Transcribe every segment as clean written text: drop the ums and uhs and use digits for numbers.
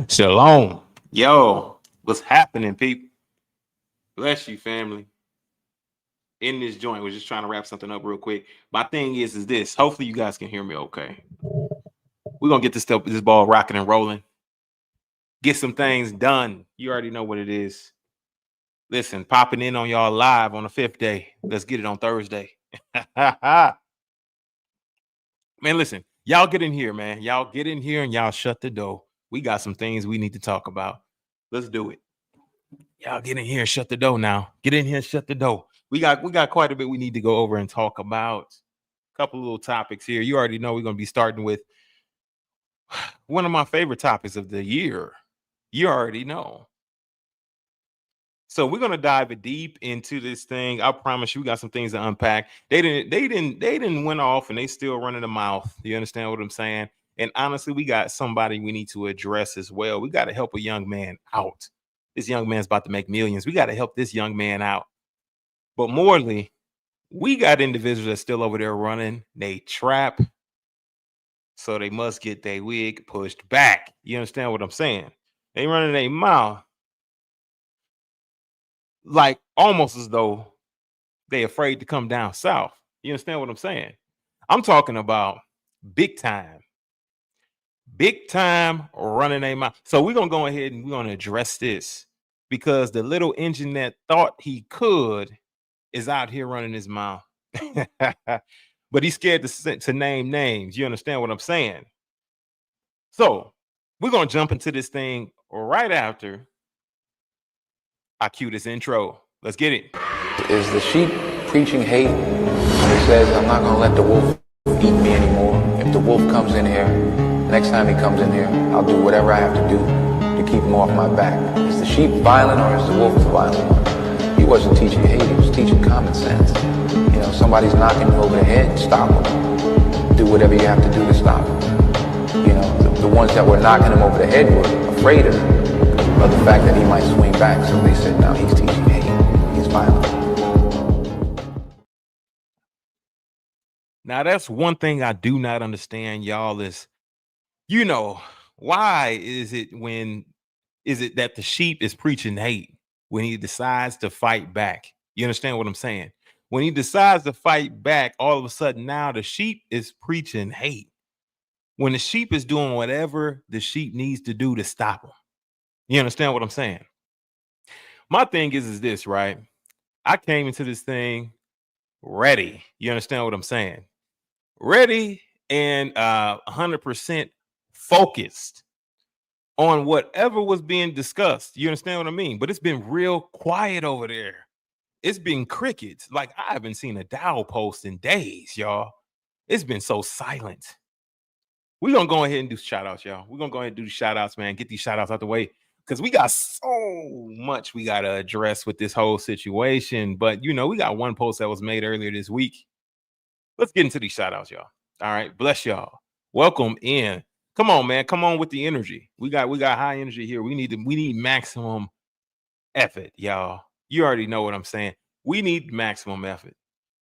Shalom. Yo, what's happening, people? Bless you, family. In this joint, we're just trying to wrap something up real quick. My thing is this. Hopefully, you guys can hear me okay. We're going to get this ball rocking and rolling. Get some things done. You already know what it is. Listen, popping in on y'all live on the 5th day. Let's get it on Thursday. Man, listen. Y'all get in here, man. Y'all get in here and y'all shut the door. We got some things we need to talk about. Let's do it. Y'all get in here and shut the door now. Get in here and shut the door. We got quite a bit we need to go over and talk about. A couple little topics here. You already know we're going to be starting with one of my favorite topics of the year. You already know. So we're going to dive deep into this thing. I promise you, we got some things to unpack. They didn't went off and they still running the mouth. You understand what I'm saying? And honestly, we got somebody we need to address as well. We got to help a young man out. This young man's about to make millions. We got to help this young man out. But morally, we got individuals that's still over there running they trap. So they must get their wig pushed back. You understand what I'm saying? They running their mouth like almost as though they afraid to come down south. You understand what I'm saying? I'm talking about big time running their mouth. So we're going to go ahead and we're going to address this because the little engine that thought he could is out here running his mouth. But he's scared to name names. You understand what I'm saying? So we're going to jump into this thing right after I cue this intro. Let's get it. Is the sheep preaching hate? He says, I'm not going to let the wolf eat me anymore. If the wolf comes in here, next time he comes in here, I'll do whatever I have to do to keep him off my back. Is the sheep violent or is the wolf the violent one? He wasn't teaching hate, he was teaching common sense. You know, somebody's knocking you over the head, stop him. Do whatever you have to do to stop him. You know, the ones that were knocking him over the head were afraid of the fact that he might swing back. So they said, no, he's teaching hate. He's violent. Now, that's one thing I do not understand, y'all, is, you know, why is it that the sheep is preaching hate when he decides to fight back? You understand what I'm saying? When he decides to fight back, all of a sudden now the sheep is preaching hate. When the sheep is doing whatever the sheep needs to do to stop him. You understand what I'm saying? My thing is this, right? I came into this thing ready. You understand what I'm saying? Ready and 100% focused on whatever was being discussed. You understand what I mean? But it's been real quiet over there. It's been crickets. Like, I haven't seen a Dow post in days, y'all. It's been so silent. We're going to go ahead and do shout outs, y'all. We're going to go ahead and do shout outs, man. Get these shout outs out the way because we got so much we got to address with this whole situation. But, you know, we got one post that was made earlier this week. Let's get into these shout outs, y'all. All right. Bless y'all. Welcome in. Come on, man. Come on with the energy. We got high energy here. We need maximum effort, y'all. You already know what I'm saying. We need maximum effort.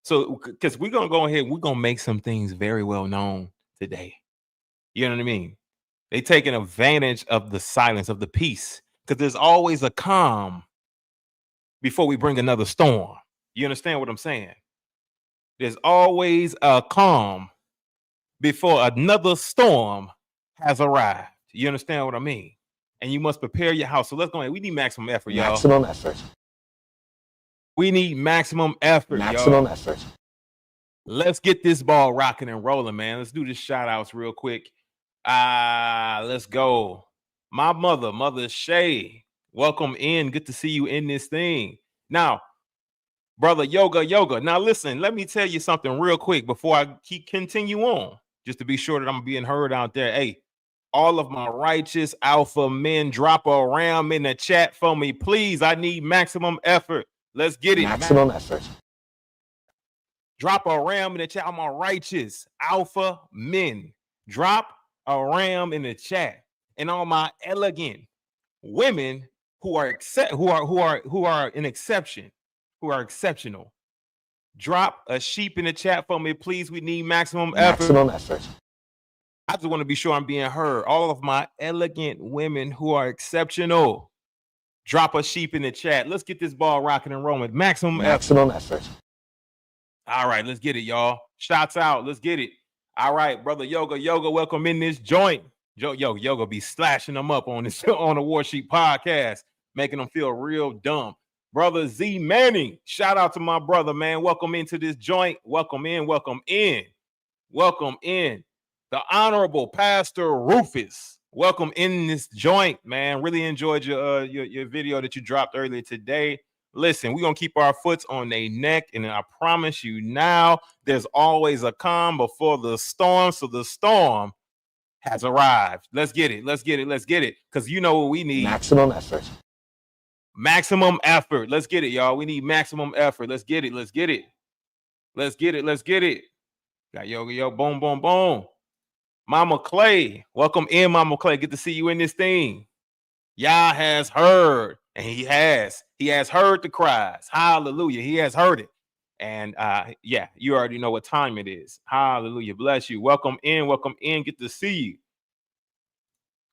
So, because we're going to go ahead, we're going to make some things very well known today. You know what I mean? They taking advantage of the silence, of the peace, because there's always a calm before we bring another storm. You understand what I'm saying? There's always a calm before another storm has arrived. You understand what I mean? And you must prepare your house. So let's go ahead. We need maximum effort, y'all. Maximum effort. We need maximum effort, Maximum y'all. effort. Let's get this ball rocking and rolling, man. Let's do this shout outs real quick. Let's go. My mother Shay, welcome in. Good to see you in this thing. Now, brother Yoga. Now, listen, let me tell you something real quick before I continue on, just to be sure that I'm being heard out there. Hey, all of my righteous alpha men, drop a ram in the chat for me, please. I need maximum effort. Let's get it. Maximum effort. Drop a ram in the chat. I'm a righteous alpha men. Drop a ram in the chat. And all my elegant women who are an exception, who are exceptional. Drop a sheep in the chat for me, please. We need maximum effort. Maximum effort. I just want to be sure I'm being heard. All of my elegant women who are exceptional, drop a sheep in the chat. Let's get this ball rocking and rolling. Maximum effort. All right, let's get it, y'all. Shots out. Let's get it. All right, brother Yoga, welcome in this joint. Yoga be slashing them up on this on the War Sheep podcast, making them feel real dumb. Brother Z Manning, shout out to my brother, man. Welcome into this joint. Welcome in. The Honorable Pastor Rufus. Welcome in this joint, man. Really enjoyed your video that you dropped earlier today. Listen, we're going to keep our foots on their neck, and I promise you now, there's always a calm before the storm, so the storm has arrived. Let's get it, because you know what we need. Maximum effort. Let's get it, y'all. We need maximum effort. Let's get it. Got yo, boom. Mama Clay, welcome in, Mama Clay. Good to see you in this thing. Yah has heard, and he has heard the cries. Hallelujah. He has heard it. And yeah, you already know what time it is. Hallelujah. Bless you. Welcome in. Good to see you.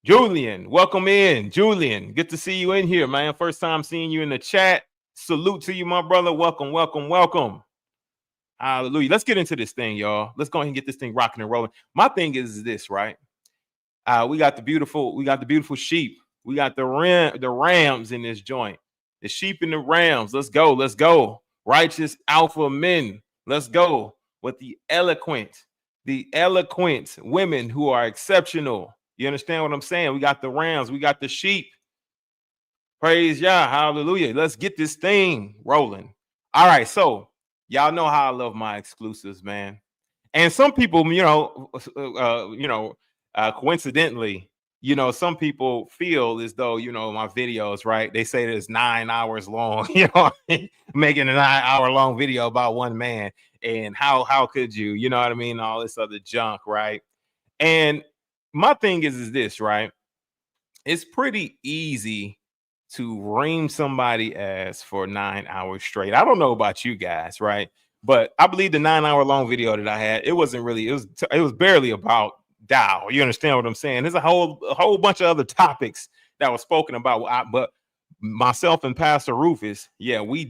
Julian, welcome in. Julian, good to see you in here, man. First time seeing you in the chat. Salute to you, my brother. Welcome. Hallelujah. Let's get into this thing, y'all. Let's go ahead and get this thing rocking and rolling. My thing is this, right? We got the beautiful sheep. We got the rams in this joint. The sheep and the rams. Let's go. Righteous alpha men. Let's go with the eloquent women who are exceptional. You understand what I'm saying? We got the rams. We got the sheep. Praise Yah. Hallelujah. Let's get this thing rolling. All right. So y'all know how I love my exclusives, man. And some people, coincidentally, some people feel as though, my videos, right? They say that it's 9 hours long, making a 9 hour long video about one man. And how could you, you know what I mean? All this other junk, right? And my thing is this, right? It's pretty easy to ream somebody ass for 9 hours straight. I don't know about you guys, right? But I believe the 9 hour long video that I had, it wasn't really, it was barely about Dow. You understand what I'm saying? There's a whole bunch of other topics that was spoken about, but myself and Pastor Rufus, yeah, we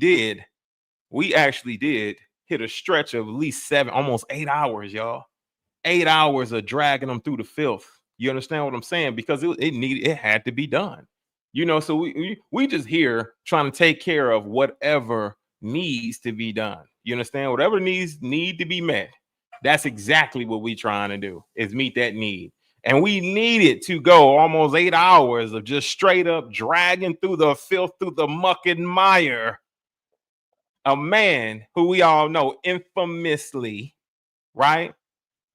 actually did hit a stretch of at least almost 8 hours, y'all. 8 hours of dragging them through the filth. You understand what I'm saying? Because it had to be done. So we just here trying to take care of whatever needs to be done. You understand? Whatever need to be met. That's exactly what we trying to do, is meet that need. And we needed to go almost 8 hours of just straight up dragging through the filth, through the muck and mire. A man who we all know infamously, right?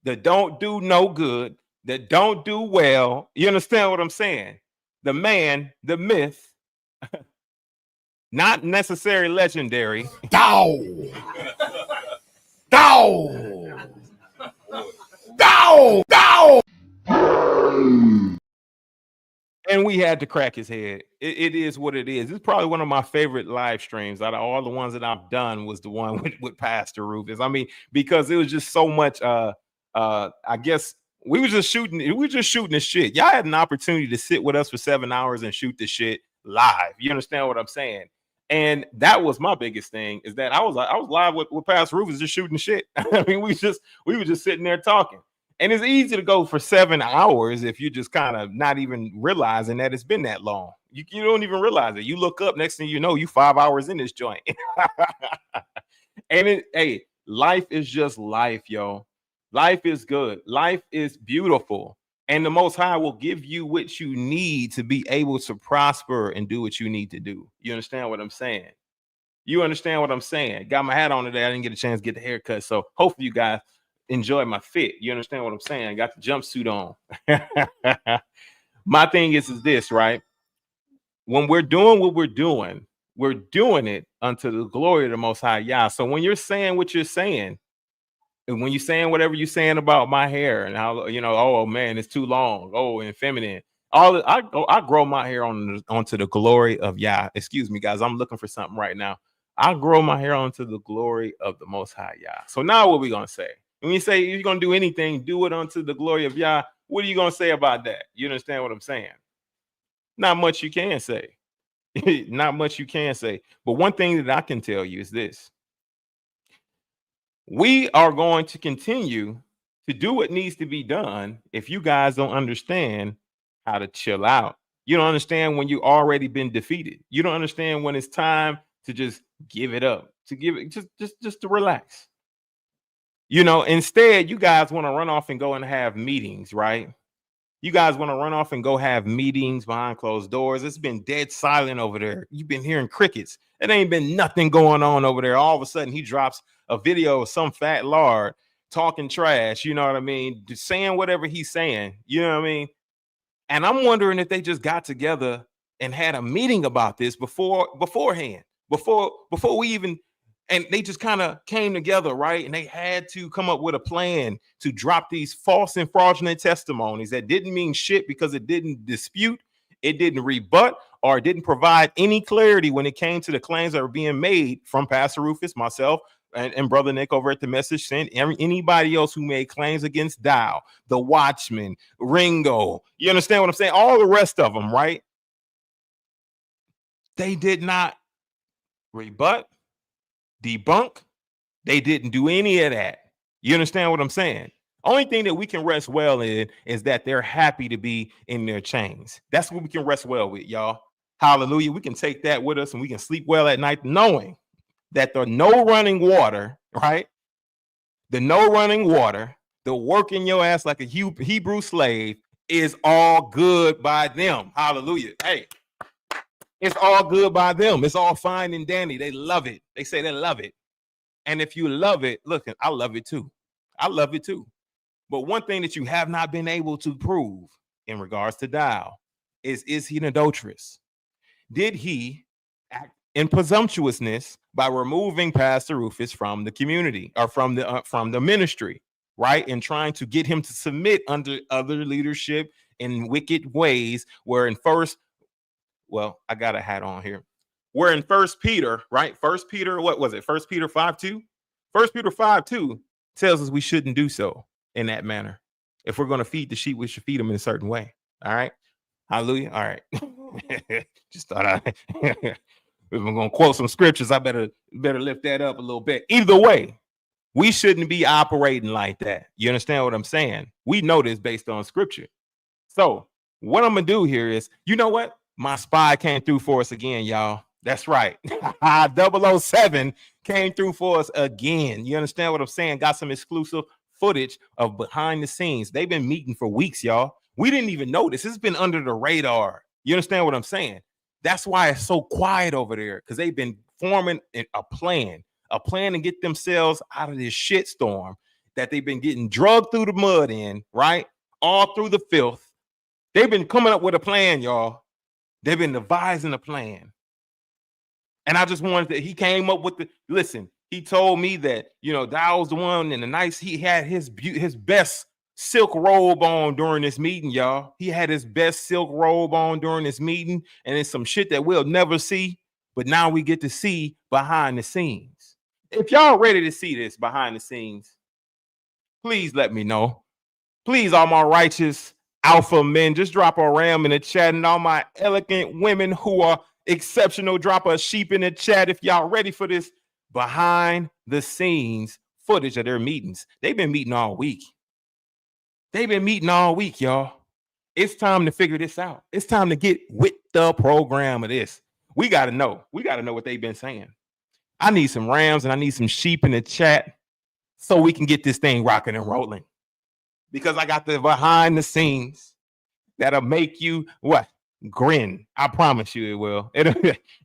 That don't do no good, that don't do well. You understand what I'm saying? The man, the myth, not necessarily legendary. Dow. And we had to crack his head. It is what it is. It's probably one of my favorite live streams out of all the ones that I've done, was the one with Pastor Rufus. I mean, because it was just so much. I guess we were just shooting the shit. Y'all had an opportunity to sit with us for 7 hours and shoot the shit live. You understand what I'm saying? And that was my biggest thing, is that I was live with Pastor Rufus, just shooting shit. I mean, we were just sitting there talking. And it's easy to go for 7 hours if you just kind of not even realizing that it's been that long. You don't even realize it. You look up, next thing you know, you 5 hours in this joint. And life is just life, yo. Life is good. Life is beautiful. And the Most High will give you what you need to be able to prosper and do what you need to do. You understand what I'm saying? Got my hat on today. I didn't get a chance to get the haircut. So hopefully you guys enjoy my fit. You understand what I'm saying? I got the jumpsuit on. My thing is this, right? When we're doing what we're doing it unto the glory of the Most High Yah. So when you're saying what you're saying, and when you're saying whatever you're saying about my hair and how, oh man, it's too long, oh, and feminine, I grow my hair onto the glory of Yah. Excuse me, guys, I'm looking for something right now. I grow my hair onto the glory of the Most High Yah. So now what we gonna say? When you say you're gonna do anything, do it unto the glory of Yah. What are you going to say about that? You understand what I'm saying? Not much you can say. Not much you can say. But one thing that I can tell you is this. We are going to continue to do what needs to be done if you guys don't understand how to chill out. You don't understand when you already been defeated. You don't understand when it's time to just give it up, to give it just to relax. Instead, you guys want to run off and go and have meetings, right? You guys want to run off and go have meetings behind closed doors. It's been dead silent over there. You've been hearing crickets. It ain't been nothing going on over there. All of a sudden, he drops a video of some fat lard talking trash. You know what I mean? Just saying whatever he's saying. You know what I mean? And I'm wondering if they just got together and had a meeting about this beforehand, before we even. And they just kind of came together, right? And they had to come up with a plan to drop these false and fraudulent testimonies that didn't mean shit because it didn't dispute, it didn't rebut, or it didn't provide any clarity when it came to the claims that were being made from Pastor Rufus, myself, and Brother Nick over at the Message Sent, anybody else who made claims against Dow, the Watchman, Ringo. You understand what I'm saying? All the rest of them, right? They did not rebut, debunk. They didn't do any of that. You understand what I'm saying? Only thing that we can rest well in is that they're happy to be in their chains. That's what we can rest well with, y'all. Hallelujah. We can take that with us and we can sleep well at night knowing that the no running water, right? The no running water, the working your ass like a Hebrew slave is all good by them. Hallelujah. Hey, it's all good by them. It's all fine and dandy. They love it. They say they love it. And if you love it, look, I love it too. I love it too. But one thing that you have not been able to prove in regards to Dow is he an adulteress? Did he act in presumptuousness by removing Pastor Rufus from the community or from the ministry, right? And trying to get him to submit under other leadership in wicked ways, where in I got a hat on here. We're in 1 Peter, right? 1 Peter, what was it? 1 Peter 5:2? 1 Peter 5:2 tells us we shouldn't do so in that manner. If we're going to feed the sheep, we should feed them in a certain way. All right. Hallelujah. All right. Just thought if I'm going to quote some scriptures, I better lift that up a little bit. Either way, we shouldn't be operating like that. You understand what I'm saying? We know this based on scripture. So what I'm going to do here is, you know what? My spy came through for us again, y'all. That's right. 007 came through for us again. You understand what I'm saying? Got some exclusive footage of behind the scenes. They've been meeting for weeks, y'all. We didn't even notice. It's been under the radar. You understand what I'm saying? That's why it's so quiet over there, because they've been forming a plan to get themselves out of this shitstorm that they've been getting drugged through the mud in, right? All through the filth. They've been coming up with a plan, y'all. They've been devising a plan. And I just wanted he came up with listen, he told me that, Dow was the one and he had his best silk robe on during this meeting, y'all. He had his best silk robe on during this meeting, and it's some shit that we'll never see, but now we get to see behind the scenes. If y'all ready to see this behind the scenes, please let me know. Please, all my righteous alpha men, just drop a ram in the chat, and all my elegant women who are exceptional, drop a sheep in the chat if y'all ready for this behind the scenes footage of their meetings. They've been meeting all week. Y'all. It's time to figure this out. It's time to get with the program of this. We got to know what they've been saying. I need some rams and I need some sheep in the chat so we can get this thing rocking and rolling, because I got the behind the scenes that'll make you grin. I promise you it will.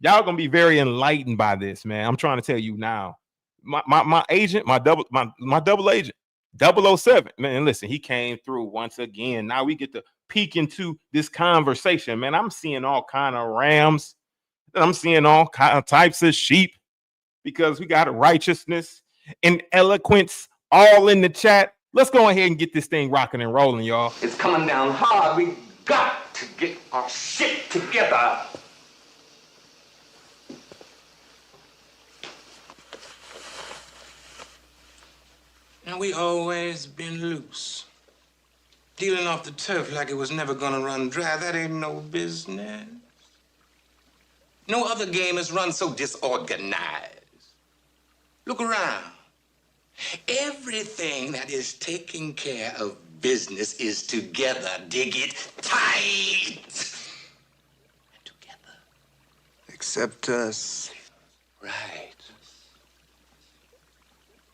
Y'all gonna be very enlightened by this, man. I'm trying to tell you now. My agent, my double agent, 007, man. Listen, he came through once again. Now we get to peek into this conversation, man. I'm seeing all kind of rams. I'm seeing all kind of types of sheep, because we got righteousness and eloquence all in the chat. Let's go ahead and get this thing rocking and rolling, y'all. It's coming down hard. We got to get our shit together. And we always been loose. Dealing off the turf like it was never gonna run dry, that ain't no business. No other game is run so disorganized. Look around. Everything that is taking care of business is together. Dig it tight. Together. Except us. Right.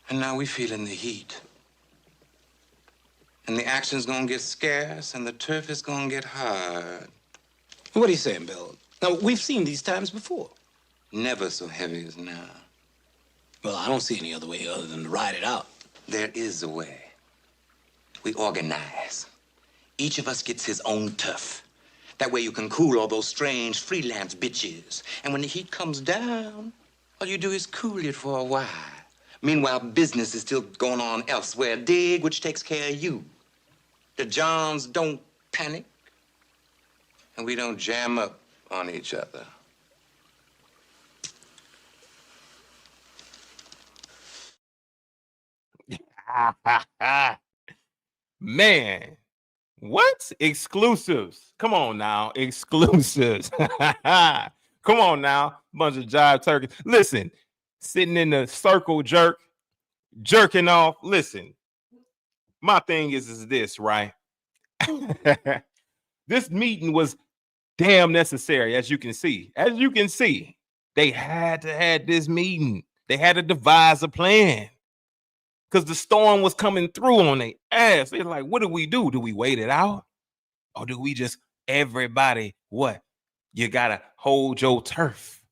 And now we feeling the heat. And the action's gonna get scarce, and the turf is gonna get hard. What are you saying, Bill? Now, we've seen these times before. Never so heavy as now. Well, I don't see any other way other than to ride it out. There is a way. We organize. Each of us gets his own turf. That way you can cool all those strange freelance bitches. And when the heat comes down, all you do is cool it for a while. Meanwhile, business is still going on elsewhere. Dig, which takes care of you. The Johns don't panic, and we don't jam up on each other. Man, what exclusives? Come on now, exclusives. Come on now, bunch of jive turkeys. Listen, sitting in the circle jerking off. Listen, my thing is this, right? This meeting was damn necessary, as you can see. As you can see, they had to have this meeting. They had to devise a plan. Because the storm was coming through on their ass. They're like, what do we do? Do we wait it out? Or do we just, everybody, what? You got to hold your turf.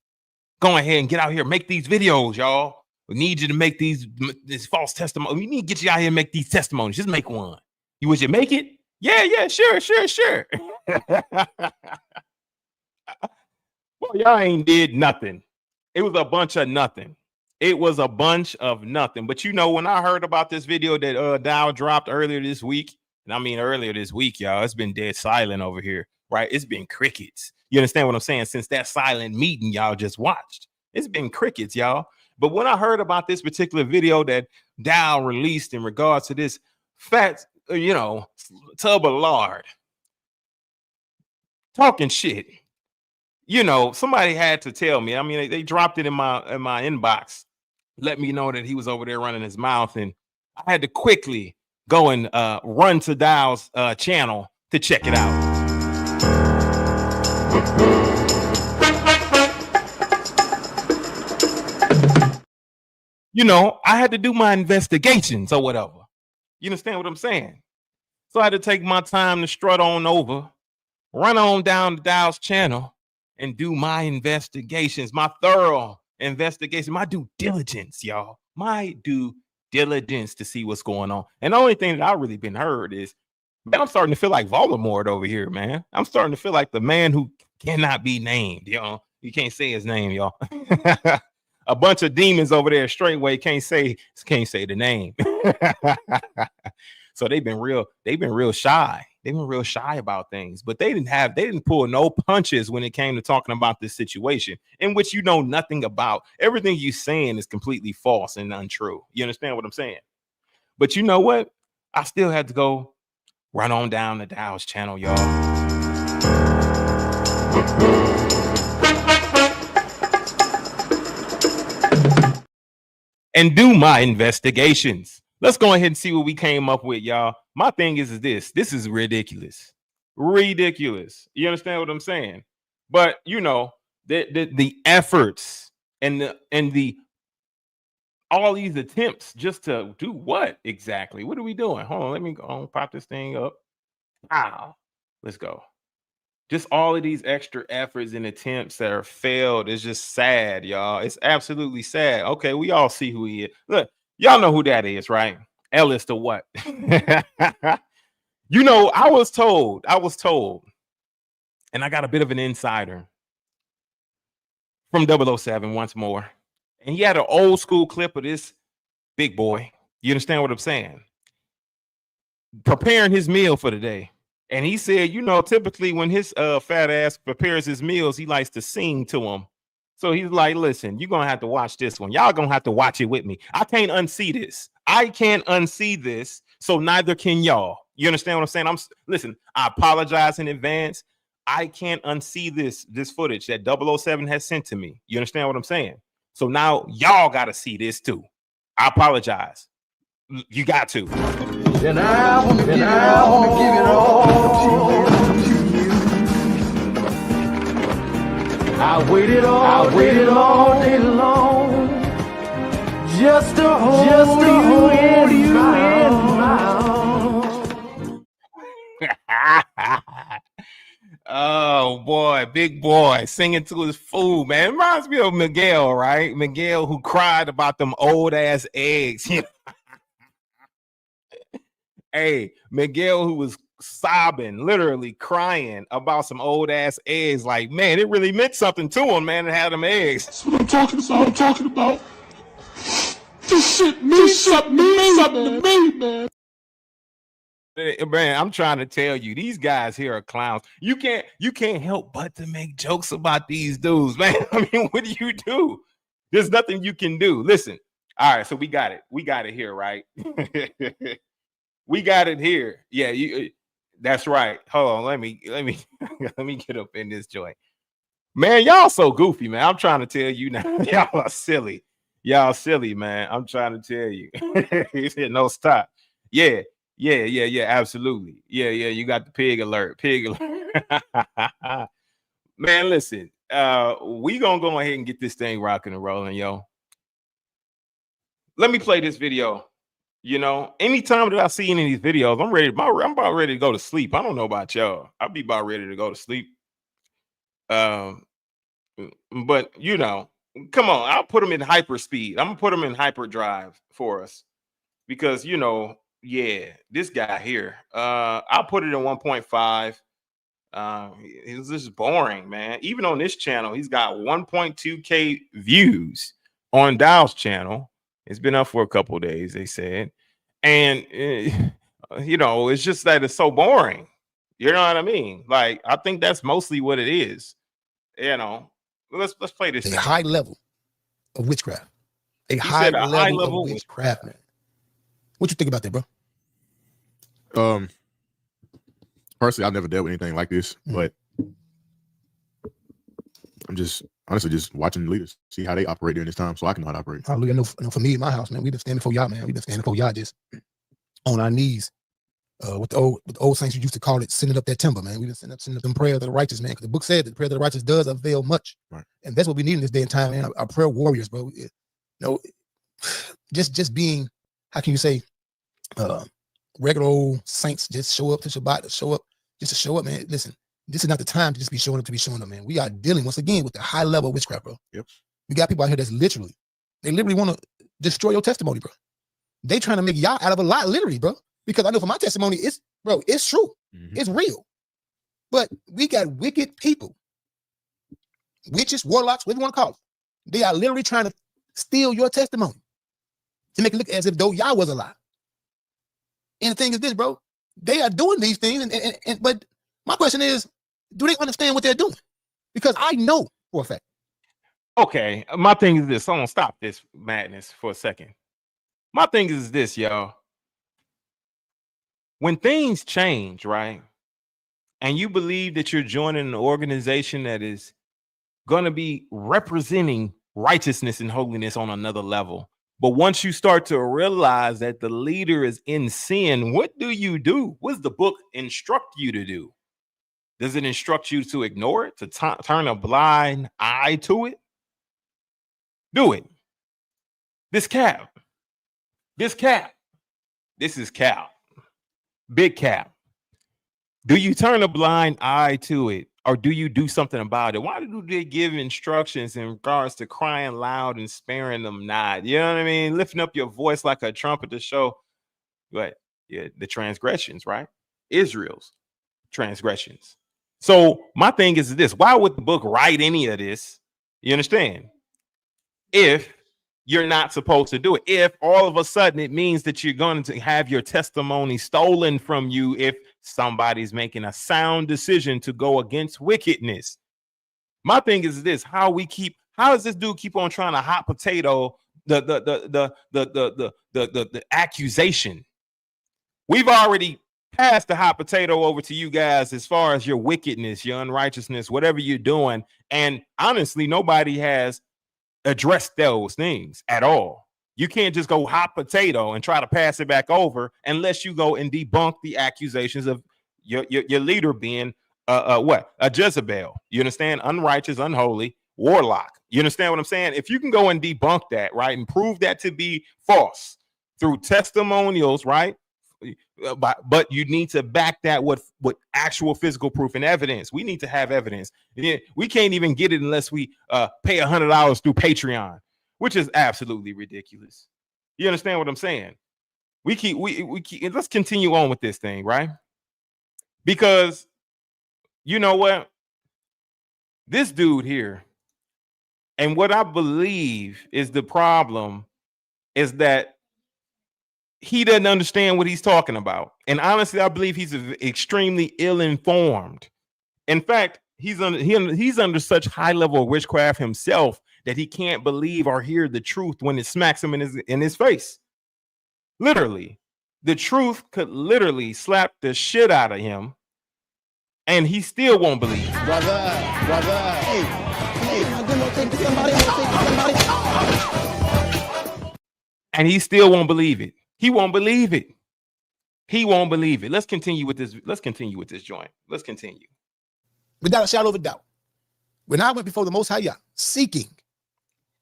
Go ahead and get out here. Make these videos, y'all. We need you to make this false testimony. We need to get you out here and make these testimonies. Just make one. Would you make it? Yeah, sure. Well, y'all ain't did nothing. It was a bunch of nothing. It was a bunch of nothing. But you know, when I heard about this video that Dow dropped earlier this week, and I mean earlier this week, y'all, it's been dead silent over here, right? It's been crickets. You understand what I'm saying? Since that silent meeting y'all just watched, it's been crickets, y'all. But when I heard about this particular video that Dow released in regards to this fat, tub of lard talking shit, somebody had to tell me. I mean, they dropped it in my inbox, let me know that he was over there running his mouth, and I had to quickly go and run to Dow's channel to check it out. I had to do my investigations or whatever. You understand what I'm saying? So I had to take my time to strut on over, run on down to Dow's channel, and do my investigations, my thorough investigation, my due diligence, y'all. My due diligence to see what's going on. And the only thing that I've really been heard is, man, I'm starting to feel like Voldemort over here, man. I'm starting to feel like the man who cannot be named, y'all. You can't say his name, y'all. A bunch of demons over there Straitway can't say the name. So they've been real shy. They've been real shy about things, but they didn't pull no punches when it came to talking about this situation in which you know nothing about. Everything you're saying is completely false and untrue. You understand what I'm saying? But you know what? I still had to go run on down the Dow's channel, y'all. And do my investigations. Let's go ahead and see what we came up with, y'all. My thing is this is ridiculous. Ridiculous. You understand what I'm saying? But the efforts and the all these attempts just to do what exactly? What are we doing? Hold on, let me go on, pop this thing up. Wow. Let's go. Just all of these extra efforts and attempts that are failed is just sad, y'all. It's absolutely sad. Okay, we all see who he is. Look, y'all know who that is, right? Ellis to what? I was told, and I got a bit of an insider from 007 once more. And he had an old school clip of this big boy. You understand what I'm saying? Preparing his meal for the day. And he said, typically when his fat ass prepares his meals, he likes to sing to him. So he's like, listen, you're going to have to watch this one. Y'all going to have to watch it with me. I can't unsee this. So neither can y'all. You understand what I'm saying? Listen, I apologize in advance. I can't unsee this footage that 007 has sent to me. You understand what I'm saying? So now y'all got to see this too. I apologize. You got to. Then I wanna give it all to you. I waited all day long just to hold you in my arms. Oh boy, big boy singing to his food, man. It reminds me of Miguel, right? Miguel who cried about them old ass eggs. Hey, Miguel who was sobbing, literally crying about some old ass eggs. Like, man, it really meant something to him, man, to have them eggs. That's what I'm talking about. This shit means something to me, man. Man, I'm trying to tell you, these guys here are clowns. You can't help but to make jokes about these dudes, man. I mean, what do you do? There's nothing you can do. Listen, all right, so we got it here, right? We got it here. Yeah, that's right. Hold on, let me let me get up in this joint. Man, y'all so goofy, man. I'm trying to tell you now. Y'all are silly. Y'all silly, man. I'm trying to tell you. He said no stop. Yeah, absolutely. Yeah, you got the pig alert. Man, listen. We gonna go ahead and get this thing rocking and rolling, yo. Let me play this video. You know, anytime that I see any of these videos, I'm about ready to go to sleep. I don't know about y'all. I'll be about ready to go to sleep. But you know, come on, I'll put them in hyper speed. I'm gonna put them in hyperdrive for us because you know, yeah, this guy here. I'll put it in 1.5. It's just boring, man. Even on this channel, he's got 1.2K views on Dow's channel. It's been up for a couple of days, they said. And, you know, it's just that it's so boring. You know what I mean? Like, I think that's mostly what it is. You know, let's play this. A high level of witchcraft. A high level of witchcraft, man. What you think about that, bro? Personally, I've never dealt with anything like this, but I'm just honestly just watching leaders see how they operate during this time, so I can know how to operate. Hallelujah. No, for me in my house, man, we've been standing for y'all, man. We've been standing for y'all just on our knees. With the old saints, you used to call it sending up that timber, man. We've been sending up them prayers of the righteous, man. Because the book said that the prayer of the righteous does avail much, right? And that's what we need in this day and time, man. Our prayer warriors, bro. You know, just being, how can you say, regular old saints just show up to Shabbat, just to show up, man. Listen, this is not the time to just be showing up, man. We are dealing once again with the high level of witchcraft, bro. Yep. We got people out here that's literally want to destroy your testimony, bro. They trying to make y'all out of a lie, literally, bro. Because I know for my testimony, it's true. Mm-hmm. It's real. But we got wicked people, witches, warlocks, whatever you want to call them. They are literally trying to steal your testimony to make it look as if though y'all was a lie. And the thing is this, bro, they are doing these things, but my question is, do they understand what they're doing? Because I know for a fact. Okay, my thing is this. Someone stop this madness for a second. My thing is this, y'all. When things change, right, and you believe that you're joining an organization that is going to be representing righteousness and holiness on another level, but once you start to realize that the leader is in sin, what do you do? What does the book instruct you to do? Does it instruct you to ignore it, to turn a blind eye to it? Do it. This is cap. This is cap. Big cap. Do you turn a blind eye to it, or do you do something about it? Why do they give instructions in regards to crying loud and sparing them not? You know what I mean? Lifting up your voice like a trumpet to show what? Yeah, the transgressions, right? Israel's transgressions. So my thing is this: why would the book write any of this? You understand? If you're not supposed to do it, if all of a sudden it means that you're going to have your testimony stolen from you if somebody's making a sound decision to go against wickedness. My thing is this: how does this dude keep on trying to hot potato the accusation? we've already passed the hot potato over to you guys as far as your wickedness, your unrighteousness, whatever you're doing. And honestly, nobody has addressed those things at all. You can't just go hot potato and try to pass it back over unless you go and debunk the accusations of your leader being a Jezebel. You understand? Unrighteous, unholy, warlock. You understand what I'm saying? If you can go and debunk that, right, and prove that to be false through testimonials, right? But you need to back that with actual physical proof and evidence. We need to have evidence. Yeah, we can't even get it unless we pay $100 through Patreon, which is absolutely ridiculous. You understand what I'm saying? We keep let's continue on with this thing, right? Because you know what? This dude here, and what I believe is the problem is that he doesn't understand what he's talking about. And honestly, I believe he's extremely ill-informed. In fact, he's under such high level of witchcraft himself that he can't believe or hear the truth when it smacks him in his face. Literally, the truth could literally slap the shit out of him, and he still won't believe. Brother, hey, and he still won't believe it. He won't believe it. He won't believe it. Let's continue with this. Let's continue with this joint. Let's continue. Without a shadow of a doubt, when I went before the Most High Yah, seeking,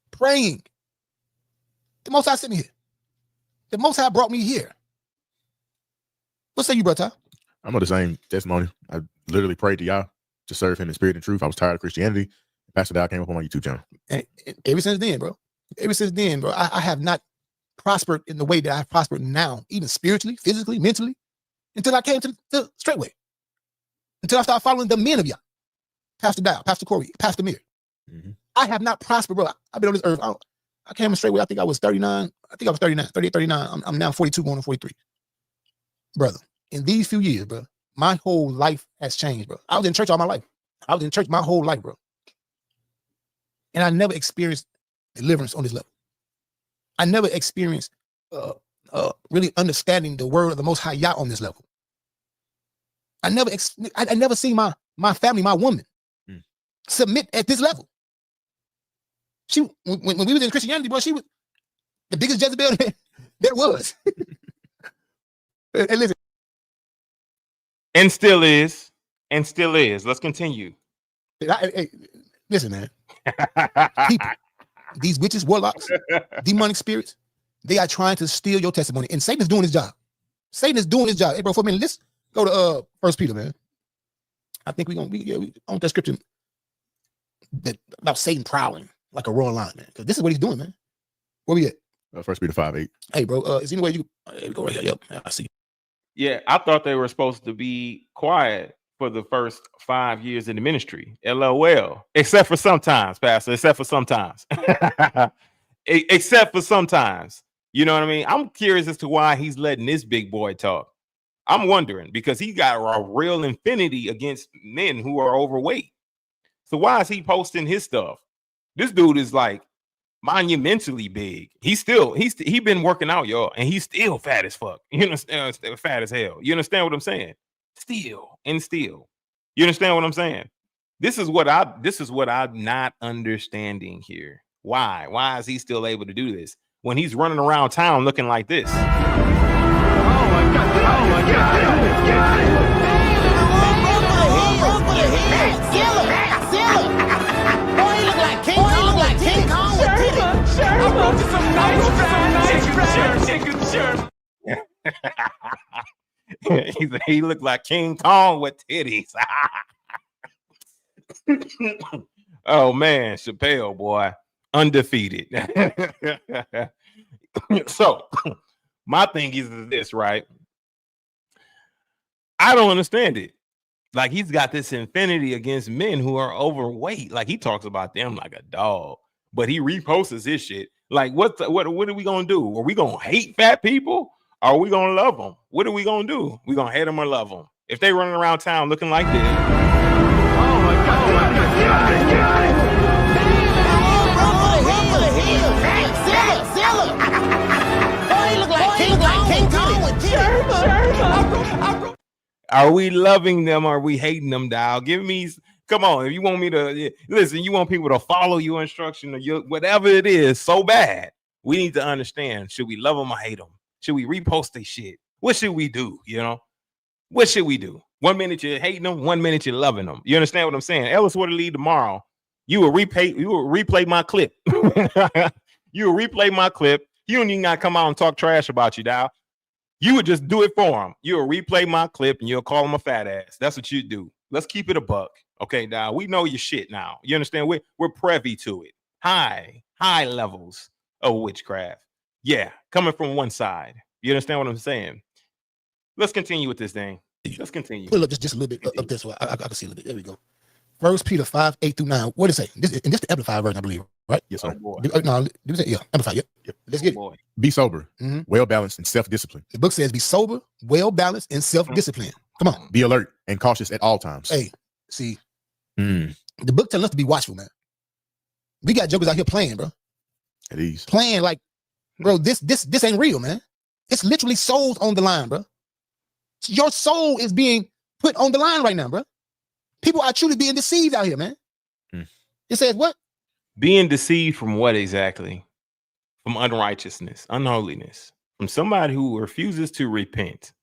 praying, the Most High sent me here. The Most High brought me here. What say you, brother? I'm on the same testimony. I literally prayed to Yah to serve him in spirit and truth. I was tired of Christianity. Pastor Dow came up on my YouTube channel. And ever since then, bro, I have not prospered in the way that I've prospered now, even spiritually, physically, mentally, until I came to Straitway. Until I started following the men of Yah. Pastor Dow, Pastor Corey, Pastor Mir. Mm-hmm. I have not prospered, bro. I've been on this earth. I came to Straitway, I think I was 39. I think I was 39, 38, 39. I'm now 42 going on 43. Brother, in these few years, bro, my whole life has changed, bro. I was in church all my life. I was in church my whole life, bro. And I never experienced deliverance on this level. I never experienced really understanding the word of the Most High Yah on this level. I never seen my family, my woman, submit at this level. She when we was in Christianity, bro, she was the biggest Jezebel there was. And listen, and still is. Let's continue. Hey, listen, man. People, these witches, warlocks, demonic spirits, they are trying to steal your testimony. And Satan is doing his job. Satan is doing his job. Hey, bro, for a minute, let's go to 1 Peter, man. I think we on that scripture that about Satan prowling like a roaring lion, man. Because this is what he's doing, man. Where we at? 1 Peter 5:8. Hey, bro, is there any way you go right here? Yep, I see. Yeah, I thought they were supposed to be quiet for the first 5 years in the ministry. LOL. Except for sometimes, Pastor. Except for sometimes. Except for sometimes. You know what I mean? I'm curious as to why he's letting this big boy talk. I'm wondering because he got a real infinity against men who are overweight. So why is he posting his stuff? This dude is like monumentally big. He's been working out, y'all, and he's still fat as fuck. You understand? Fat as hell. You understand what I'm saying? Still. You understand what I'm saying? This is what I'm not understanding here. Why? Why is he still able to do this when he's running around town looking like this? Oh my God. King Kong with titties. I brought you some nice He looked like King Kong with titties. Oh man, Chappelle, boy, undefeated. So my thing is this, right? I don't understand it. Like he's got this infinity against men who are overweight. Like he talks about them like a dog, but he reposts his shit. Like what are we gonna do? Are we gonna hate fat people? Or are we gonna love them? What are we gonna do? We gonna hate them or love them? If they running around town looking like this. Oh my God. He look like King Kong with titties. Are we loving them? Or are we hating them, Dial? Give me, come on. If you want me to listen, you want people to follow your instruction or your whatever it is so bad. We need to understand, should we love them or hate them? Should we repost their shit? What should we do? You know, what should we do? 1 minute you're hating them, 1 minute you're loving them. You understand what I'm saying? Ellis would leave tomorrow. You will replay my clip. You will replay my clip. You don't even got to come out and talk trash about you, Dial. You would just do it for him. You'll replay my clip and you'll call him a fat ass. That's what you do. Let's keep it a buck. Okay, Dial. We know your shit now. You understand? We're privy to it. High levels of witchcraft. Yeah, coming from one side. You understand what I'm saying? Let's continue with this thing. Let's continue. Pull up just a little bit up there so I can see a little bit. There we go. 1 Peter 5:8-9. What does it say? This the amplified version, I believe, right? Yes, sir. boy. No, yeah, amplified. Yep. Let's get it. Boy. Be sober, Mhm. well balanced, and self-disciplined. The book says, "Be sober, well balanced, and self-disciplined." Come on. Be alert and cautious at all times. Hey, see, Mm, the book telling us to be watchful, man. We got jokers out here playing, bro. at ease. Playing like, bro, this ain't real, man. It's literally souls on the line, bro. Your soul is being put on the line right now, bro. People are truly being deceived out here, man. Mm. It says what? Being deceived from what exactly? From unrighteousness, unholiness, from somebody who refuses to repent.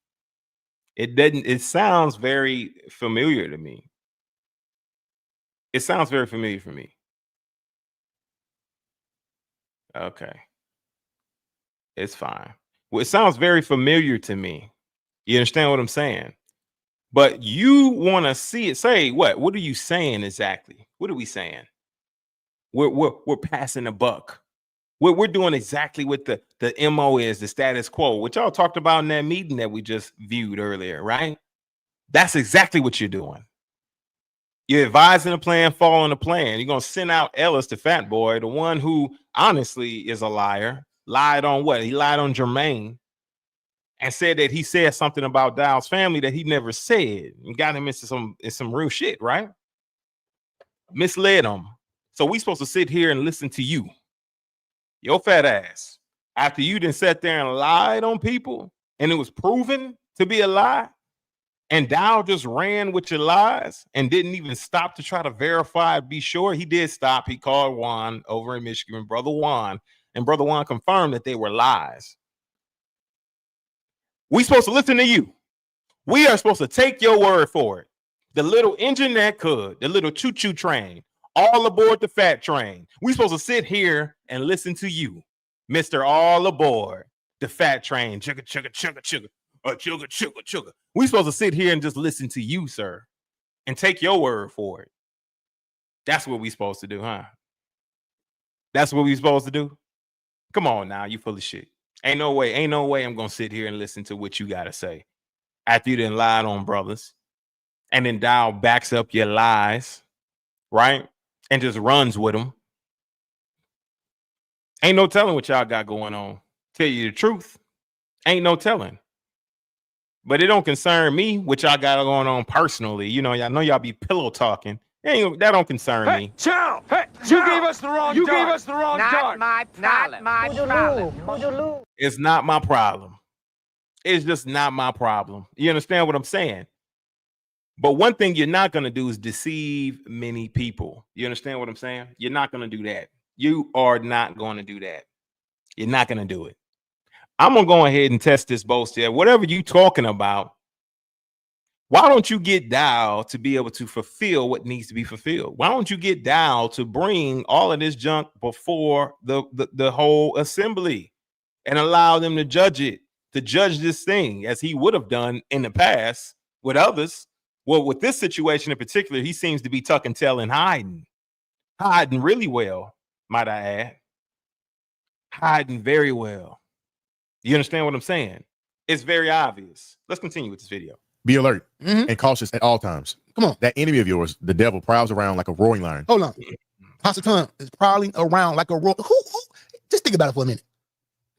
It sounds very familiar to me. It sounds very familiar for me. Okay. It's fine. Well, it sounds very familiar to me. You understand what I'm saying? But you want to see it. Say what? What are you saying exactly? What are we saying? We're passing the buck. We're doing exactly what the MO is, the status quo, which y'all talked about in that meeting that we just viewed earlier, right? That's exactly what you're doing. You're advising the plan, following the plan. You're gonna send out Ellis, the fat boy, the one who honestly is a liar. Lied on what? He lied on Jermaine and said that he said something about Dial's family that he never said and got him into some real shit, right? Misled him. So we supposed to sit here and listen to you, your fat ass, after you done sat there and lied on people and it was proven to be a lie. And Dow just ran with your lies and didn't even stop to try to verify, be sure. He did stop. He called Juan over in Michigan, Brother Juan, and Brother Juan confirmed that they were lies. We supposed to listen to you. We are supposed to take your word for it. The little engine that could, the little choo-choo train, all aboard the fat train. We supposed to sit here and listen to you, Mr. All Aboard the fat train. Chugga, chugga, chugga, chugga. Chugga, chugga, chugga. We supposed to sit here and just listen to you, sir, and take your word for it. That's what we supposed to do, huh? That's what we supposed to do. Come on now, you full of shit. Ain't no way I'm gonna sit here and listen to what you gotta say after you done lied on brothers, and then Dial backs up your lies, right? And just runs with them. Ain't no telling what y'all got going on. Tell you the truth, ain't no telling. But it don't concern me what y'all got going on personally. You know, I know y'all be pillow talking. That don't concern me. Chow! Hey, you gave us the wrong You gave us the wrong Not my problem. Not my problem. It's not my problem. It's just not my problem. You understand what I'm saying? But one thing you're not going to do is deceive many people. You understand what I'm saying? You're not going to do that. You are not going to do that. You're not going to do it. I'm going to go ahead and test this boast here. Whatever you talking about, why don't you get Dial to be able to fulfill what needs to be fulfilled? Why don't you get Dial to bring all of this junk before the whole assembly and allow them to judge it, to judge this thing as he would have done in the past with others? Well, with this situation in particular, he seems to be tuck and tail and hiding really well, might I add. Hiding very well. You understand what I'm saying? It's very obvious. Let's continue with this video. Be alert and cautious at all times. Come on. That enemy of yours, the devil, prowls around like a roaring lion. Hold on. Pastor Tom is prowling around like a roar. Who? Just think about it for a minute.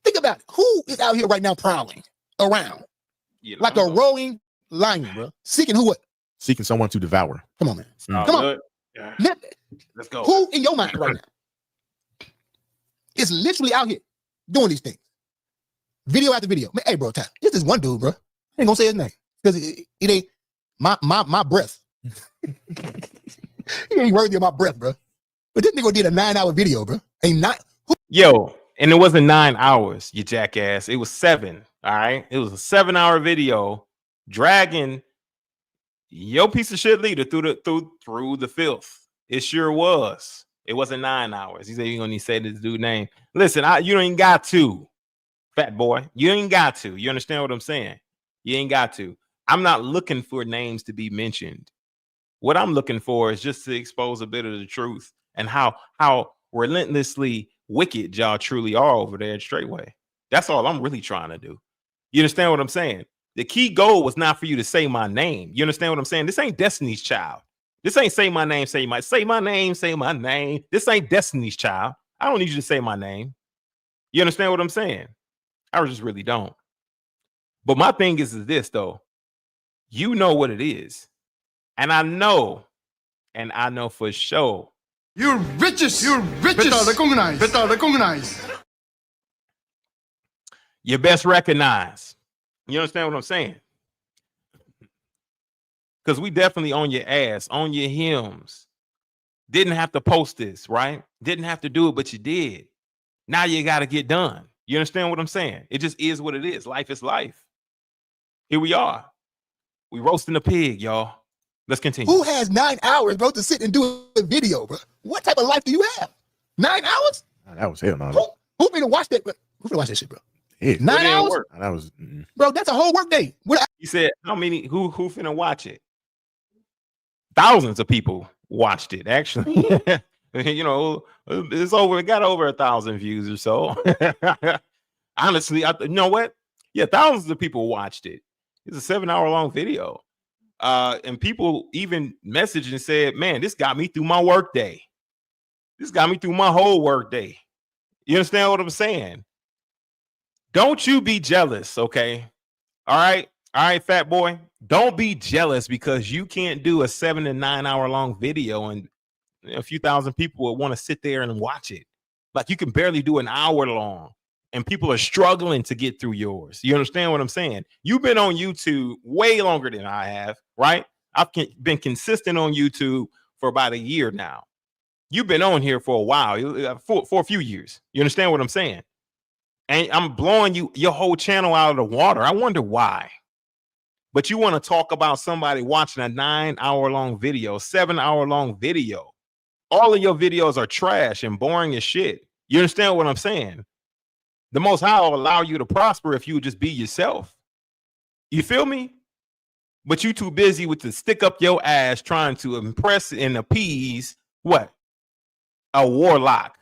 Think about it. Who is out here right now prowling around like a roaring lion, bro? Seeking who? What? Seeking someone to devour. Come on, man. Oh, Come on. Yeah. Let's go. Who in your mind right now is literally out here doing these things? Video after video. Man, hey, bro, this is one dude, bro. I ain't gonna say his name because it ain't. my breath. He ain't worthy of my breath, bro. But this nigga did a 9-hour video, bro. Ain't not. Yo, and it wasn't 9 hours, you jackass. It was 7. All right. It was a 7-hour video dragging your piece of shit leader through the filth. It sure was. It wasn't 9 hours. He said you're gonna need to say this dude's name. Listen, you ain't got to, fat boy. You ain't got to. You understand what I'm saying? You ain't got to. I'm not looking for names to be mentioned. What I'm looking for is just to expose a bit of the truth and how relentlessly wicked y'all truly are over there at Straitway. That's all I'm really trying to do. You understand what I'm saying? The key goal was not for you to say my name. You understand what I'm saying? This ain't Destiny's Child. This ain't say my name, say my name. This ain't Destiny's Child. I don't need you to say my name. You understand what I'm saying? I just really don't. But my thing is this though. You know what it is. And I know for sure. You're richest. Better recognize. You best recognize. You understand what I'm saying? Because we definitely on your ass, on your hymns. Didn't have to post this, right? Didn't have to do it, but you did. Now you got to get done. You understand what I'm saying? It just is what it is. Life is life. Here we are. We roasting a pig, y'all. Let's continue. Who has 9 hours, bro, to sit and do a video, bro? What type of life do you have? 9 hours? That was hell no. Who finna watch that? Who finna watch that shit, bro? Yeah. 9 hours? That was, bro. That's a whole work day. You said how many? Who finna watch it? Thousands of people watched it. Actually, you know, it's over. It got over 1,000 views or so. Honestly, you know what? Yeah, thousands of people watched it. It's a 7-hour long video. And people even messaged and said, man, this got me through my work day. This got me through my whole work day. You understand what I'm saying? Don't you be jealous, okay? All right, fat boy. Don't be jealous because you can't do a 7 to 9 hour long video and a few thousand people will want to sit there and watch it. Like you can barely do an hour long. And people are struggling to get through yours. You understand what I'm saying? You've been on YouTube way longer than I have, right? I've been consistent on YouTube for about a year now. You've been on here for a while, for a few years. You understand what I'm saying? And I'm blowing your whole channel out of the water. I wonder why. But you want to talk about somebody watching a 9 hour long video, 7 hour long video. All of your videos are trash and boring as shit. You understand what I'm saying? The Most High will allow you to prosper if you would just be yourself. You feel me? But you too busy with the stick up your ass trying to impress and appease what? A warlock.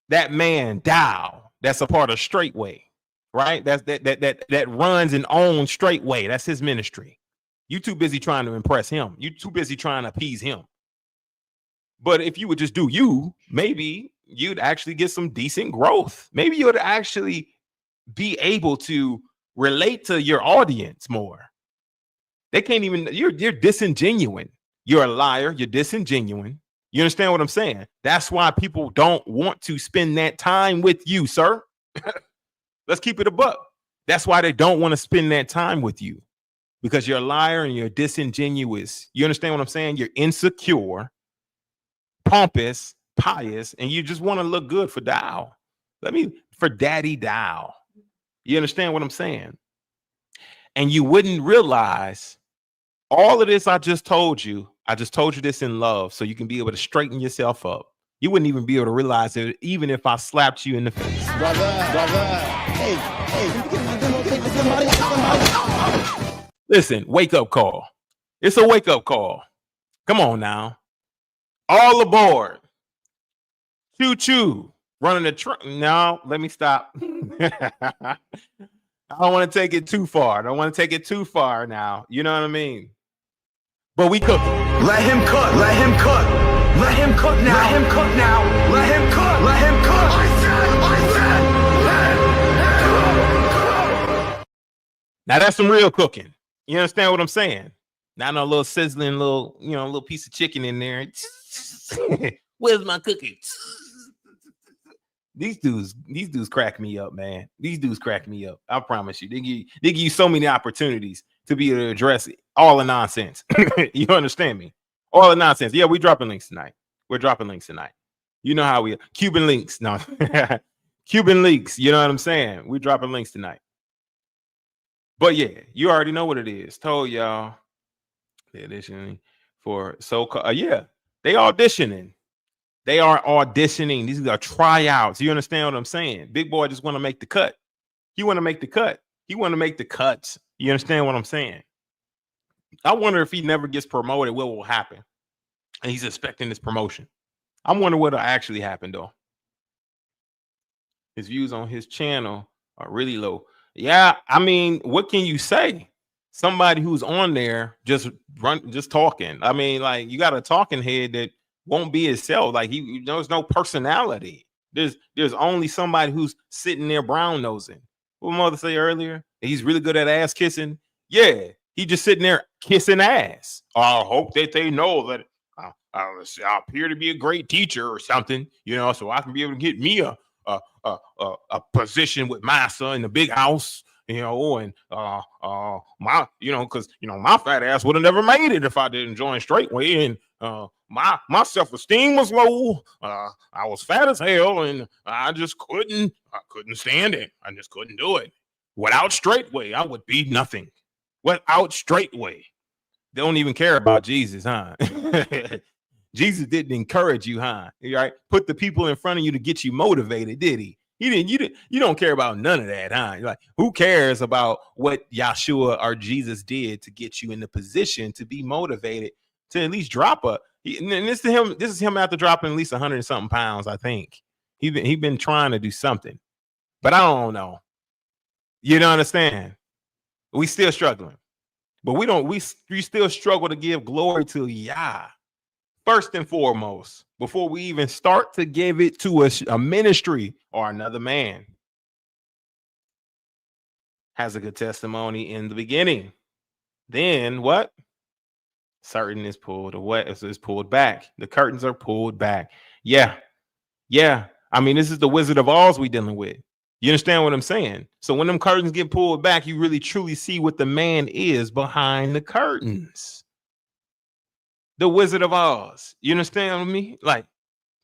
That man Dow, that's a part of Straitway, right? That's that runs and owns Straitway. That's his ministry. You too busy trying to impress him. You too busy trying to appease him. But if you would just do you, maybe you'd actually get some decent growth. Maybe you'd actually be able to relate to your audience more. They can't even, you're disingenuine. You're a liar. You're disingenuine. You understand what I'm saying? That's why people don't want to spend that time with you, sir. Let's keep it a buck. That's why they don't want to spend that time with you because you're a liar and you're disingenuous. You understand what I'm saying? You're insecure, pompous, pious, and you just want to look good for Dow. For Daddy Dow. You understand what I'm saying? And you wouldn't realize all of this I just told you this in love so you can be able to straighten yourself up. You wouldn't even be able to realize it even if I slapped you in the face. Brother. Hey. Listen, wake up call. It's a wake up call. Come on now. All aboard. Choo choo. Running the truck. No, let me stop. I don't want to take it too far. Now. You know what I mean? But we cooking. Let him cook. Let him cook. Let him cook now. Let him cook now. Let him cook. Let him cook. I said. Now that's some real cooking. You understand what I'm saying? Not no little sizzling little piece of chicken in there. Where's my cookie? These dudes crack me up, man. These dudes crack me up. I promise you. They give you so many opportunities to be able to address all the nonsense. You understand me? All the nonsense. Yeah, we're dropping links tonight. We're dropping links tonight. You know how we Cuban links. No, Cuban links. You know what I'm saying? We're dropping links tonight. But yeah, you already know what it is. Told y'all they're auditioning for so-called. Yeah, they auditioning. They are auditioning. These are tryouts. You understand what I'm saying? Big boy just want to make the cut. He want to make the cut. He want to make the cuts. You understand what I'm saying? I wonder if he never gets promoted, what will happen? And he's expecting this promotion. I wonder what will actually happen, though. His views on his channel are really low. Yeah, I mean, what can you say? Somebody who's on there just talking. I mean, like, you got a talking head that won't be himself. Like, there's no personality. There's only somebody who's sitting there brown nosing. What mother say earlier? He's really good at ass kissing. Yeah, he just sitting there kissing ass. I hope that they know that I appear to be a great teacher or something, you know, so I can be able to get me a position with Massa in the big house, you know, and my, you know, because you know my fat ass would have never made it if I didn't join Straitway, and my self-esteem was low. I was fat as hell, and I couldn't stand it. I just couldn't do it. Without Straitway, I would be nothing. Without Straitway, they don't even care about Jesus, huh? Jesus didn't encourage you, huh? Right? Put the people in front of you to get you motivated, did he? You don't care about none of that, huh? You're like, who cares about what Yahshua or Jesus did to get you in the position to be motivated to at least drop this is him after dropping at least 100 and something pounds, I think. He been trying to do something, but I don't know. You don't understand? We still struggling, but we still struggle to give glory to Yah. First and foremost, before we even start to give it to a ministry or another man. Has a good testimony in the beginning. Then what? Certain is pulled away. It's pulled back. The curtains are pulled back. Yeah. I mean, this is the Wizard of Oz we dealing with. You understand what I'm saying? So when them curtains get pulled back, you really truly see what the man is behind the curtains. The Wizard of Oz. You understand me? Like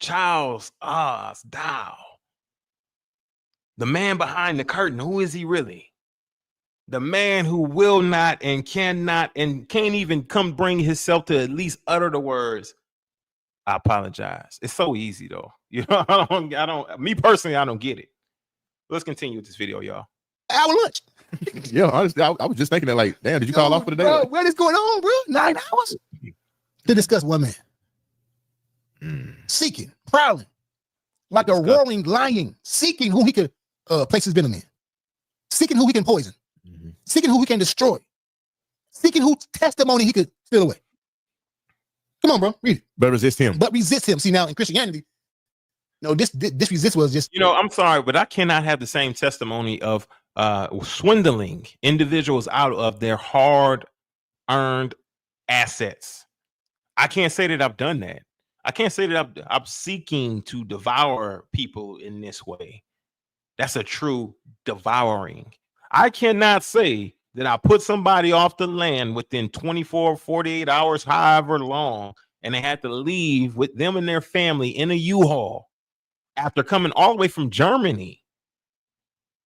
Charles Oz Dow. The man behind the curtain. Who is he really? The man who will not and cannot and can't even come bring himself to at least utter the words, I apologize. It's so easy though. You know, me personally, I don't get it. Let's continue with this video, y'all. Hour lunch. Yeah, honestly, I was just thinking that, like, damn, did you call off for the day? Bro, what is going on, bro? 9 hours to discuss one man. Seeking, prowling, like a roaring lion, seeking who he could place his venom in, seeking who he can poison, seeking who he can destroy, seeking whose testimony he could steal away. Come on, bro, read it. But resist him. See, now in Christianity, no, this resist was just, you know, I'm sorry, but I cannot have the same testimony of swindling individuals out of their hard-earned assets. I can't say that I've done that. I can't say that I'm seeking to devour people in this way. That's a true devouring. I cannot say that I put somebody off the land within 24, 48 hours, however long, and they had to leave with them and their family in a U-Haul after coming all the way from Germany.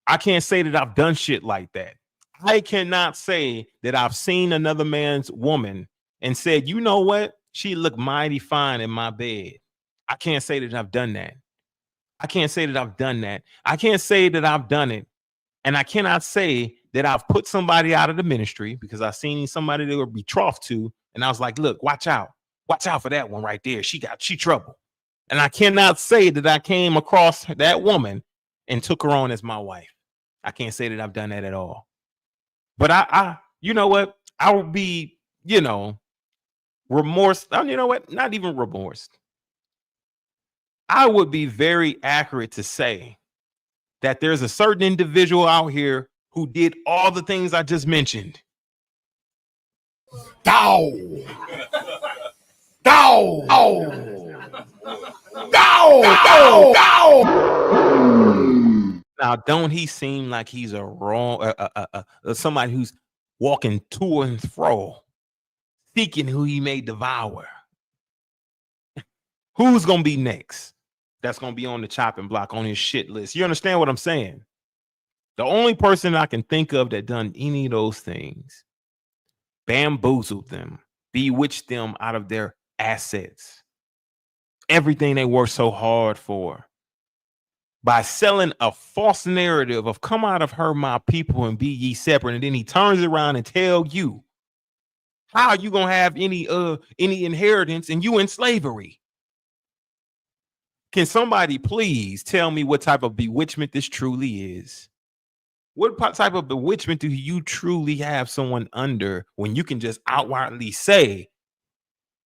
I can't say that I've done shit like that. I cannot say that I've seen another man's woman and said, you know what? She looked mighty fine in my bed. I can't say that I've done that. I can't say that I've done that. I can't say that I've done it. And I cannot say that I've put somebody out of the ministry because I've seen somebody they were betrothed to. And I was like, look, watch out. Watch out for that one right there. She trouble. And I cannot say that I came across that woman and took her on as my wife. I can't say that I've done that at all. But I you know what? I will be, you know, remorse. You know what? Not even remorse. I would be very accurate to say that there's a certain individual out here who did all the things I just mentioned. Dow. Dow. Dow. Dow. Dow. Now, don't he seem like he's a wrong somebody who's walking to and fro, seeking who he may devour. Who's going to be next? That's going to be on the chopping block, on his shit list. You understand what I'm saying? The only person I can think of that done any of those things, bamboozled them, bewitched them out of their assets, everything they worked so hard for, by selling a false narrative of come out of her, my people, and be ye separate. And then he turns around and tell you, how you going to have any inheritance and you in slavery? Can somebody please tell me what type of bewitchment this truly is? What type of bewitchment do you truly have someone under when you can just outwardly say,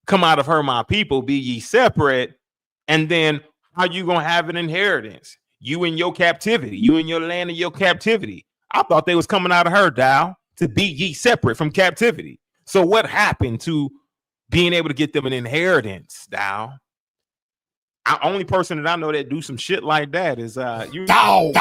come out of her, my people, be ye separate, and then how you going to have an inheritance? You in your captivity, you in your land of your captivity. I thought they was coming out of her, Dow, to be ye separate from captivity. So what happened to being able to get them an inheritance, Dow? The only person that I know that do some shit like that is you. Dow.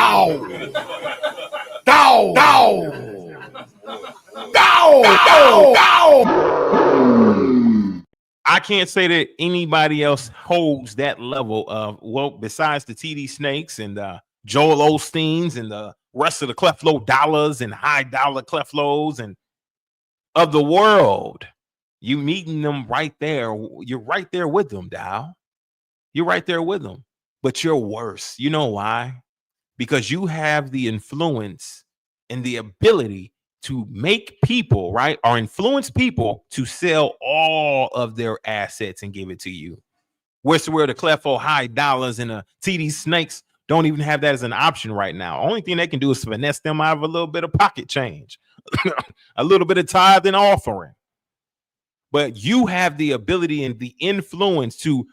I can't say that anybody else holds that level of, well, besides the TD Snakes and Joel Osteens and the rest of the Cleflo Dollars and high dollar Cleflos and of the world. You meeting them right there. You're right there with them, Dow. You're right there with them, but you're worse. You know why? Because you have the influence and the ability to make people, right, or influence people to sell all of their assets and give it to you. Where the Clefo high dollars and the TD Snakes don't even have that as an option right now. Only thing they can do is finesse them out of a little bit of pocket change, a little bit of tithe and offering. But you have the ability and the influence to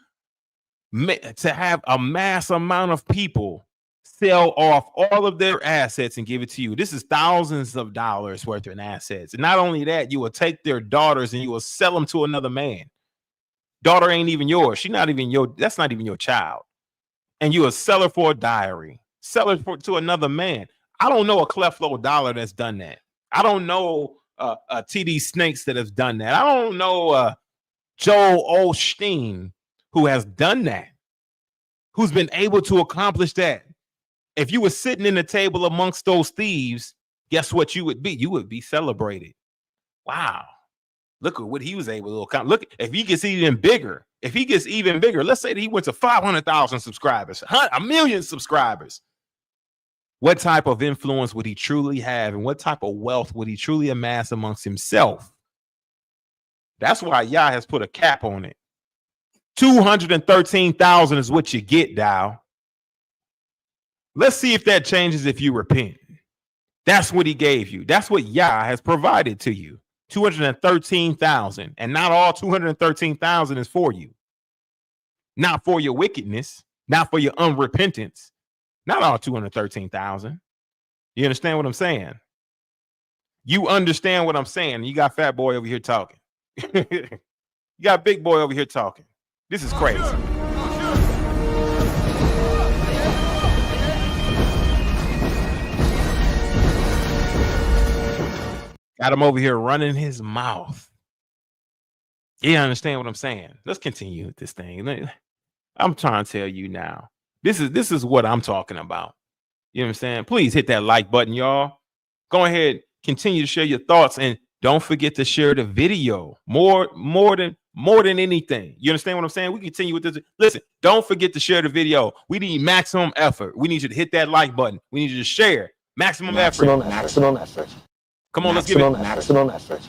have a mass amount of people sell off all of their assets and give it to you. This is thousands of dollars worth of assets. And not only that, you will take their daughters and you will sell them to another man. Daughter ain't even yours. She's not even that's not even your child. And you will sell her for a diary, sell her to another man. I don't know a Cleflo Dollar that's done that. I don't know a TD Snakes that has done that. I don't know Joel Osteen who has done that, who's been able to accomplish that. If you were sitting in the table amongst those thieves, guess what you would be? You would be celebrated. Wow. Look at what he was able to accomplish. Look, if he gets even bigger, let's say that he went to 500,000 subscribers, 1 million subscribers. What type of influence would he truly have? And what type of wealth would he truly amass amongst himself? That's why Yah has put a cap on it. 213,000 is what you get, Dow. Let's see if that changes if you repent. That's what he gave you. That's what Yah has provided to you. 213,000. And not all 213,000 is for you. Not for your wickedness. Not for your unrepentance. Not all 213,000. You understand what I'm saying? You understand what I'm saying. You got Fat Boy over here talking. You got Big Boy over here talking. This is crazy. Got him over here running his mouth. You understand what I'm saying? Let's continue with this thing. I'm trying to tell you now. This is what I'm talking about. You know what I'm saying? Please hit that like button, y'all. Go ahead, continue to share your thoughts, and don't forget to share the video. More than anything. You understand what I'm saying? We continue with this. Listen, don't forget to share the video. We need maximum effort. We need you to hit that like button. We need you to share. Maximum effort. Come on, let's give it maximum effort.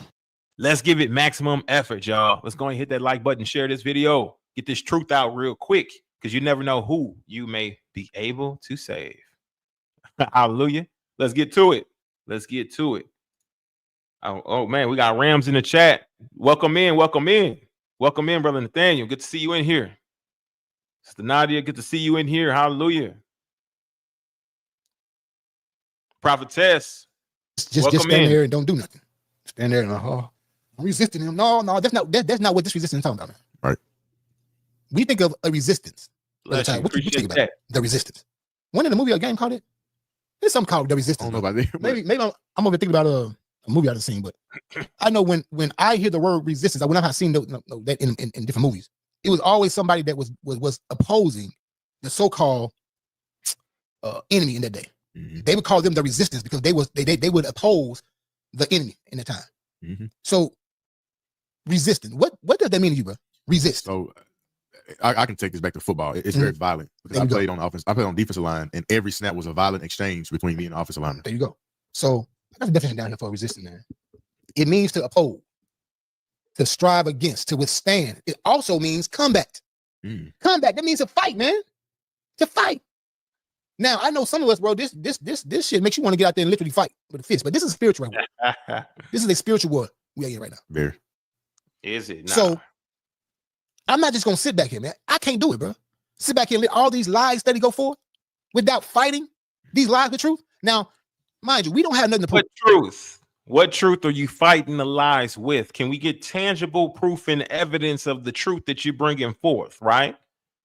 Let's give it maximum effort, y'all. Let's go and hit that like button, share this video, get this truth out real quick, because you never know who you may be able to save. Hallelujah. Let's get to it. Let's get to it. Oh man, we got Rams in the chat. Welcome in, Brother Nathaniel. Good to see you in here. Sister Nadia, good to see you in here. Hallelujah. Prophetess. Just stand there and don't do nothing. Stand there and I'm resisting him. No, that's not what this resistance is talking about, man. Right. We think of a resistance. What you think about the resistance? When in the movie or game called it? There's something called the resistance. I don't know about that. Maybe I'm over thinking about a movie I've seen, but I know when I hear the word resistance, when I've seen that in different movies, it was always somebody that was opposing the so-called enemy in that day. They would call them the resistance because they would oppose the enemy in the time. So resisting, what does that mean to you, bro? Resist. So I can take this back to football. It's very violent because I played on offense. I played on defensive line, and every snap was a violent exchange between me and the offensive lineman. There you go. So I got the definition down here for resisting, man. It means to oppose, to strive against, to withstand. It also means combat. Combat, that means to fight, man. To fight. Now, I know some of us, bro, this shit makes you want to get out there and literally fight with a fist, but this is spiritual war. This is a spiritual war we are in right now. Very. Is it? Nah. So I'm not just gonna sit back here, man. I can't do it, bro. Sit back here and let all these lies that he go forward without fighting these lies with truth. Now, mind you, we don't have nothing to prove. What truth are you fighting the lies with? Can we get tangible proof and evidence of the truth that you're bringing forth, right?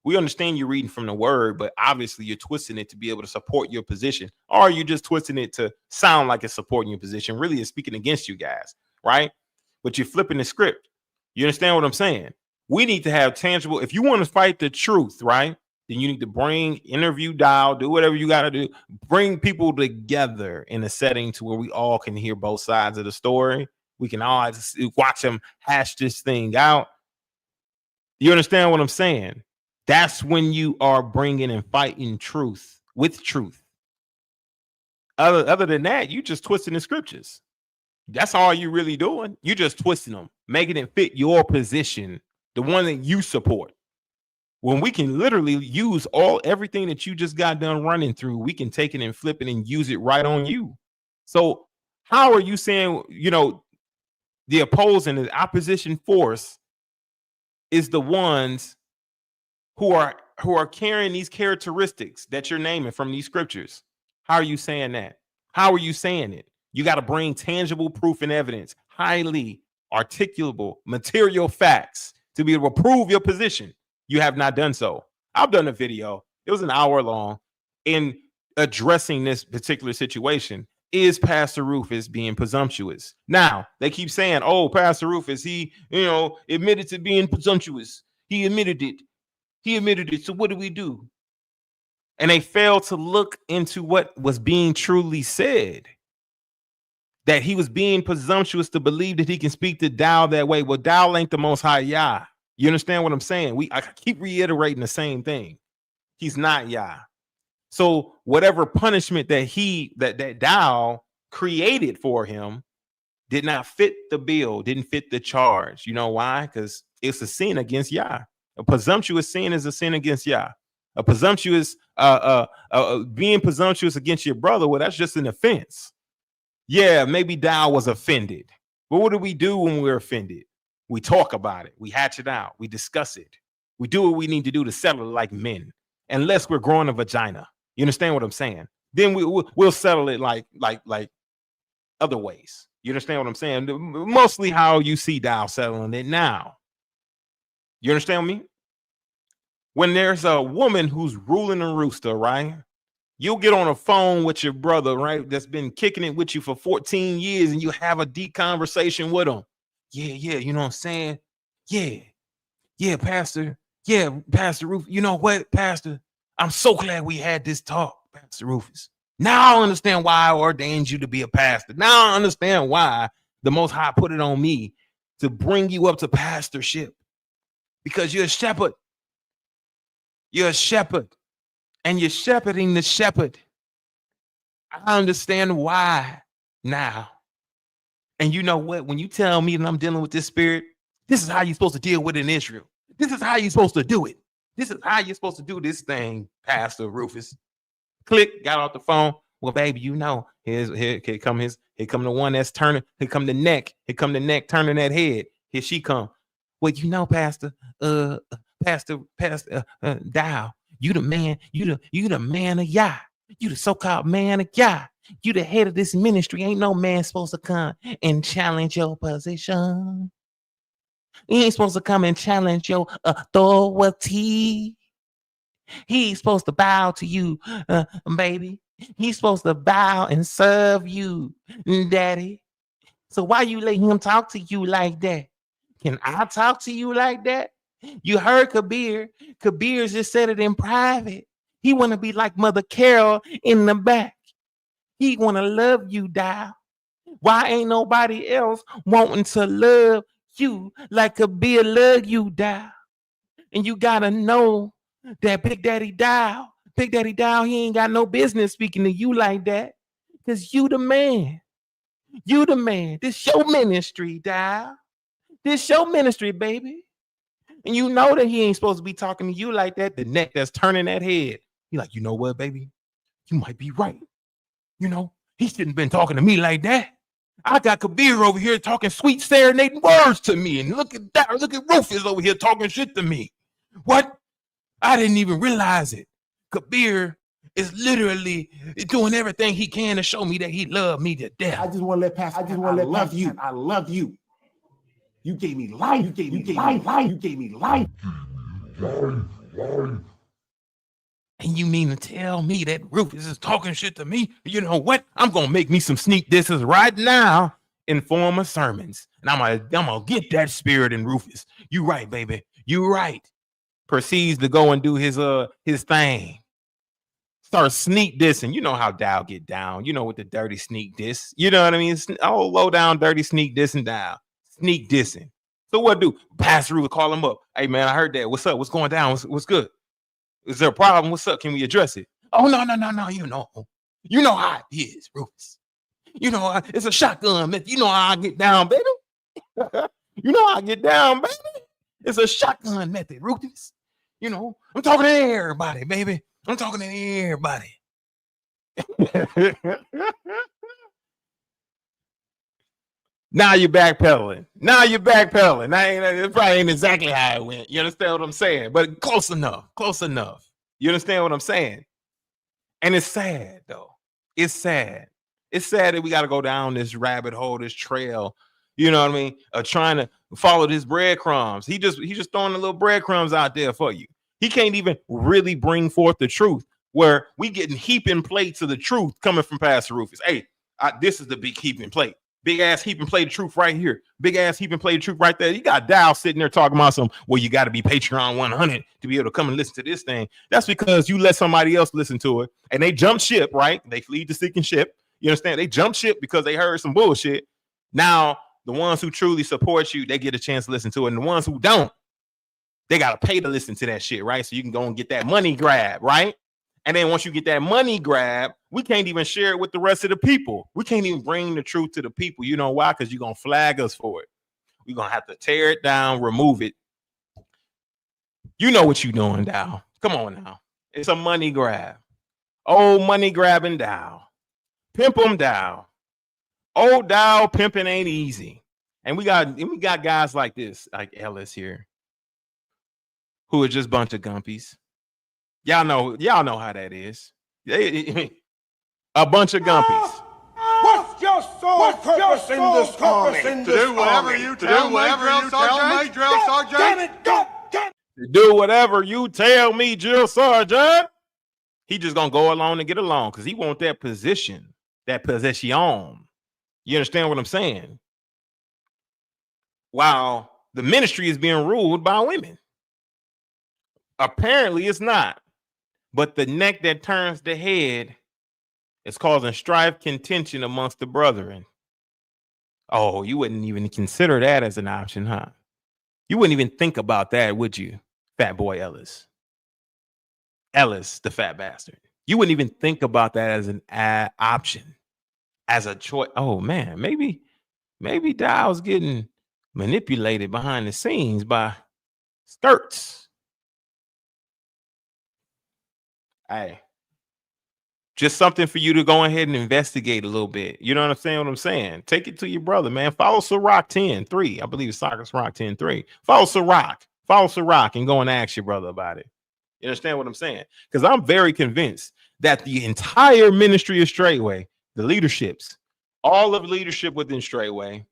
We understand you're reading from the word, but obviously you're twisting it to be able to support your position, or are you just twisting it to sound like it's supporting your position? Really, it's speaking against you guys, right? But you're flipping the script. You understand what I'm saying? We need to have tangible. If you want to fight the truth, right, then you need to interview, dial, do whatever you got to do. Bring people together in a setting to where we all can hear both sides of the story. We can all watch them hash this thing out. You understand what I'm saying? That's when you are bringing and fighting truth with truth. Other than that, you just twisting the scriptures. That's all you really doing. You just twisting them, making it fit your position, the one that you support. When we can literally use everything that you just got done running through, we can take it and flip it and use it right on you. So how are you saying, the opposing, the opposition force is the ones who are carrying these characteristics that you're naming from these scriptures? How are you saying that? How are you saying it? You got to bring tangible proof and evidence, highly articulable material facts to be able to prove your position. You have not done so. I've done a video. It was an hour long in addressing this particular situation. Is Pastor Rufus being presumptuous? Now, they keep saying, oh, Pastor Rufus, he, admitted to being presumptuous. He admitted it. So what do we do? And they failed to look into what was being truly said. That he was being presumptuous to believe that he can speak to Tao that way. Well, Tao ain't the Most High Yah. You understand what I'm saying? I keep reiterating the same thing. He's not Yah. So whatever punishment that Tao created for him did not fit the bill, didn't fit the charge. You know why? Because it's a sin against Yah. A presumptuous sin is a sin against Yah. A presumptuous, being presumptuous against your brother, well, that's just an offense. Yeah, maybe Tao was offended. But what do we do when we're offended? We talk about it. We hatch it out. We discuss it. We do what we need to do to settle it like men, unless we're growing a vagina. You understand what I'm saying? Then we'll settle it like other ways. You understand what I'm saying? Mostly how you see Tao settling it now. You understand me? When there's a woman who's ruling a rooster, right? You'll get on a phone with your brother, right? That's been kicking it with you for 14 years, and you have a deep conversation with him. Yeah, you know what I'm saying? Yeah, Pastor. Yeah, Pastor Rufus. You know what, Pastor? I'm so glad we had this talk, Pastor Rufus. Now I understand why I ordained you to be a pastor. Now I understand why the Most High put it on me to bring you up to pastorship. Because you're a shepherd. You're a shepherd. And you're shepherding the shepherd. I understand why now. And you know what? When you tell me that I'm dealing with this spirit, this is how you're supposed to deal with it in Israel. This is how you're supposed to do it. This is how you're supposed to do this thing, Pastor Rufus. Click, got off the phone. Well, baby, here come the one that's turning. Here come the neck. Here come the neck turning that head. Here she come. Well, Pastor, Dow, you the man, you the man of Yah. You the so-called man of Yah. You the head of this ministry. Ain't no man supposed to come and challenge your position. He ain't supposed to come and challenge your authority. He's supposed to bow to you, baby. He's supposed to bow and serve you, daddy. So why you let him talk to you like that? Can I talk to you like that? You heard Kabir. Kabir just said it in private. He want to be like Mother Carol in the back. He want to love you, Dial. Why ain't nobody else wanting to love you like Kabir love you, Dial? And you got to know that Big Daddy Dial, he ain't got no business speaking to you like that because you the man. You the man. This your ministry, Dial. This your ministry, baby. And you know that he ain't supposed to be talking to you like that. The neck that's turning that head. He like, you know what, baby? You might be right. You know, he shouldn't have been talking to me like that. I got Kabir over here talking sweet serenading words to me. And look at that. Look at Rufus over here talking shit to me. What? I didn't even realize it. Kabir is literally doing everything he can to show me that he loved me to death. I just want to let pass. I just want to let love you. I love you. You gave me life. You gave me life. You gave me life. And you mean to tell me that Rufus is talking shit to me? You know what? I'm gonna make me some sneak disses right now in form of sermons, and I'm gonna get that spirit in Rufus. You right, baby. You right. Proceeds to go and do his thing. Start sneak dissing. You know how Dow get down. You know with the dirty sneak diss. You know what I mean? Oh, low down, dirty sneak dissing Dow. Sneak dissing. So what do? Pass through, call him up. Hey man, I heard that. What's up? What's going down? What's good? Is there a problem? What's up? Can we address it? Oh, no. You know how it is, Rufus. You know, it's a shotgun method. You know how I get down, baby. You know how I get down, baby. It's a shotgun method, Rufus. You know, I'm talking to everybody, baby. I'm talking to everybody. Now you're backpedaling. It probably ain't exactly how it went. You understand what I'm saying? But close enough. You understand what I'm saying? And it's sad, though. It's sad. It's sad that we got to go down this rabbit hole, this trail, you know what I mean, of trying to follow this breadcrumbs. He just throwing the little breadcrumbs out there for you. He can't even really bring forth the truth, where we getting heaping plates of the truth coming from Pastor Rufus. Hey, this is the big heaping plate. Big ass heaping plate of truth right here. Big ass heaping plate of truth right there. You got Dow sitting there talking about some, well, you got to be Patreon 100 to be able to come and listen to this thing. That's because you let somebody else listen to it and they jump ship, right? They flee the sinking ship. You understand? They jump ship because they heard some bullshit. Now, the ones who truly support you, they get a chance to listen to it. And the ones who don't, they got to pay to listen to that shit, right? So you can go and get that money grab, right? And then once you get that money grab, we can't even share it with the rest of the people. We can't even bring the truth to the people. You know why? Because you're going to flag us for it. We're going to have to tear it down, remove it. You know what you're doing, Dow. Come on now. It's a money grab. Oh, money grabbing Dow. Pimp them Dow. Oh, Dow pimping ain't easy. And we got guys like this, like Ellis here, who are just a bunch of gumpies. Y'all know how that is. A bunch of gumpies. What's your sole purpose in this army? To do whatever you tell me, drill sergeant. Damn it, To do whatever you tell me, drill sergeant. He just gonna go along and get along because he want that position, that possession. You understand what I'm saying? While the ministry is being ruled by women. Apparently it's not. But the neck that turns the head is causing strife, contention amongst the brethren. Oh, you wouldn't even consider that as an option, huh? You wouldn't even think about that, would you, Fat Boy Ellis? Ellis, the fat bastard. You wouldn't even think about that as an option, as a choice. Oh, man, maybe Dow's getting manipulated behind the scenes by skirts. Hey, just something for you to go ahead and investigate a little bit. You know what I'm saying? Take it to your brother, man. Follow Ciroc 10-3. I believe it's Ciroc 10-3. Follow Ciroc and go and ask your brother about it. You understand what I'm saying? Because I'm very convinced that the entire ministry of Straitway, the leaderships, all of leadership within Straitway,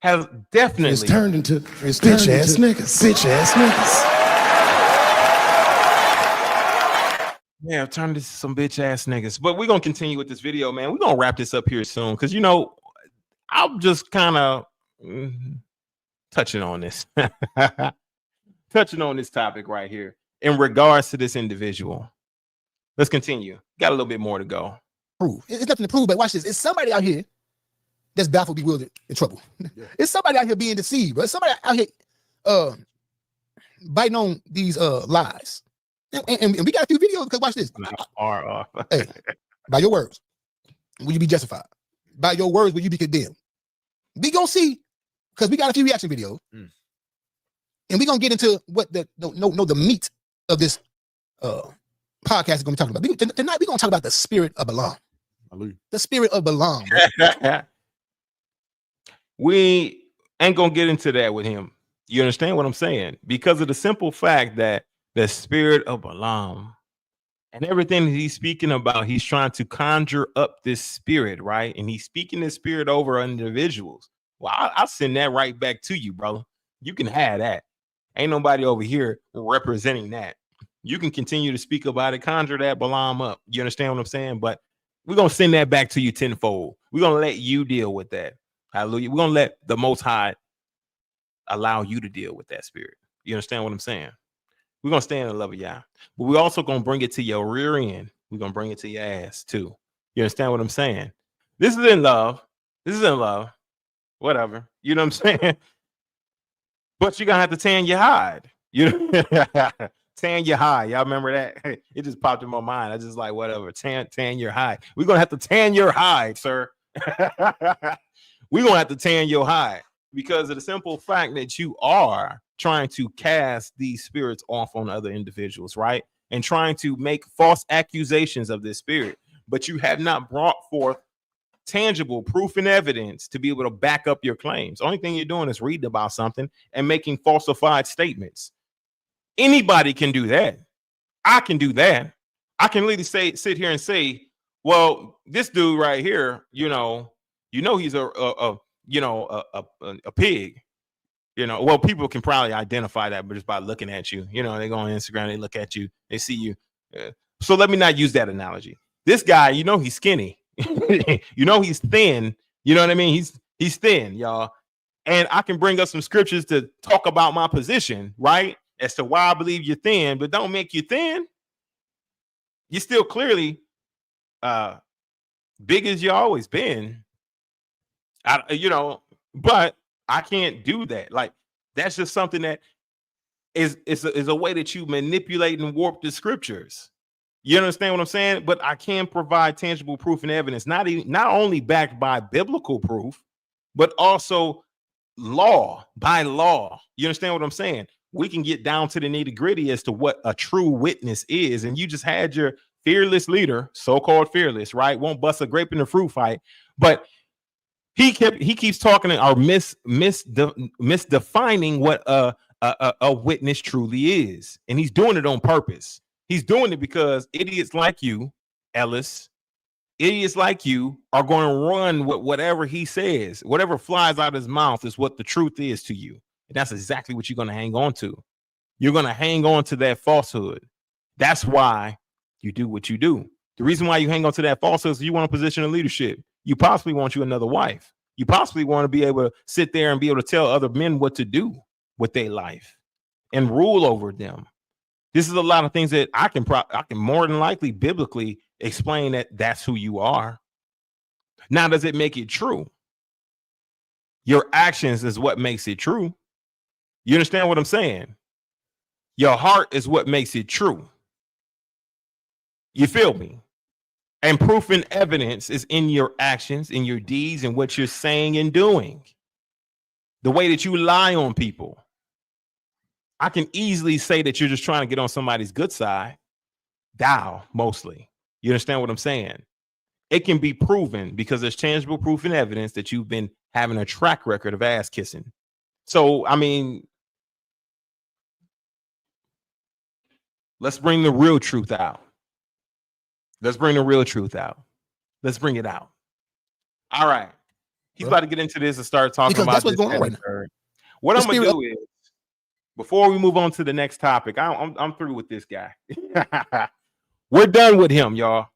has definitely it's turned into bitch ass niggas. Yeah, I've turned into some bitch ass niggas. But we're gonna continue with this video, man. We're gonna wrap this up here soon because I'm just kind of touching on this, touching on this topic right here in regards to this individual. Let's continue. Got a little bit more to go. Prove. It's nothing to prove, but watch this. It's somebody out here that's baffled, bewildered, in trouble. Yeah. It's somebody out here being deceived, bro. It's somebody out here biting on these lies. And we got a few videos because watch this. Hey, by your words, will you be justified? By your words, will you be condemned? We gonna see, because we got a few reaction videos, and we gonna get into what the meat of this podcast is gonna be talking about. Tonight we gonna talk about the spirit of Balaam. The spirit of Balaam. We ain't gonna get into that with him. You understand what I'm saying? Because of the simple fact that the spirit of Balaam and everything that he's speaking about, he's trying to conjure up this spirit, right? And he's speaking this spirit over individuals. Well, I'll send that right back to you, brother. You can have that. Ain't nobody over here representing that. You can continue to speak about it, conjure that Balaam up. You understand what I'm saying? But we're going to send that back to you tenfold. We're going to let you deal with that. Hallelujah. We're going to let the Most High allow you to deal with that spirit. You understand what I'm saying? We're going to stay in the love of Yah. But we're also going to bring it to your rear end. We're going to bring it to your ass too. You understand what I'm saying? This is in love. This is in love. Whatever. You know what I'm saying? But you're going to have to tan your hide. You know? Tan your hide. Y'all remember that? It just popped in my mind. I just like, whatever. Tan your hide. We're going to have to tan your hide, sir. We're going to have to tan your hide because of the simple fact that you are trying to cast these spirits off on other individuals, right? And trying to make false accusations of this spirit, but you have not brought forth tangible proof and evidence to be able to back up your claims. Only thing you're doing is reading about something and making falsified statements. Anybody can do that. I can do that. I can literally sit here and say, well, this dude right here, you know, he's a pig. You know, well, people can probably identify that, but just by looking at you, you know, they go on Instagram, they look at you, they see you. So let me not use that analogy. This guy, you know, he's skinny, you know, he's thin. You know what I mean? He's thin, y'all. And I can bring up some scriptures to talk about my position, right? As to why I believe you're thin, but don't make you thin. You're still clearly big as you always been. But I can't do that. Like, that's just something that is a way that you manipulate and warp the scriptures. You understand what I'm saying? But I can provide tangible proof and evidence, not only backed by biblical proof, but also by law. You understand what I'm saying? We can get down to the nitty-gritty as to what a true witness is. And you just had your fearless leader, so-called fearless, right? Won't bust a grape in the fruit fight, but he keeps talking or misdefining what a witness truly is, and he's doing it on purpose. He's doing it because idiots like you, Ellis, idiots like you are going to run with whatever he says. Whatever flies out of his mouth is what the truth is to you, and that's exactly what you're going to hang on to. You're going to hang on to that falsehood. That's why you do what you do. The reason why you hang on to that falsehood is you want a position of leadership. You possibly want you another wife. You possibly want to be able to sit there and be able to tell other men what to do with their life and rule over them. This is a lot of things that I can more than likely biblically explain that that's who you are. Now, does it make it true? Your actions is what makes it true. You understand what I'm saying? Your heart is what makes it true. You feel me? And proof and evidence is in your actions, in your deeds, and what you're saying and doing. The way that you lie on people. I can easily say that you're just trying to get on somebody's good side. Mostly. You understand what I'm saying? It can be proven because there's tangible proof and evidence that you've been having a track record of ass kissing. So, I mean, let's bring the real truth out. Let's bring the real truth out. Let's bring it out. All right. He's about to get into this and start talking because about that's what's this going on right now. What I'm going to do is, before we move on to the next topic, I'm through with this guy. We're done with him, y'all.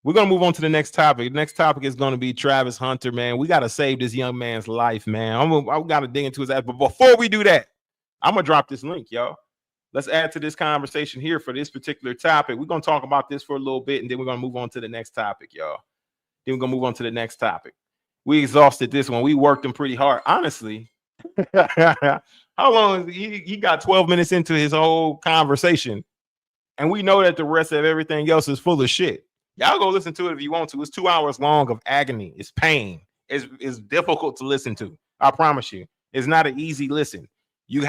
We're gonna move on to the next topic. The next topic is gonna be Travis Hunter, man. We gotta save this young man's life, man. I gotta dig into his ass. But before we do that, I'm gonna drop this link, y'all. Let's add to this conversation here for this particular topic. We're gonna talk about this for a little bit, and then we're gonna move on to the next topic, y'all. Then we're gonna move on to the next topic. We exhausted this one. We worked him pretty hard, honestly. How long? He got 12 minutes into his whole conversation, and we know that the rest of everything else is full of shit. Y'all go listen to it if you want to. It's 2 hours long of agony. It's pain. It's difficult to listen to. I promise you. It's not an easy listen. You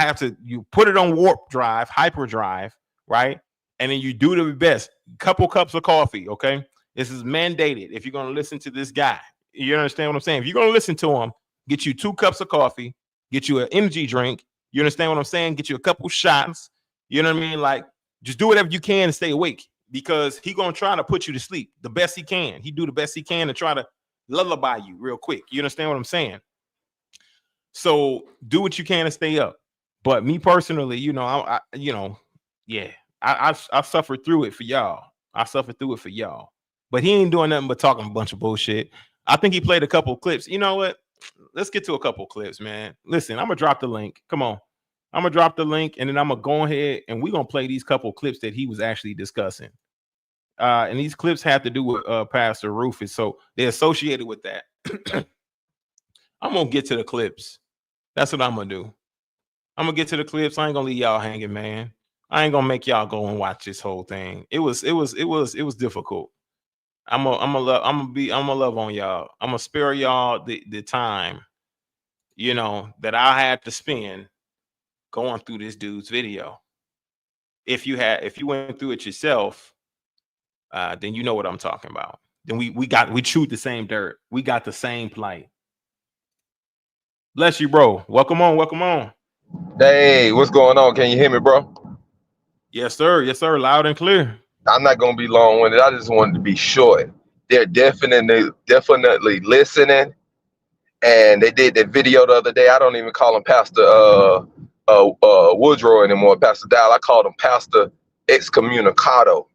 put it on warp drive, hyperdrive, right? And then you do the best. Couple cups of coffee, okay? This is mandated if you're going to listen to this guy. You understand what I'm saying? If you're going to listen to him, get you 2 cups of coffee, get you an energy drink. You understand what I'm saying? Get you a couple shots. You know what I mean? Like, just do whatever you can to stay awake. Because he gonna try to put you to sleep the best he can. He do the best he can to try to lullaby you real quick. You understand what I'm saying? So do what you can to stay up. But me personally, you know, I suffered through it for y'all. But he ain't doing nothing but talking a bunch of bullshit. I think he played a couple clips. You know what? Let's get to a couple clips, man. Listen, I'm gonna drop the link. Come on. I'm gonna drop the link, and then I'm gonna go ahead and we're gonna play these couple clips that he was actually discussing. And these clips have to do with Pastor Rufus, so they're associated with that. I'm gonna get to the clips. That's what I'm gonna do. I'm gonna get to the clips. I ain't gonna leave y'all hanging, man. I ain't gonna make y'all go and watch this whole thing. It was difficult. I'm gonna love on y'all. I'm gonna spare y'all the time, you know, that I had to spend going through this dude's video. If you went through it yourself, then you know what I'm talking about. Then we chewed the same dirt. We got the same plight. Bless you, bro. Welcome on. Hey, what's going on? Can you hear me, bro? Yes, sir. Loud and clear. I'm not gonna be long-winded. I just wanted to be short. They're definitely listening, and they did that video the other day. I don't even call him Pastor Woodrow anymore, Pastor Dow. I called him Pastor Excommunicado.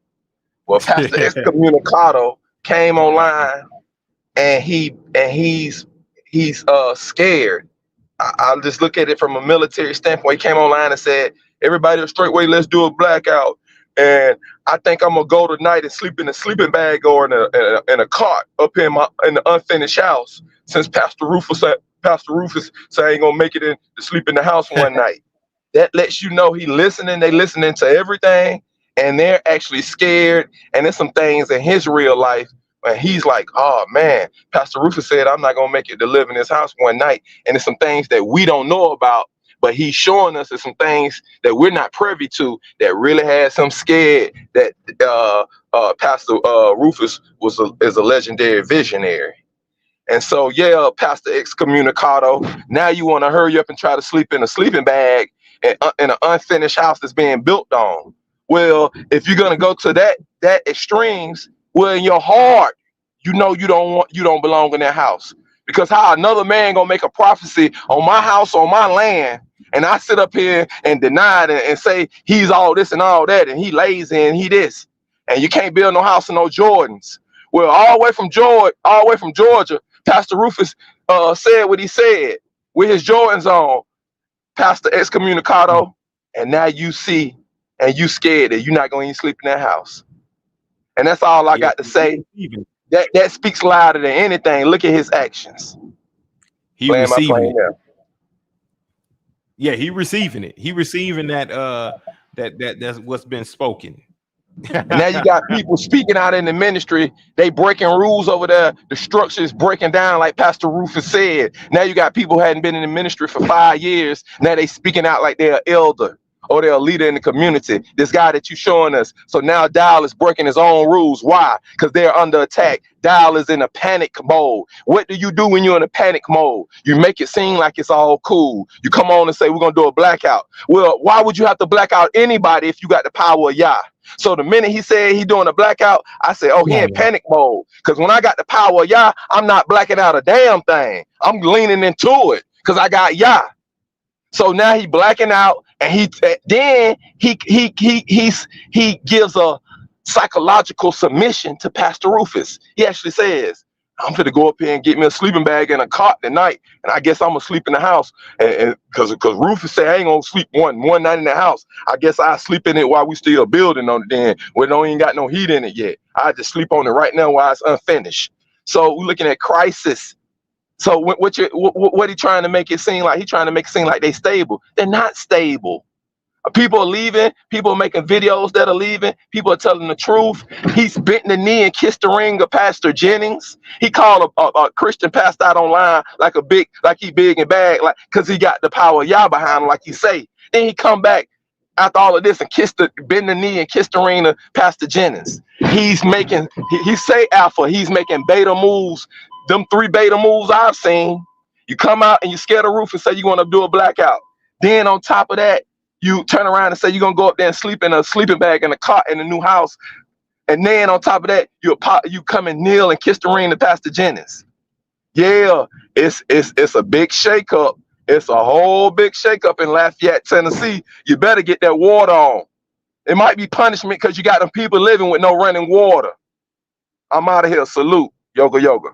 Well, Pastor Excommunicado came online, and he's scared. I'll just look at it from a military standpoint. He came online and said, "Everybody, Straitway, let's do a blackout. And I think I'm gonna go tonight and sleep in a sleeping bag or in a cart up in the unfinished house, since Pastor Rufus said I ain't gonna make it in to sleep in the house one night." That lets you know he listening. They listening to everything, and they're actually scared. And there's some things in his real life, and he's like, "Oh man, Pastor Rufus said I'm not gonna make it to live in his house one night." And there's some things that we don't know about, but he's showing us there's some things that we're not privy to that really has him scared that Pastor Rufus is a legendary visionary. And so, yeah, Pastor Excommunicado, now you want to hurry up and try to sleep in a sleeping bag in an unfinished house that's being built on. Well, if you're gonna go to that extremes, well, in your heart, you know you don't belong in that house. Because how another man gonna make a prophecy on my house, on my land, and I sit up here and deny it and say he's all this and all that, and he lazy and he this, and you can't build no house in no Jordans. Well, all the way from Georgia, Pastor Rufus said what he said with his Jordans on, Pastor Excommunicado, and now you see and you scared that you're not going to sleep in that house. And that's all I got to say. That speaks louder than anything. Look at his actions. He receiving it. Yeah, he receiving it. He receiving that's what's been spoken. And now you got people speaking out in the ministry. They breaking rules over there. The structure is breaking down, like Pastor Rufus said. Now you got people who hadn't been in the ministry for 5 years. Now they speaking out like they're an elder or they're a leader in the community. This guy that you showing us. So now Dial is breaking his own rules. Why? Because they're under attack. Dial is in a panic mode. What do you do when you're in a panic mode? You make it seem like it's all cool. You come on and say, we're going to do a blackout. Well, why would you have to black out anybody if you got the power of Yah? So the minute he said he doing a blackout, I said, oh, he in panic mode. Because when I got the power of Yah, I'm not blacking out a damn thing. I'm leaning into it because I got Yah. So now he blacking out, and he gives psychological submission to Pastor Rufus. He actually says, I'm going to go up here and get me a sleeping bag and a cot tonight, and I guess I'm going to sleep in the house. And because Rufus said, I ain't going to sleep one night in the house. I guess I sleep in it while we still building on it then. We don't even got no heat in it yet. I just sleep on it right now while it's unfinished. So we're looking at crisis. So what he trying to make it seem like? He trying to make it seem like they stable. They're not stable. People are leaving. People are making videos that are leaving. People are telling the truth. He's bent the knee and kissed the ring of Pastor Jennings. He called a Christian pastor out online like he big and bad, like because he got the power of Yah behind him, like he say. Then he come back after all of this and bend the knee and kiss the ring of Pastor Jennings. He's making he say alpha. He's making beta moves. Them 3 beta moves I've seen. You come out and you scare the roof and say you want to do a blackout. Then on top of that, you turn around and say you're gonna go up there and sleep in a sleeping bag in a cot in a new house, and then on top of that, you come and kneel and kiss the ring to Pastor Jennings. Yeah, it's a big shakeup. It's a whole big shakeup in Lafayette, Tennessee. You better get that water on. It might be punishment because you got them people living with no running water. I'm out of here. Salute. Yoga.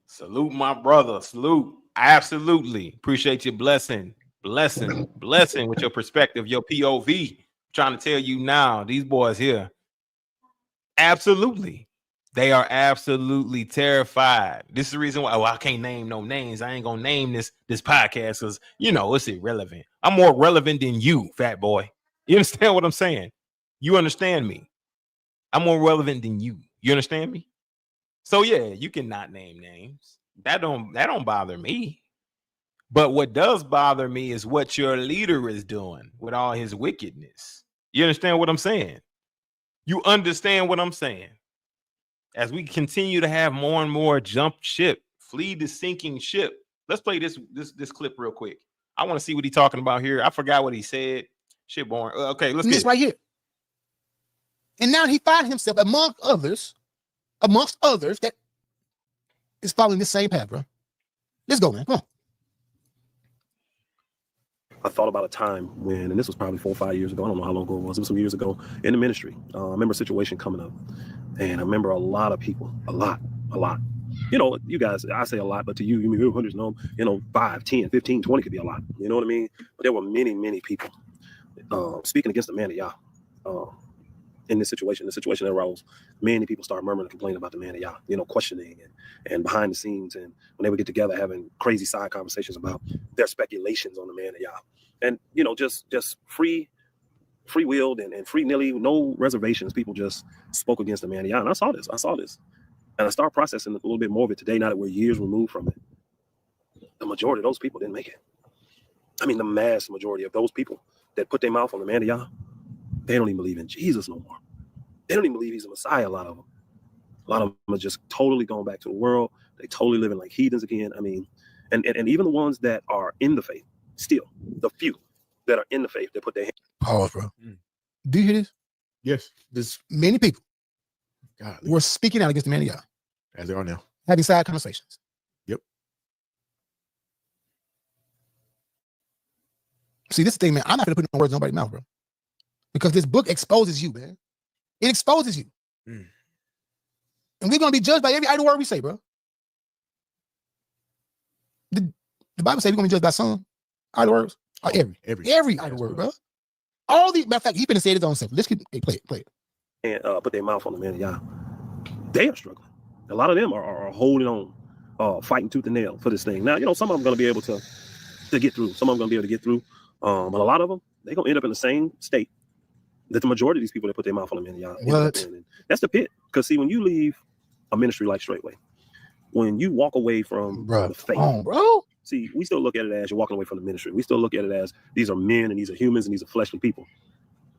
Salute, my brother. Salute. Absolutely. Appreciate your blessing with your perspective, your POV. Trying to tell you now, these boys here, absolutely, they are absolutely terrified. This is the reason why I can't name no names. I ain't gonna name this podcast because it's irrelevant. I'm more relevant than you, fat boy. You understand what I'm saying? You understand me? I'm more relevant than you. You understand me? So yeah, you cannot name names. That don't bother me. But what does bother me is what your leader is doing with all his wickedness. You understand what I'm saying? You understand what I'm saying? As we continue to have more and more jump ship, flee the sinking ship. Let's play this clip real quick. I want to see what he's talking about here. I forgot what he said. Shit boring. Okay, let's get this right here. And now he finds himself amongst others that is following this same path, bro. Let's go, man. Come on. I thought about a time when, and this was probably 4 or 5 years ago. I don't know how long ago it was. It was some years ago in the ministry. I remember a situation coming up, and I remember a lot of people, a lot. You guys, I say a lot, but to you mean hundreds, 5, 10, 15, 20 could be a lot. You know what I mean? But there were many, many people speaking against the man of Yah. In this situation, the situation that arose, many people started murmuring and complaining about the man of Yah, questioning and behind the scenes. And when they would get together, having crazy side conversations about their speculations on the man of Yah. And, just free-willed and free-nilly, no reservations. People just spoke against the man of Yah. And I saw this. And I started processing a little bit more of it today, now that we're years removed from it. The majority of those people didn't make it. I mean, the mass majority of those people that put their mouth on the man of Yah, they don't even believe in Jesus no more. They don't even believe he's a Messiah, a lot of them. A lot of them are just totally going back to the world. They totally living like heathens again. I mean, and even the ones that are in the faith, still, the few that are in the faith that put their hand. Pause, bro. Do you hear this? Yes. There's many people were speaking out against the man of Yah. As they are now. Having side conversations. Yep. See, this thing, man, I'm not going to put no words in nobody's mouth, bro. Because this book exposes you, man. It exposes you. And we're going to be judged by every idle word we say, bro. The Bible says we're going to be judged by some idle words. Or every idle word, bro. All these, matter of fact, he finna say it his own self. Let's keep play it. And put their mouth on the man of Yah. They are struggling. A lot of them are holding on, fighting tooth and nail for this thing. Now, some of them going to be able to get through. Some of them going to be able to get through. But a lot of them, they're going to end up in the same state that the majority of these people that put their mouth on the man of Yah. What? That's the pit. Because see, when you leave a ministry like Straitway, when you walk away from the faith, bro. See, we still look at it as you're walking away from the ministry. We still look at it as these are men and these are humans and these are fleshly people.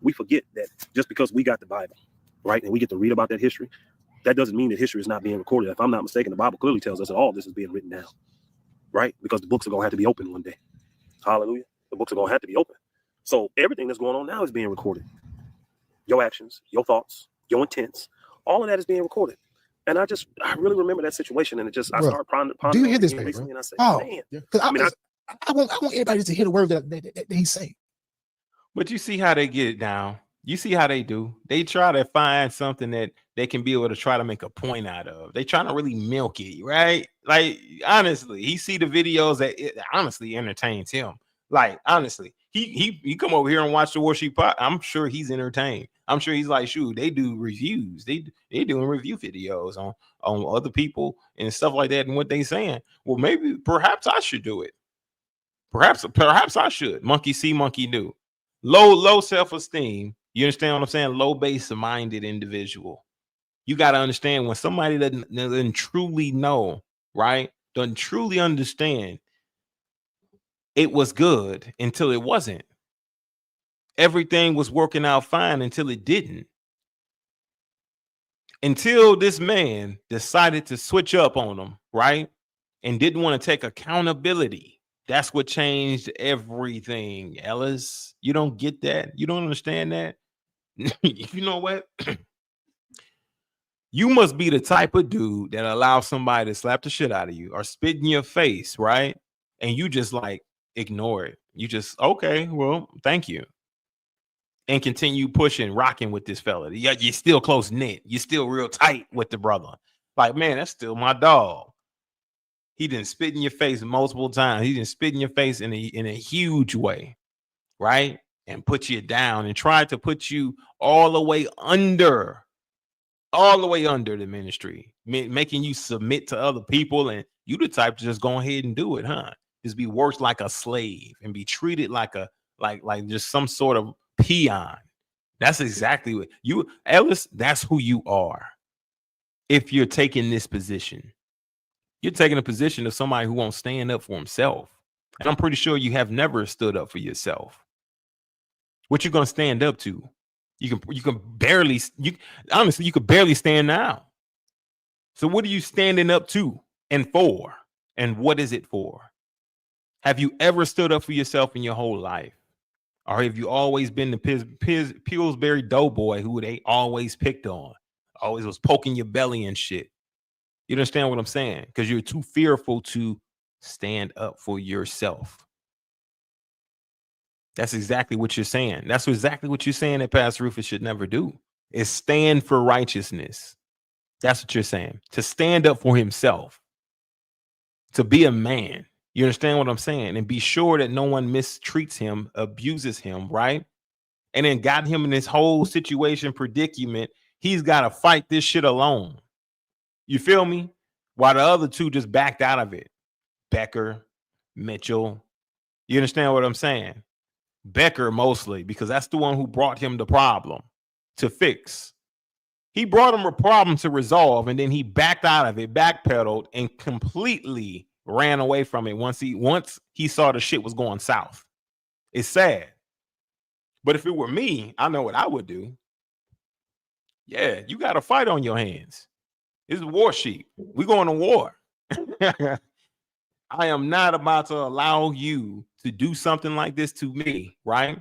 We forget that just because we got the Bible, right, and we get to read about that history, that doesn't mean that history is not being recorded. If I'm not mistaken, the Bible clearly tells us that all this is being written down, right? Because the books are going to have to be open one day. Hallelujah. The books are going to have to be open. So everything that's going on now is being recorded. Your actions, your thoughts, your intents, all of that is being recorded. And I really remember that situation, and I started pondering. Do you hear this, man? Recently, and I said, man, I want everybody to hear the word that he's saying. But you see how they get it down. You see how they do? They try to find something that they can be able to try to make a point out of. They trying to really milk it, right? Like honestly, he see the videos that it honestly entertains him. Like honestly, he come over here and watch the worship pot. I'm sure he's entertained. I'm sure he's like, shoot, they do reviews. They doing review videos on other people and stuff like that and what they saying. Well, maybe perhaps I should do it. Perhaps I should. Monkey see, monkey do. Low self-esteem. You understand what I'm saying? Low base minded individual. You got to understand when somebody doesn't truly know, right? Doesn't truly understand. It was good until it wasn't. Everything was working out fine until it didn't. Until this man decided to switch up on them, right? And didn't want to take accountability. That's what changed everything, Ellis. You don't get that? You don't understand that? You know what? You must be the type of dude that allows somebody to slap the shit out of you or spit in your face, right? And you just like ignore it. You just, okay, well, thank you. And continue pushing, rocking with this fella. You're still close knit. You're still real tight with the brother. Like, man, that's still my dog. He didn't spit in your face multiple times. He didn't spit in your face in a huge way, right? And put you down and tried to put you all the way under the ministry, making you submit to other people. And you the type to just go ahead and do it, huh? Just be worked like a slave and be treated like just some sort of peon. That's exactly what you, Ellis, that's who you are. If you're taking this position, you're taking a position of somebody who won't stand up for himself. And I'm pretty sure you have never stood up for yourself. What you gonna stand up to? You could barely stand now. So what are you standing up to and for? And what is it for? Have you ever stood up for yourself in your whole life? Or have you always been the Pillsbury doughboy who they always picked on? Always was poking your belly and shit. You understand what I'm saying? Because you're too fearful to stand up for yourself. That's exactly what you're saying. That's exactly what you're saying that Pastor Rufus should never do, is stand for righteousness. That's what you're saying. To stand up for himself. To be a man. You understand what I'm saying? And be sure that no one mistreats him, abuses him, right? And then got him in this whole situation, predicament. He's got to fight this shit alone. You feel me? While the other two just backed out of it. Becker, Mitchell. You understand what I'm saying? Becker mostly, because that's the one who brought him the problem to fix. He brought him a problem to resolve, and then he backed out of it, backpedaled, and completely ran away from it once he saw the shit was going south. It's sad. But if it were me, I know what I would do. Yeah, you got a fight on your hands. It's a war sheep. We're going to war. I am not about to allow you to do something like this to me, right?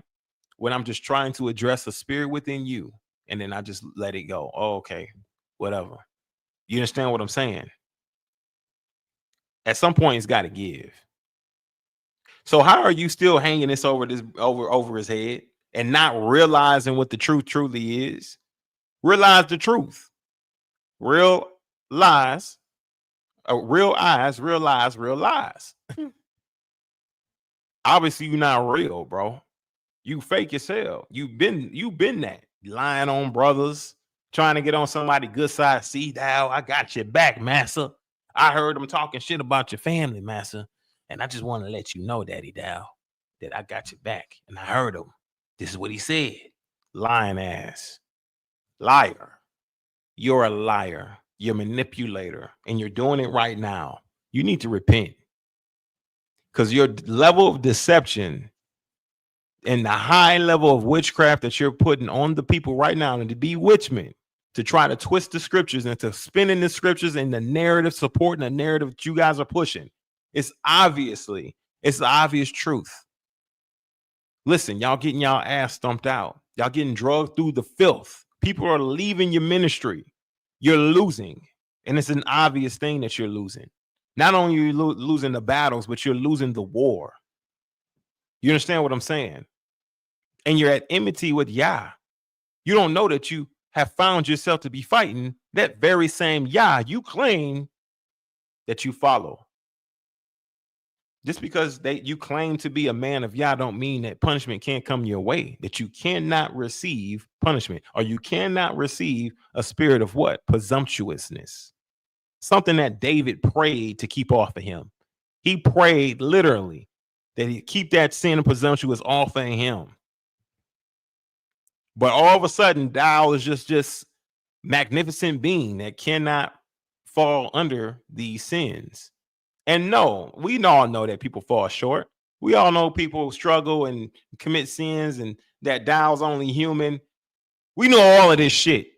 When I'm just trying to address a spirit within you, and then I just let it go. Oh, okay, whatever. You understand what I'm saying? At some point, it's got to give. So how are you still hanging this over his head and not realizing what the truth truly is? Realize the truth. Real lies. Real eyes, real lies, real lies. Obviously, you're not real, bro. You fake yourself. You've been that. Lying on brothers, trying to get on somebody's good side. See, thou, I got your back, massa. I heard them talking shit about your family, massa. And I just want to let you know, Daddy Dow, that I got your back. And I heard him. This is what he said. Lying ass. Liar. You're a liar. You're a manipulator. And you're doing it right now. You need to repent. Because your level of deception and the high level of witchcraft that you're putting on the people right now, and the bewitchment to try to twist the scriptures and to spin in the scriptures and the narrative, supporting the narrative that you guys are pushing. It's the obvious truth. Listen, y'all getting y'all ass stumped out. Y'all getting drugged through the filth. People are leaving your ministry. You're losing. And it's an obvious thing that you're losing. Not only are you losing the battles, but you're losing the war. You understand what I'm saying? And you're at enmity with Yah. You don't know that you have found yourself to be fighting that very same Yah you claim that you follow. Just because you claim to be a man of Yah don't mean that punishment can't come your way, that you cannot receive punishment, or you cannot receive a spirit of what? Presumptuousness. Something that David prayed to keep off of him. He prayed literally that he keep that sin and presumptuous off of him. But all of a sudden, thou is just magnificent being that cannot fall under these sins. And no, we all know that people fall short. We all know people struggle and commit sins and that thou's only human. We know all of this shit.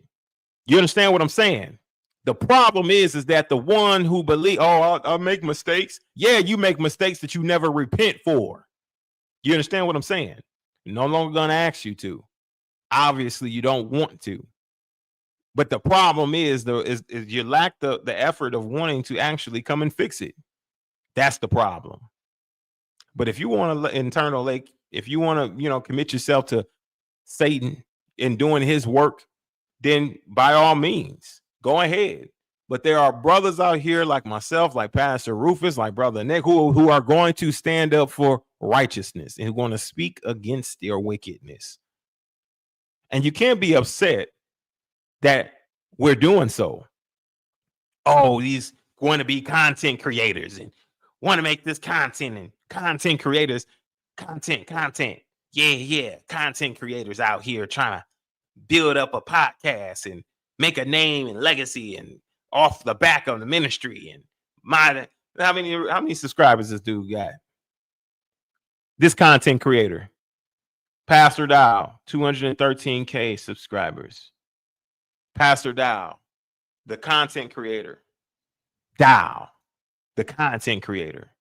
You understand what I'm saying? The problem is that the one who believe, oh, I'll make mistakes. Yeah, you make mistakes that you never repent for. You understand what I'm saying? No longer going to ask you to. Obviously, you don't want to. But the problem is you lack the effort of wanting to actually come and fix it. That's the problem. But if you want to if you want to, commit yourself to Satan and doing his work, then by all means, go ahead. But there are brothers out here like myself, like Pastor Rufus, like Brother Nick, who are going to stand up for righteousness and who are going to speak against their wickedness. And you can't be upset that we're doing so. Oh, these going to be content creators and want to make this content, and content creators, content. Yeah. Content creators out here trying to build up a podcast and make a name and legacy and off the back of the ministry. And how many subscribers this dude got? This content creator, Pastor Dow, 213K subscribers. Pastor Dow, the content creator. Dow, the content creator.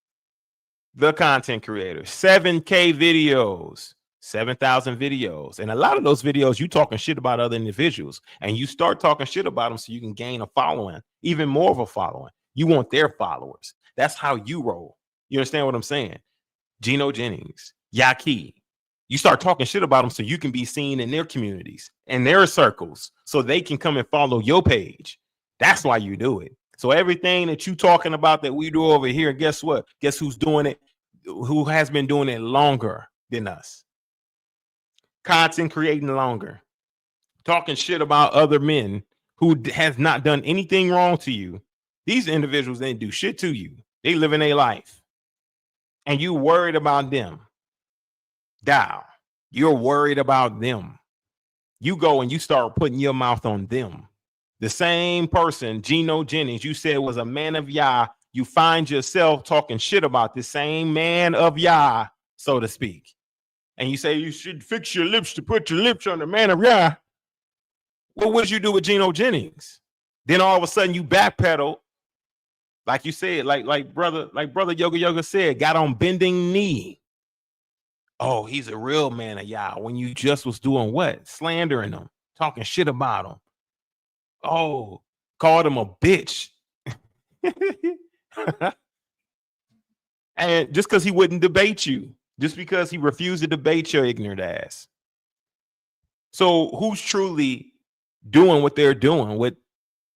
7K videos, 7,000 videos. And a lot of those videos, you talking shit about other individuals, and you start talking shit about them so you can gain a following, even more of a following. You want their followers. That's how you roll. You understand what I'm saying? Geno Jennings, Yaki. You start talking shit about them so you can be seen in their communities and their circles so they can come and follow your page. That's why you do it. So everything that you talking about that we do over here, guess what? Guess who's doing it? Who has been doing it longer than us? Content creating longer. Talking shit about other men who has not done anything wrong to you. These individuals didn't do shit to you. They live in their life. And you worried about them. Dow, you're worried about them. You go and you start putting your mouth on them. The same person, Geno Jennings, you said was a man of Yah. You find yourself talking shit about the same man of Yah, so to speak. And you say you should fix your lips to put your lips on the man of Yah. Well, what did you do with Geno Jennings? Then all of a sudden you backpedal, like you said, like brother Yoga said, got on bending knee. Oh, he's a real man of Yah. When you just was doing what? Slandering him, talking shit about him. Oh, called him a bitch. And just because he wouldn't debate you, just because he refused to debate your ignorant ass. So who's truly doing what they're doing with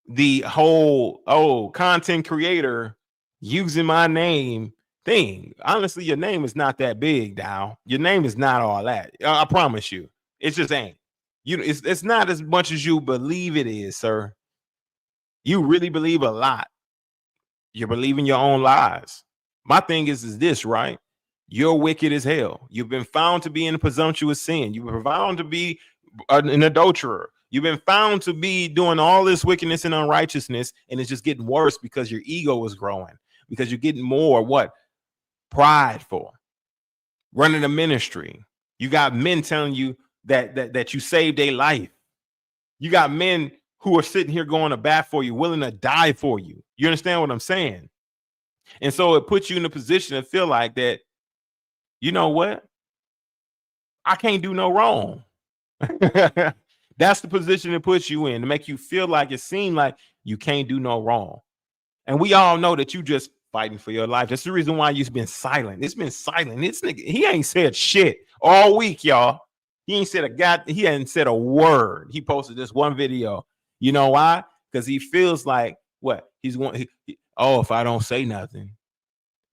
the whole, content creator using my name thing? Honestly, your name is not that big, Dow. Your name is not all that. I promise you. It just ain't. It's not as much as you believe it is, sir. You really believe a lot. You believe in your own lies. My thing is this, right? You're wicked as hell. You've been found to be in a presumptuous sin. You've been found to be an adulterer. You've been found to be doing all this wickedness and unrighteousness, and it's just getting worse because your ego is growing, because you're getting more prideful. Running a ministry. You got men telling you that you saved their life. You got men who are sitting here going to bat for you, willing to die for you. You understand what I'm saying? And so it puts you in a position to feel like that, you know what? I can't do no wrong. That's the position it puts you in, to make you feel like it seems like you can't do no wrong. And we all know that you just fighting for your life. That's the reason why you've been silent. It's been silent. This nigga, he ain't said shit all week, y'all. He ain't said he hadn't said a word. He posted this one video. You know why? Because he feels like what? He's going, if I don't say nothing,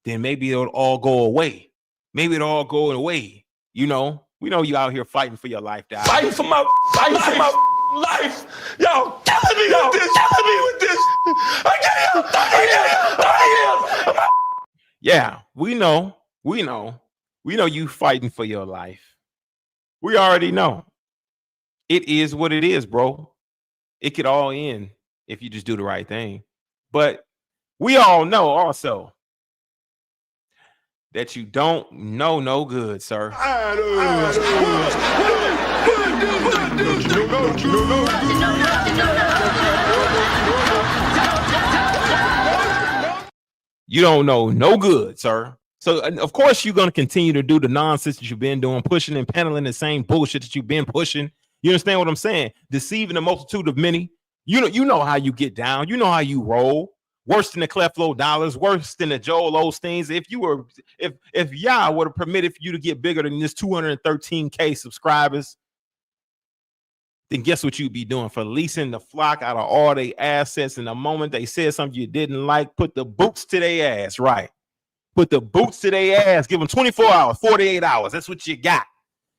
then maybe it'll all go away. Maybe it'll all go away. You know, we know you out here fighting for your life, dog. Fighting for my life. Y'all killing me with this. I can't. Yeah, we know you fighting for your life. We already know. It is what it is, bro. It could all end if you just do the right thing. But we all know also that you don't know no good, sir. You don't know no good, sir. So, of course, you're going to continue to do the nonsense that you've been doing, pushing and peddling the same bullshit that you've been pushing. You understand what I'm saying? Deceiving the multitude of many. You know how you get down. You know how you roll. Worse than the Cleflo Dollars, worse than the Joel Osteens. If Yah would have permitted for you to get bigger than this 213K subscribers, then guess what you'd be doing? For leasing the flock out of all their assets. And the moment they said something you didn't like, put the boots to their ass, right? Put the boots to their ass, give them 24 hours, 48 hours. That's what you got.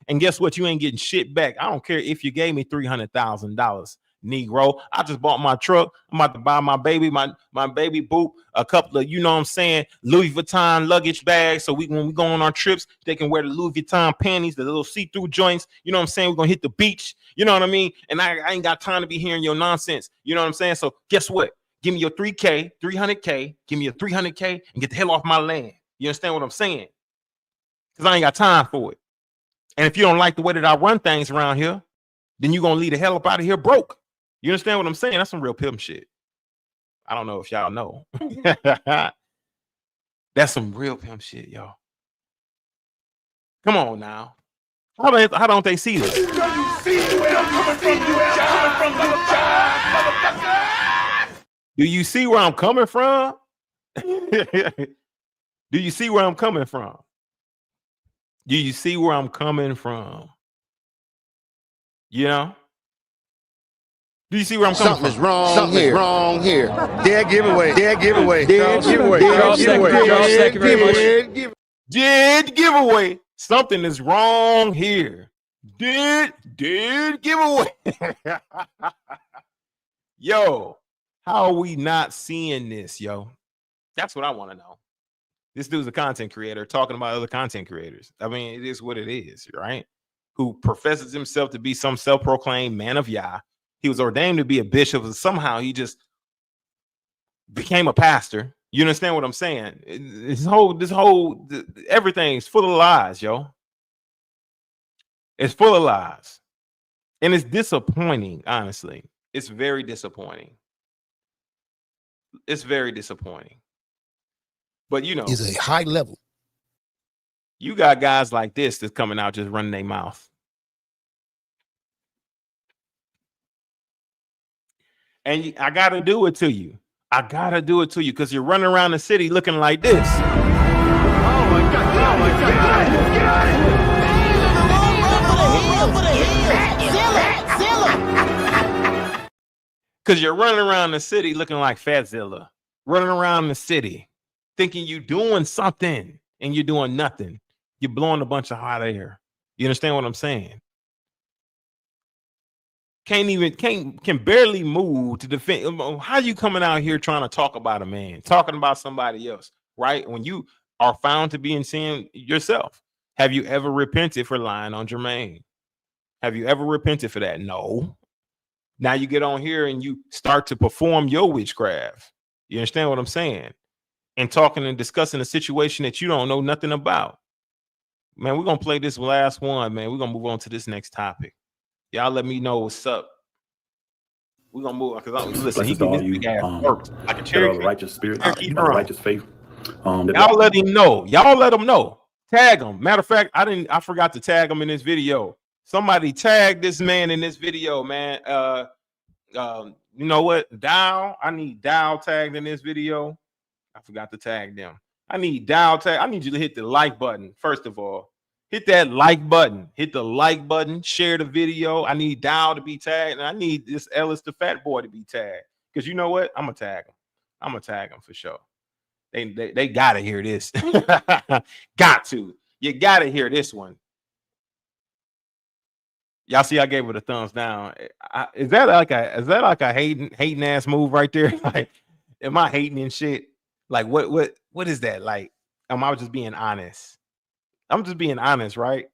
And guess what? You ain't getting shit back. I don't care if you gave me $300,000, Negro. I just bought my truck. I'm about to buy my baby, my baby boot, a couple of, you know what I'm saying, Louis Vuitton luggage bags. So when we go on our trips, they can wear the Louis Vuitton panties, the little see-through joints. You know what I'm saying? We're going to hit the beach. You know what I mean? And I ain't got time to be hearing your nonsense. You know what I'm saying? So guess what? Give me your 300K, give me your 300K and get the hell off my land. You understand what I'm saying? Because I ain't got time for it. And if you don't like the way that I run things around here, then you're going to leave the hell up out of here broke. You understand what I'm saying? That's some real pimp shit. I don't know if y'all know. That's some real pimp shit, y'all. Come on now. How don't they see this? Do you see where I'm coming from? Do you see where I'm coming from? Do you see where I'm coming from? You know? Do you see where I'm coming from? Something is wrong here. Dead giveaway. Dead giveaway. Something is wrong here. Dead giveaway. Yo, how are we not seeing this, yo? That's what I want to know. This dude's a content creator talking about other content creators. I mean, it is what it is, right? Who professes himself to be some self-proclaimed man of Yah. He was ordained to be a bishop, and somehow he just became a pastor. You understand what I'm saying? Everything's full of lies, yo. It's full of lies. And it's disappointing, honestly. It's very disappointing. It's very disappointing. But, you know, is a high level. You got guys like this that's coming out just running their mouth. And I got to do it to you. I got to do it to you because you're running around the city looking like this. Oh, my God. Oh, my God. Because you're running around the city looking like Fatzilla. Running around the city thinking you're doing something and you're doing nothing. You're blowing a bunch of hot air. You understand what I'm saying? Can barely move to defend. How you coming out here trying to talk about a man, talking about somebody else, right? When you are found to be in sin yourself. Have you ever repented for lying on Jermaine? Have you ever repented for that? No. Now you get on here and you start to perform your witchcraft. You understand what I'm saying? And talking and discussing a situation that you don't know nothing about. Man, we're going to play this last one, man. We're going to move on to this next topic. Y'all let me know what's up. We're going to move on. Because listen, he can this guy works. I can cherry righteous spirit, righteous faith. Y'all let him know. Y'all let him know. Tag him. Matter of fact, I forgot to tag him in this video. Somebody tag this man in this video, man. You know what? Dow. I need Dow tagged in this video. I forgot to tag them. I need Dow tag. I need you to hit the like button, first of all. hit that like button. Hit the like button. Share the video. I need Dow to be tagged, and I need this Ellis the fat boy to be tagged. Because you know what? I'm gonna tag him. I'm gonna tag him for sure. They gotta hear this. Got to. You gotta hear this one. Y'all see, I gave it a thumbs down. Is that like a hating ass move right there? Like, am I hating and shit? Like, what is that? Like, am I just being honest? I'm just being honest, right?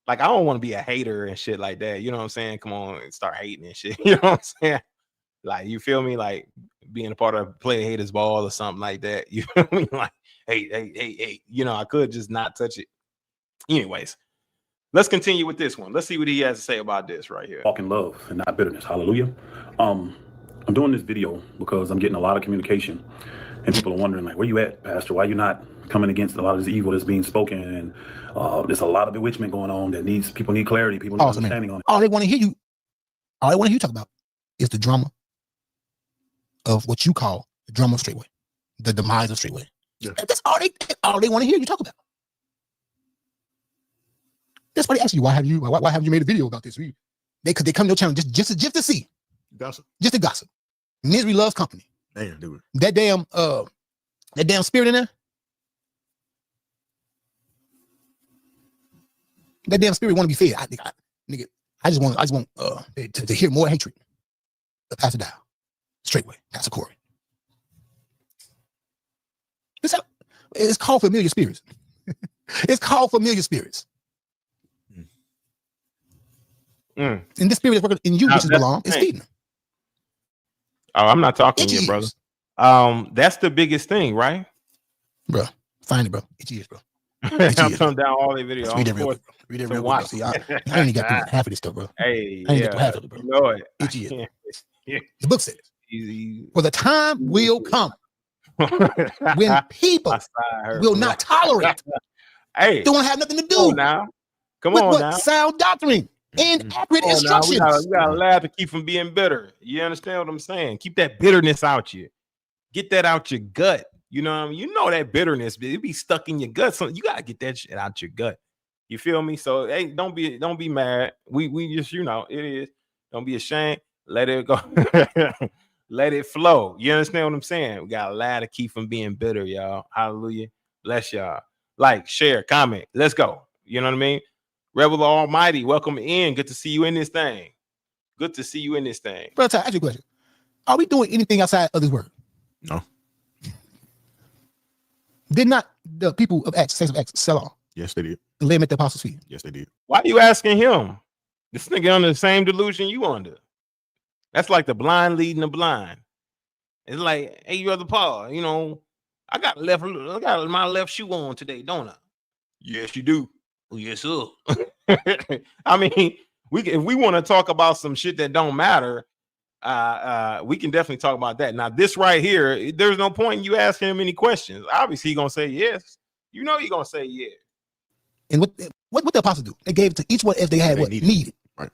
Like, I don't want to be a hater and shit like that. You know what I'm saying? Come on and start hating and shit. You know what I'm saying? Like, you feel me? Like being a part of Play Haters Ball or something like that. You feel me? Like, hey. You know, I could just not touch it. Anyways, let's continue with this one. Let's see what he has to say about this right here. Walk in love and not bitterness. Hallelujah. I'm doing this video because I'm getting a lot of communication, and people are wondering, like, where you at, Pastor? Why you not coming against a lot of this evil that's being spoken? And there's a lot of bewitchment going on that people need clarity. People need understanding on it. All they want to hear you talk about is the drama of what you call the drama of Straitway, the demise of Straitway. Yeah. That's all they want to hear you talk about. That's why they ask you, why haven't you made a video about this? They come to your channel just to see. Gossip. Just to gossip. Misery loves company. Damn, dude. That damn spirit in there. That damn spirit want to be fed. I just want to hear more hatred. Pass it down. Straitway. Pastor Corey. It's called familiar spirits. It's called familiar spirits. And this spirit is working in you, which is Balaam, is feeding them. Oh, I'm not talking to you, brother. That's the biggest thing, right? Bro, find it, bro. It's years, bro. I'm turning down all the videos. Read it real quick. Read it real quick. See, I ain't got through half of this stuff, bro. Hey, I ain't got through half of it, bro. You know it. It's years. The book says, for the time will come when people will not tolerate. Hey, don't have nothing to do now. Come on now. Sound doctrine and accurate instructions. We gotta laugh to keep from being bitter. You understand what I'm saying? Keep that bitterness out you. Get that out your gut. You know what I mean? You know that bitterness, it be stuck in your gut. So you gotta get that shit out your gut. You feel me? So hey, don't be mad. We just, you know, it is. Don't be ashamed. Let it go. Let it flow. You understand what I'm saying? We got a lot to keep from being bitter, y'all. Hallelujah. Bless y'all. Like, share, comment. Let's go. You know what I mean? Rebel Almighty, welcome in. Good to see you in this thing. Good to see you in this thing. Brother, ask you a question. Are we doing anything outside of this word? No. Did not the people of Acts, Saints of Acts, sell off? Yes, they did. And lay them at the apostles' feet? Yes, they did. Why are you asking him? This nigga under the same delusion you under. That's like the blind leading the blind. It's like, hey, brother Paul, you know, I got my left shoe on today, don't I? Yes, you do. Oh, yes, sir. I mean, if we want to talk about some shit that don't matter, we can definitely talk about that. Now, this right here, there's no point in you asking him any questions. Obviously, he's gonna say yes. You know, he's gonna say yeah. And what the apostles do? They gave it to each one as they had what needed. Right.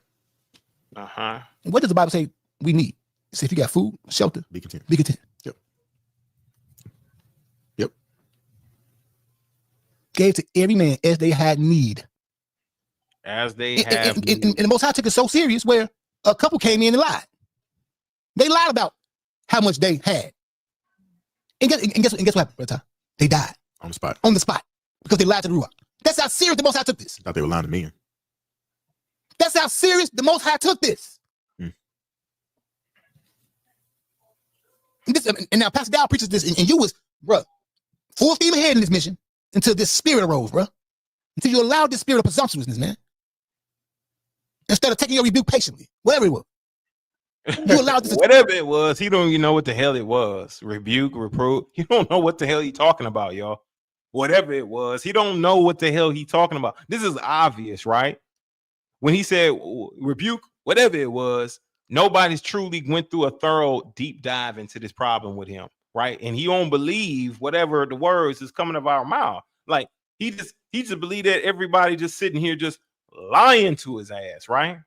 Uh-huh. And what does the Bible say we need? It says if you got food, shelter, be content. Be content. Yep. Gave to every man as they had need. As they have. And the Most High took it so serious where a couple came in and lied. They lied about how much they had. And guess what happened, brother? They died. On the spot. On the spot. Because they lied to the Ruach. That's how serious the Most High took this. I thought they were lying to me. That's how serious the Most High took this. And now Pastor Dow preaches this, and you was, bro, full steam ahead in this mission until this spirit arose, bro. Until you allowed this spirit of presumptuousness, man. Instead of taking your rebuke patiently, whatever it was. You allowed this. Whatever it was, he don't even know what the hell it was. Rebuke, reprove. You don't know what the hell he talking about, y'all. Whatever it was, he don't know what the hell he talking about. This is obvious, right? When he said rebuke, whatever it was, nobody's truly went through a thorough deep dive into this problem with him, right? And he don't believe whatever the words is coming out of our mouth. Like he just believe that everybody just sitting here just lying to his ass, right?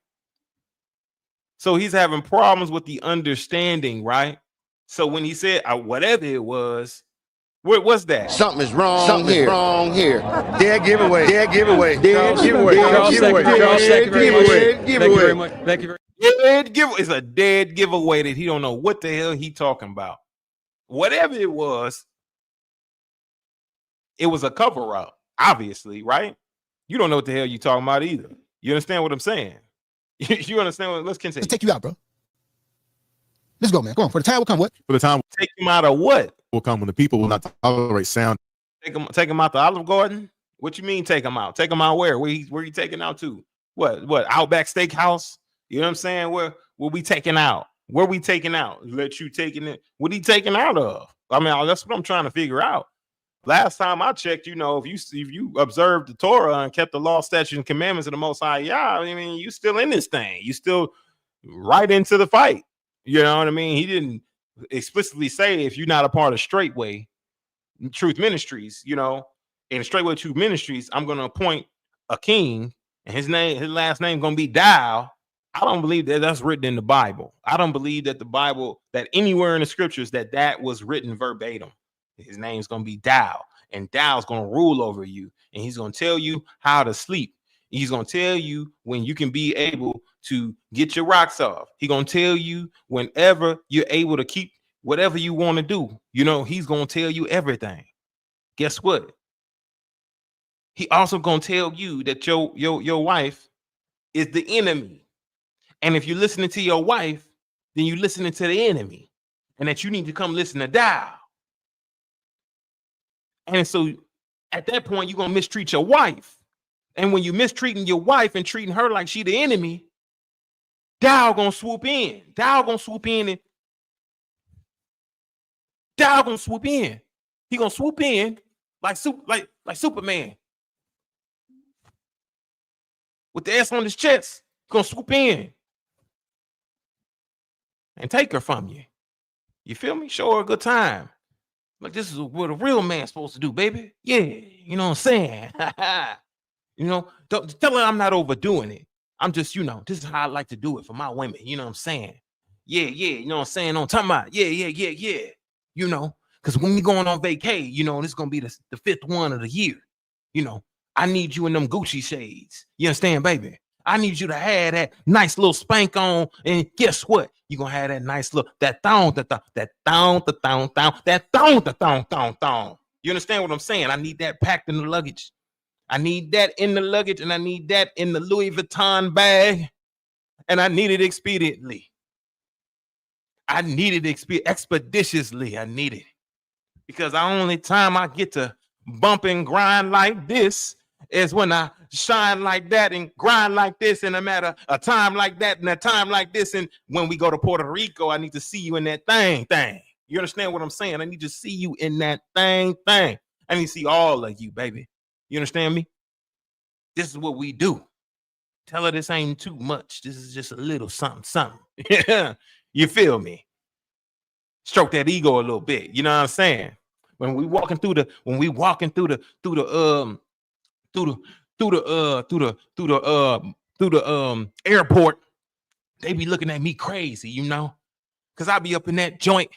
So he's having problems with the understanding, right? So when he said whatever it was, What's that? Something is wrong. Something here. is wrong here. Dead giveaway. Dead giveaway. Dead Charles, giveaway. Charles, thank you. Charles, thank you very much. Thank you very much. Thank you very much. Dead give. It's a dead giveaway that he don't know what the hell he talking about. Whatever it was a cover up. Obviously, right? You don't know what the hell you talking about either. You understand what I'm saying? You understand what? Let's continue. Let's take you out, bro. Let's go, man. Come on. For the time will come. What? For the time Take him out of what? will come when the people will not tolerate sound. Take him out the Olive Garden? What you mean take him out? Take him out where? Where you taking out to? What? Outback Steakhouse? You know what I'm saying? Where we taking out? Where we taking out? Let you taking it. What he taking out of? I mean, that's what I'm trying to figure out. Last time I checked, you know, if you observed the Torah and kept the law, statutes, and commandments of the Most High, yeah, I mean, you still in this thing. You still right into the fight. You know what I mean? He didn't explicitly say if you're not a part of Straitway Truth Ministries, you know, in Straitway Truth Ministries, I'm going to appoint a king, and his last name going to be Dow. I don't believe that that's written in the Bible. I don't believe that that anywhere in the scriptures that was written verbatim. His name's going to be Dow, and Dow's going to rule over you, and he's going to tell you how to sleep. He's going to tell you when you can be able to get your rocks off. He's going to tell you whenever you're able to keep whatever you want to do. You know, he's going to tell you everything. Guess what? He also going to tell you that your wife is the enemy. And if you're listening to your wife, then you're listening to the enemy, and that you need to come listen to Dow. And so at that point, you're going to mistreat your wife. And when you're mistreating your wife and treating her like she the enemy, Dow going to swoop in. Dow going to swoop in. And Dow going to swoop in. He going to swoop in like Superman. With the S on his chest. Going to swoop in. And take her from you. You feel me? Show her a good time. Like, this is what a real man's supposed to do, baby. Yeah, you know what I'm saying? You know, don't tell her I'm not overdoing it. I'm just, you know, this is how I like to do it for my women. You know what I'm saying? Yeah, you know what I'm saying? I'm talking about, yeah. You know, because when we going on vacay, you know, this is going to be the fifth one of the year. You know, I need you in them Gucci shades. You understand, baby? I need you to have that nice little spank on, and guess what? You're gonna have that nice look, that thong. You understand what I'm saying? I need that packed in the luggage. I need that in the luggage, and I need that in the Louis Vuitton bag, and I need it expediently. I need it expeditiously. I need it because the only time I get to bump and grind like this is when I shine like that and grind like this in a matter of time like that and a time like this. And when we go to Puerto Rico, I need to see you in that thing. You understand what I'm saying? I need to see you in that thing. I need to see all of you, baby. You understand me? This is what we do. Tell her this ain't too much. This is just a little something. Yeah, you feel me? Stroke that ego a little bit. You know what I'm saying? When we walking through the airport, they be looking at me crazy, you know, because I be up in that joint,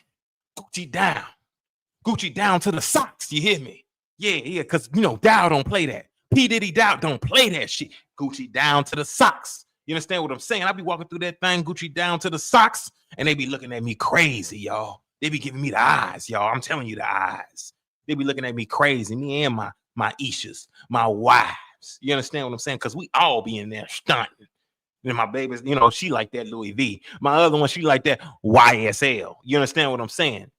Gucci down to the socks. You hear me? Yeah, because you know Dow don't play that. P Diddy Dow don't play that shit. Gucci down to the socks. You understand what I'm saying? I be walking through that thing, Gucci down to the socks, and they be looking at me crazy, y'all. They be giving me the eyes, y'all. I'm telling you, the eyes. They be looking at me crazy. Me and my Ishas, my wives. You understand what I'm saying? Because we all be in there stunting. And my babies, you know, she like that Louis V. My other one, she like that YSL. You understand what I'm saying?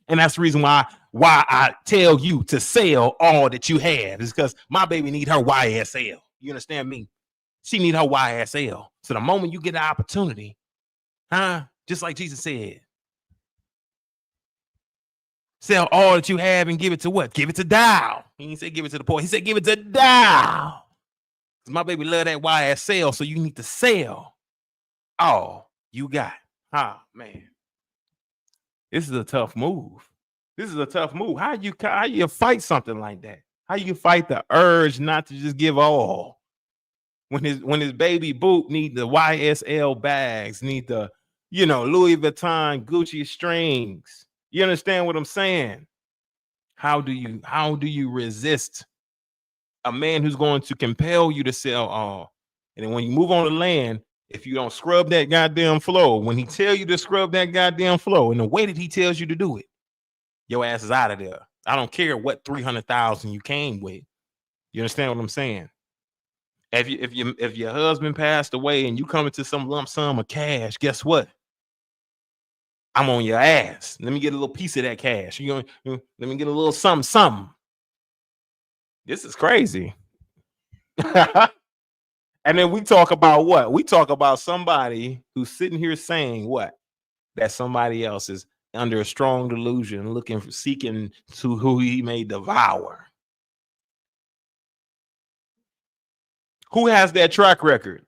And that's the reason why I tell you to sell all that you have is because my baby need her YSL. You understand me? She need her YSL. So the moment you get the opportunity, just like Jesus said, sell all that you have and give it to what? Give it to Dow. He didn't say give it to the poor. He said give it to Dow. My baby love that YSL, so you need to sell all you got. Man. This is a tough move. How you fight something like that? How you fight the urge not to just give all? When his baby Boot need the YSL bags, need the, you know, Louis Vuitton Gucci strings. You understand what I'm saying? How do you resist a man who's going to compel you to sell all? And then when you move on the land, if you don't scrub that goddamn floor, when he tell you to scrub that goddamn floor in the way that he tells you to do it, your ass is out of there. I don't care what 300,000 you came with. You understand what I'm saying? If your husband passed away and you come into some lump sum of cash, guess what? I'm on your ass. Let me get a little piece of that cash. Let me get a little something. This is crazy. And then we talk about what? We talk about somebody who's sitting here saying what? That somebody else is under a strong delusion, seeking to who he may devour. Who has that track record?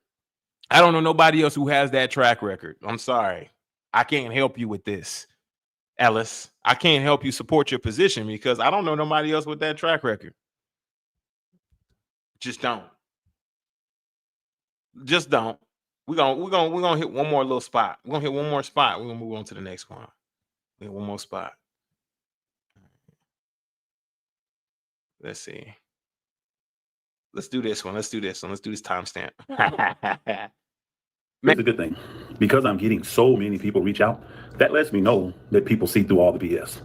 I don't know nobody else who has that track record. I'm sorry. I can't help you with this, Ellis. I can't help you support your position because I don't know nobody else with that track record. Just don't. We're gonna hit one more little spot. We're gonna hit one more spot. We're gonna move on to the next one. We have one more spot. Let's see. Let's do this one. Let's do this timestamp. It's a good thing. Because I'm getting so many people reach out, that lets me know that people see through all the BS.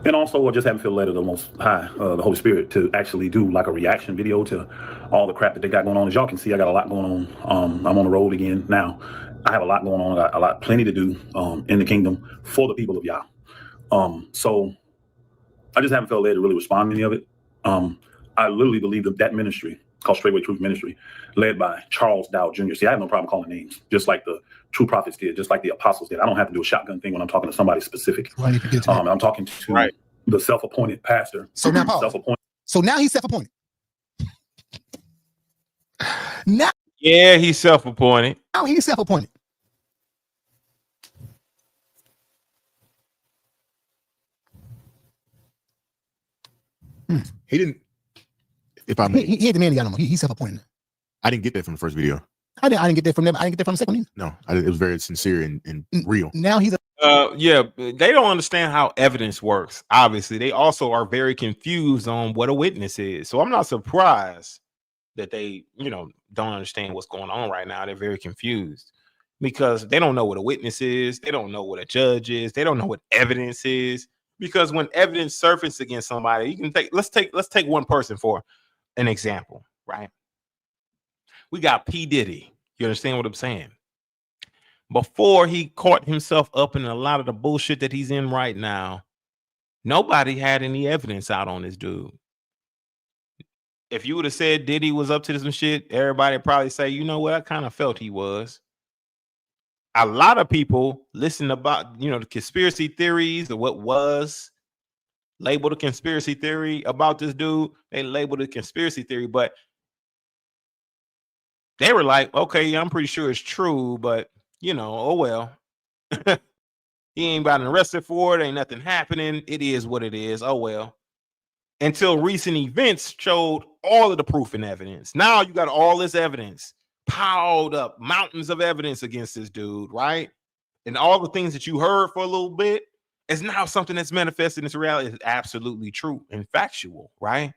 And also, I just haven't feel led of the Most High, the Holy Spirit, to actually do like a reaction video to all the crap that they got going on. As y'all can see, I got a lot going on. I'm on the road again now. I have a lot going on. I got plenty to do in the kingdom for the people of Yah. So I just haven't felt led to really respond to any of it. I literally believe that ministry called Straitway Truth Ministry, led by Charles Dow Jr. See, I have no problem calling names, just like the true prophets did, just like the apostles did. I don't have to do a shotgun thing when I'm talking to somebody specific. Right, I'm talking to the self-appointed pastor. So now, so now he's self-appointed. Now, yeah, he's self-appointed. Now he's self-appointed. He didn't. If I may, he ain't the man. He's self-appointed. I didn't get that from the first video. I didn't get that from them. I didn't get that from the second one. No, it was very sincere and real. Now he's yeah, they don't understand how evidence works. Obviously, they also are very confused on what a witness is. So I'm not surprised that they, don't understand what's going on right now. They're very confused because they don't know what a witness is. They don't know what a judge is. They don't know what evidence is. Because when evidence surfaces against somebody, you can let's take one person for an example, right? We got P. Diddy. You understand what I'm saying? Before he caught himself up in a lot of the bullshit that he's in right now, nobody had any evidence out on this dude. If you would have said Diddy was up to some shit, everybody would probably say, you know what, I kind of felt he was. A lot of people listen about, the conspiracy theories of what was labeled a conspiracy theory about this dude. They labeled it conspiracy theory, but they were like, okay, I'm pretty sure it's true, but oh well. He ain't gotten arrested for it. Ain't nothing happening. It is what it is. Oh well. Until recent events showed all of the proof and evidence. Now you got all this evidence piled up, mountains of evidence against this dude, right? And all the things that you heard for a little bit is now something that's manifested into reality. Is absolutely true and factual, right?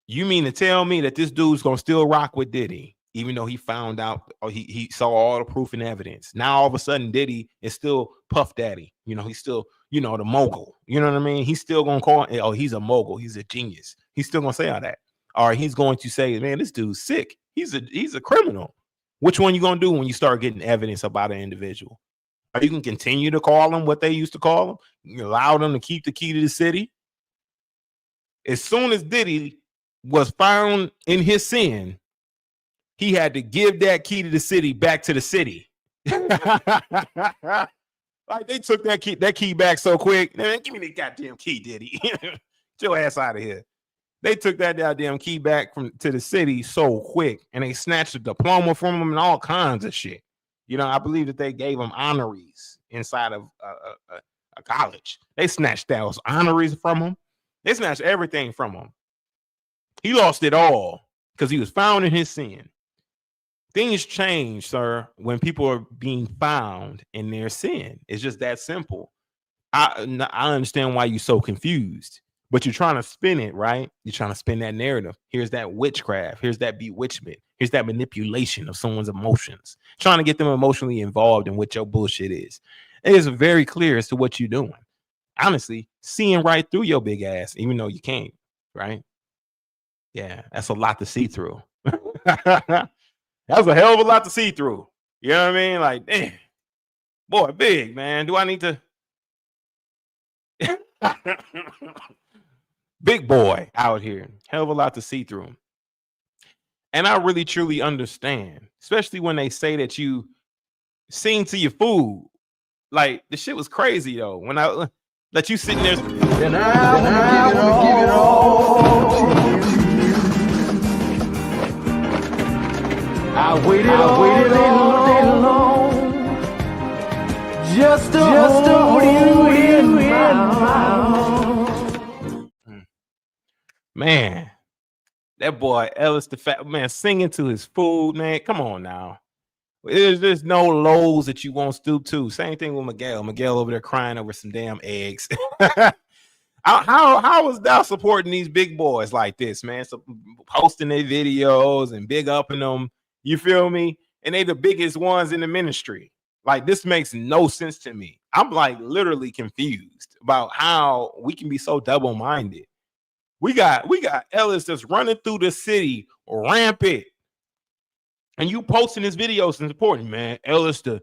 You mean to tell me that this dude's gonna still rock with Diddy, even though he found out, or he saw all the proof and evidence? Now all of a sudden Diddy is still Puff Daddy. He's still, the mogul. You know what I mean? He's still gonna call, oh, he's a mogul, he's a genius. He's still gonna say all that. Or he's going to say, man, this dude's sick. He's a criminal. Which one you gonna do when you start getting evidence about an individual? Are you can continue to call them what they used to call them? You allow them to keep the key to the city? As soon as Diddy was found in his sin, he had to give that key to the city back to the city. Like they took that key back so quick. Man, give me the goddamn key, Diddy. Get your ass out of here. They took that goddamn key back to the city so quick, and they snatched a diploma from him and all kinds of shit. I believe that they gave him honorees inside of a college. They snatched those honorees from him. They snatched everything from him. He lost it all because he was found in his sin. Things change, sir, when people are being found in their sin. It's just that simple. I understand why you're so confused. but you're trying to spin it, right? You're trying to spin that narrative. Here's that witchcraft. Here's that bewitchment. Here's that manipulation of someone's emotions, trying to get them emotionally involved in what your bullshit is. It is very clear as to what you're doing. Honestly, seeing right through your big ass, even though you can't, right? Yeah, that's a lot to see through. That's a hell of a lot to see through. You know what I mean? Like, damn, boy, big, man. Do I need to? Big boy out here. Hell of a lot to see through. And I really, truly understand, especially when they say that you sing to your food. Like, the shit was crazy, though. When I that you sitting there. And I want to give it all to you. I waited all day long just to hold you in my arms. Man, that boy Ellis, the fat man, singing to his food, man. Come on now. There's no lows that you won't stoop to. Same thing with Miguel. Miguel over there crying over some damn eggs. How is thou supporting these big boys like this, man? So posting their videos and big upping them. You feel me? And they the biggest ones in the ministry. Like, this makes no sense to me. I'm like literally confused about how we can be so double-minded. We got Ellis that's running through the city rampant. And you posting his videos and supporting, man. Ellis, the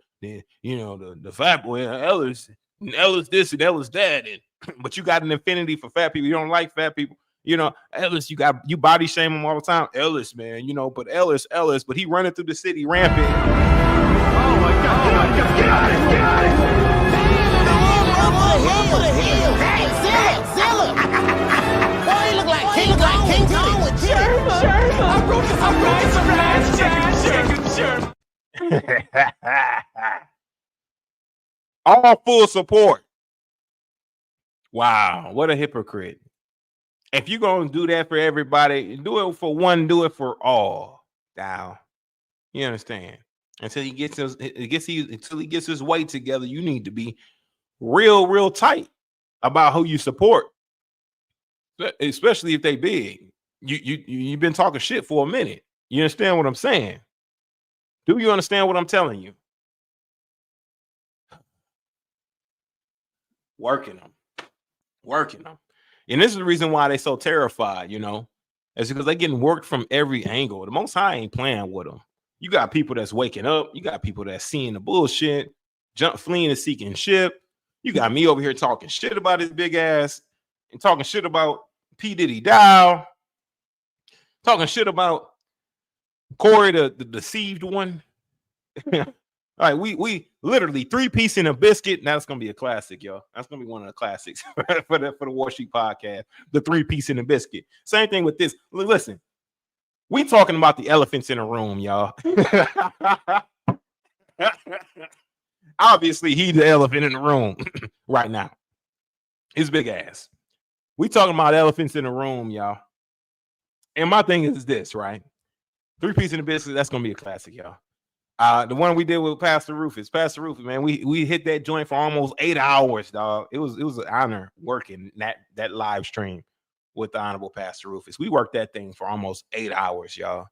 fat boy, Ellis this and Ellis that. And but you got an affinity for fat people. You don't like fat people. You know, Ellis, you body shame him all the time. Ellis, man, but Ellis, but he running through the city rampant. Oh my God, get out of here. Zilla. Boy, he look like King Kong with Sherman. I wrote this All full support. Wow, what a hypocrite. If you're going to do that for everybody, do it for one, do it for all. Now, you understand? Until he gets his weight together, you need to be real tight about who you support, especially if they big. You've been talking shit for a minute. You understand what I'm saying? Do you understand what I'm telling you? Working them. And this is the reason why they're so terrified, It's because they're getting worked from every angle. The Most High ain't playing with them. You got people that's waking up. You got people that's seeing the bullshit, fleeing and seeking ship. You got me over here talking shit about his big ass and talking shit about P. Diddy Dow, talking shit about Corey, the deceived one. All right, we literally 3-piece in a biscuit. Now that's gonna be a classic, y'all. That's gonna be one of the classics for the War Sheet podcast. The 3-piece in a biscuit. Same thing with this. Listen, we talking about the elephants in the room, y'all. Obviously, he's the elephant in the room right now. His big ass. We talking about elephants in the room, y'all. And my thing is this, right? 3-piece in a biscuit. That's gonna be a classic, y'all. The one we did with Pastor Rufus, man, we hit that joint for almost 8 hours, dog. It was an honor working that live stream with the Honorable Pastor Rufus. We worked that thing for almost 8 hours, y'all.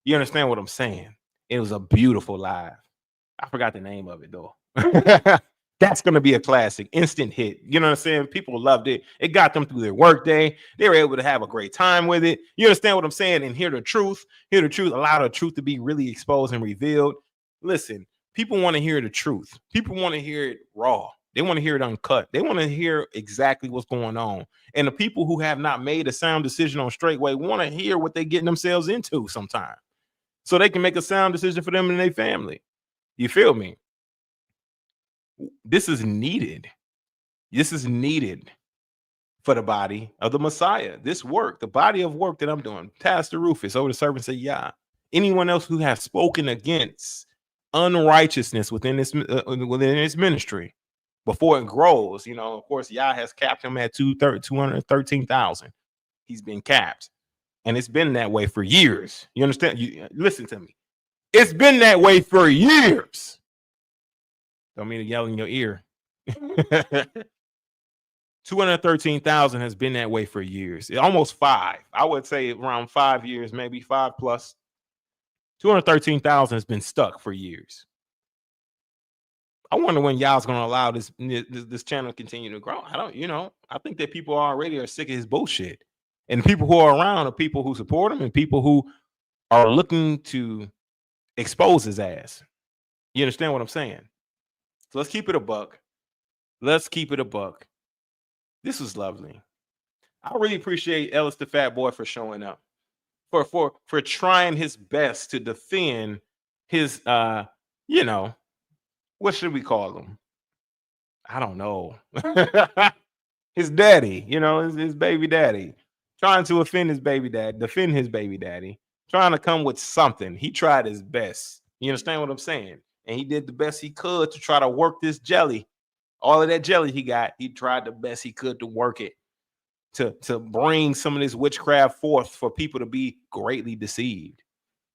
You understand what I'm saying? It was a beautiful live. I forgot the name of it though. That's gonna be a classic, instant hit. You know what I'm saying? People loved it. It got them through their workday. They were able to have a great time with it. You understand what I'm saying? And hear the truth, allow the truth to be really exposed and revealed. Listen, people want to hear the truth. People want to hear it raw. They want to hear it uncut. They want to hear exactly what's going on. And the people who have not made a sound decision on Straitway want to hear what they're getting themselves into sometime, so they can make a sound decision for them and their family. You feel me? This is needed. This is needed for the body of the Messiah. This work, the body of work that I'm doing. Pastor Rufus, over the servants of Yah. Anyone else who has spoken against unrighteousness within this ministry before it grows, of course, Yah has capped him at 213,000. He's been capped, and it's been that way for years. You understand? Listen to me. It's been that way for years. Don't mean to yell in your ear. 213,000 has been that way for years. Almost 5. I would say around 5 years, maybe 5 plus. 213,000 has been stuck for years. I wonder when y'all's gonna allow this channel to continue to grow. I think that people already are sick of his bullshit. And the people who are around are people who support him and people who are looking to expose his ass. You understand what I'm saying? So let's keep it a buck. Let's keep it a buck. This was lovely. I really appreciate Ellis the Fat Boy for showing up, for trying his best to defend his what should we call him? I don't know. His daddy, his baby daddy, trying to defend his baby daddy, trying to come with something. He tried his best. You understand what I'm saying? And he did the best he could to try to work this jelly. All of that jelly he got, he tried the best he could to work it, to bring some of this witchcraft forth for people to be greatly deceived.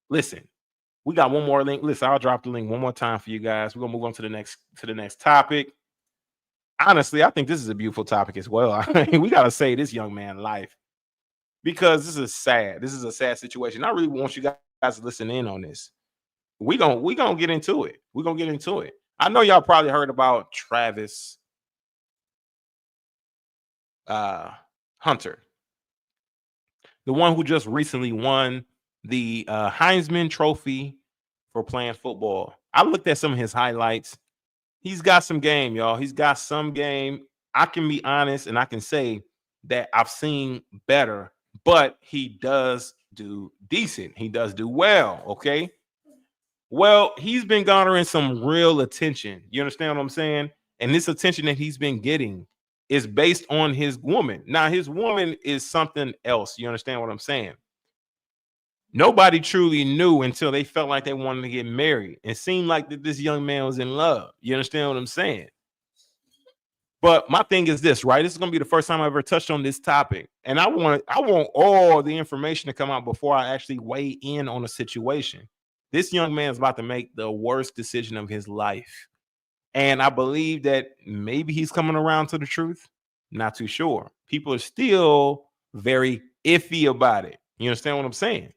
Listen, we got one more link. Listen, I'll drop the link one more time for you guys. We're gonna move on to the next topic. Honestly, I think this is a beautiful topic as well. I mean, we gotta save this young man life because this is sad. This is a sad situation. I really want you guys to listen in on this. We gonna get into it. We're gonna get into it. I know y'all probably heard about Travis Hunter, the one who just recently won the Heisman Trophy for playing football. I looked at some of his highlights. He's got some game, y'all. He's got some game. I can be honest and I can say that I've seen better, but he does do decent. He does do well, okay? Well, he's been garnering some real attention. You understand what I'm saying? And this attention that he's been getting is based on his woman. Now, his woman is something else. You understand what I'm saying? Nobody truly knew until they felt like they wanted to get married. It seemed like that this young man was in love. You understand what I'm saying? But my thing is this, right? This is going to be the first time I ever touched on this topic. And I want all the information to come out before I actually weigh in on a situation. This young man is about to make the worst decision of his life. And I believe that maybe he's coming around to the truth. Not too sure. People are still very iffy about it. You understand what I'm saying?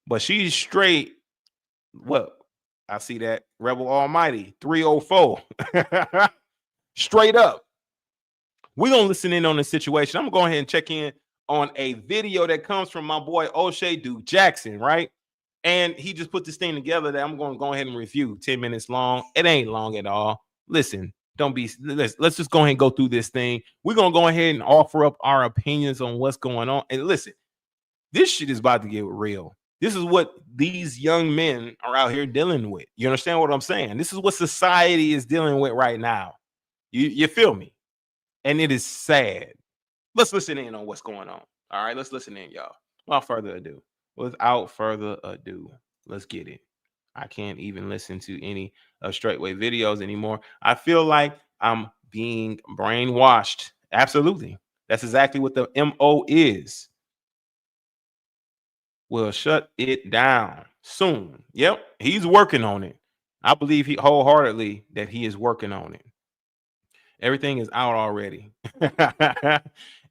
But she's straight. Well, I see that. Rebel Almighty 304. Straight up. We're going to listen in on the situation. I'm going to go ahead and check in on a video that comes from my boy O'Shea Duke Jackson, right? And he just put this thing together that I'm going to go ahead and review. 10 minutes long. It ain't long at all. Listen, let's just go ahead and go through this thing. We're going to go ahead and offer up our opinions on what's going on. And listen, this shit is about to get real. This is what these young men are out here dealing with. You understand what I'm saying? This is what society is dealing with right now. You feel me? And it is sad. Let's listen in on what's going on. All right, let's listen in, y'all. Without further ado, let's get it. I can't even listen to any of Straitway videos anymore. I feel like I'm being brainwashed. Absolutely. That's exactly what the MO is. We'll shut it down soon. Yep, he's working on it. I believe wholeheartedly that he is working on it. Everything is out already.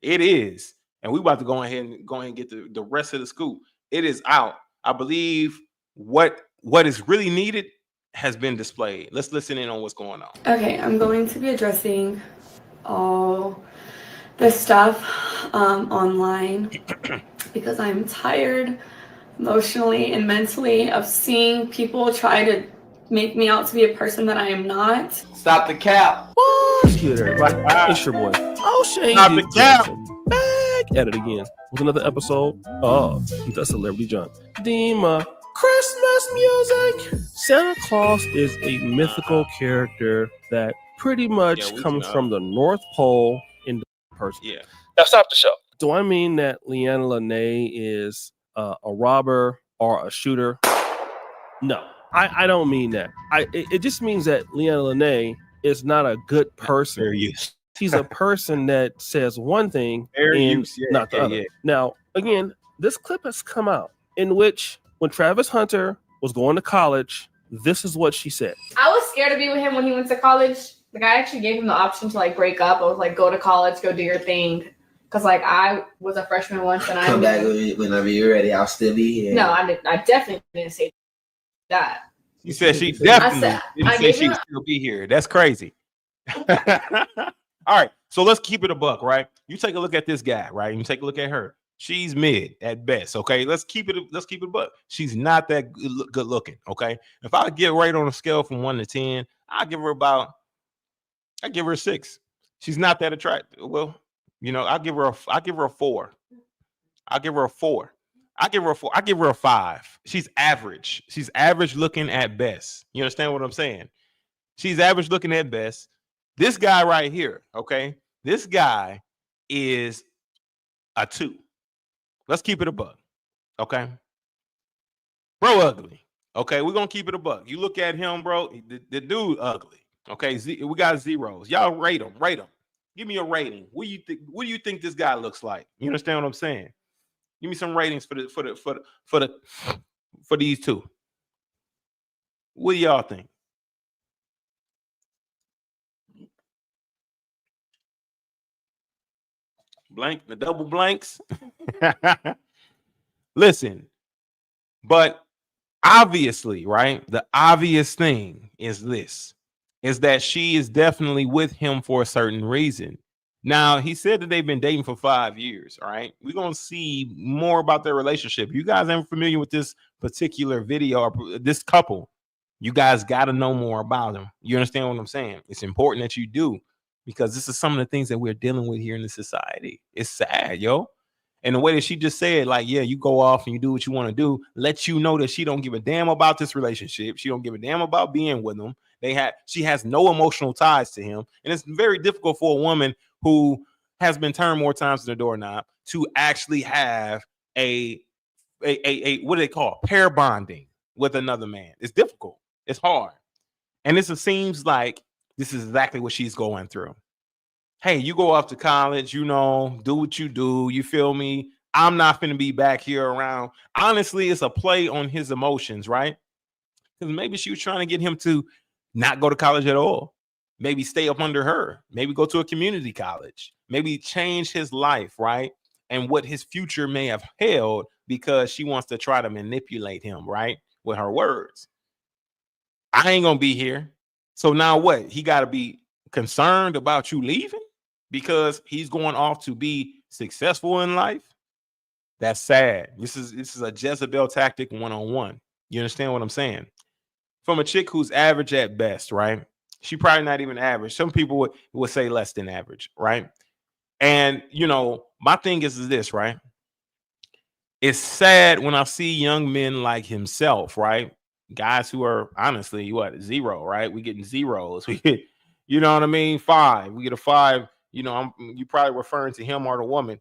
It is. And we about to go ahead and get the rest of the scoop. It is out. I believe what is really needed has been displayed. Let's listen in on what's going on. Okay, I'm going to be addressing all the stuff online because I'm tired emotionally and mentally of seeing people try to make me out to be a person that I am not. Stop the cap. What's good, everybody? It's your boy O'Shea Duke Jackson, back at it again with another episode of The Celebrity Junk. Dima, Christmas music. Santa Claus is a mythical character that pretty much comes from the North Pole in the person. Yeah. Now stop the show. Do I mean that Leanna Lene is a robber or a shooter? No, I don't mean that. It just means that Leanna Lene is not a good person. She's a person that says one thing and not the other. Now, again, this clip has come out in which when Travis Hunter was going to college, this is what she said. I was scared to be with him when he went to college Like, I actually gave him the option to like break up. I was like, go to college, go do your thing. Cause like I was a freshman once, and I come back whenever you're ready. I'll still be here. No, I definitely didn't say that. You said she definitely didn't I say gave she'd him- still be here. That's crazy. All right, so let's keep it a buck, right? You take a look at this guy, right? You take a look at her. She's mid at best. Okay, let's keep it a buck. She's not that good looking. Okay, if I get right on a scale from 1 to 10, I give her a 6. She's not that attractive. Well, you know, I'll give her a 4. I'll give her a 4. I give her a 4. I give her a 5. She's average. She's average looking at best. You understand what I'm saying? She's average looking at best. This guy right here, okay? This guy is a 2. Let's keep it a buck, okay? Bro ugly. Okay, we're gonna keep it a buck. You look at him, bro. The dude ugly. Okay, we got zeros. Y'all rate him. Give me a rating. What do you think this guy looks like? You understand what I'm saying? Give me some ratings for these two. What do y'all think? Blank, the double blanks. Listen, but obviously, right? The obvious thing is that she is definitely with him for a certain reason. Now, he said that they've been dating for 5 years. All right. We're going to see more about their relationship. You guys aren't familiar with this particular video or this couple. You guys got to know more about them. You understand what I'm saying? It's important that you do, because this is some of the things that we're dealing with here in the society. It's sad, yo. And the way that she just said, like, yeah, you go off and you do what you want to do, lets you know that she don't give a damn about this relationship. She don't give a damn about being with him. She has no emotional ties to him. And it's very difficult for a woman who has been turned more times to the doorknob to actually have a what do they call pair bonding with another man. It's difficult. It's hard. And it seems like this is exactly what she's going through. Hey, you go off to college, you know, do what you do. You feel me? I'm not going to be back here around. Honestly, it's a play on his emotions, right? Because maybe she was trying to get him to not go to college at all. Maybe stay up under her. Maybe go to a community college. Maybe change his life, right? And what his future may have held, because she wants to try to manipulate him, right? With her words. I ain't going to be here. So now what? He got to be concerned about you leaving because he's going off to be successful in life. That's sad. This is a Jezebel tactic 101. You understand what I'm saying? From a chick who's average at best, right? She probably not even average. Some people would say less than average, right? And, you know, my thing is this, right? It's sad when I see young men like himself, right? Guys who are honestly, 0, right? We getting zeros. We get, you know what I mean? 5. We get a 5. You know, you probably referring to him or the woman.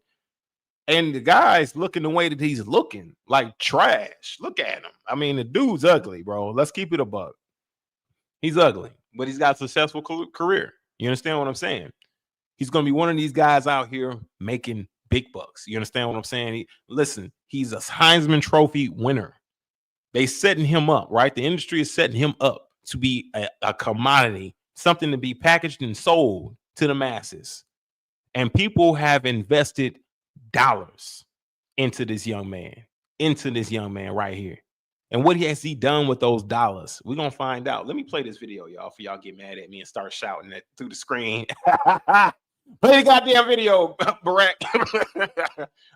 And the guy's looking the way that he's looking, like trash. Look at him. I mean, the dude's ugly, bro. Let's keep it a buck. He's ugly, but he's got a successful career. You understand what I'm saying? He's going to be one of these guys out here making big bucks. You understand what I'm saying? Listen, he's a Heisman Trophy winner. They setting him up, right? The industry is setting him up to be a commodity, something to be packaged and sold to the masses. And people have invested dollars into this young man right here. And what has he done with those dollars? We're going to find out. Let me play this video, y'all, for y'all get mad at me and start shouting it through the screen. Play the goddamn video, Barack.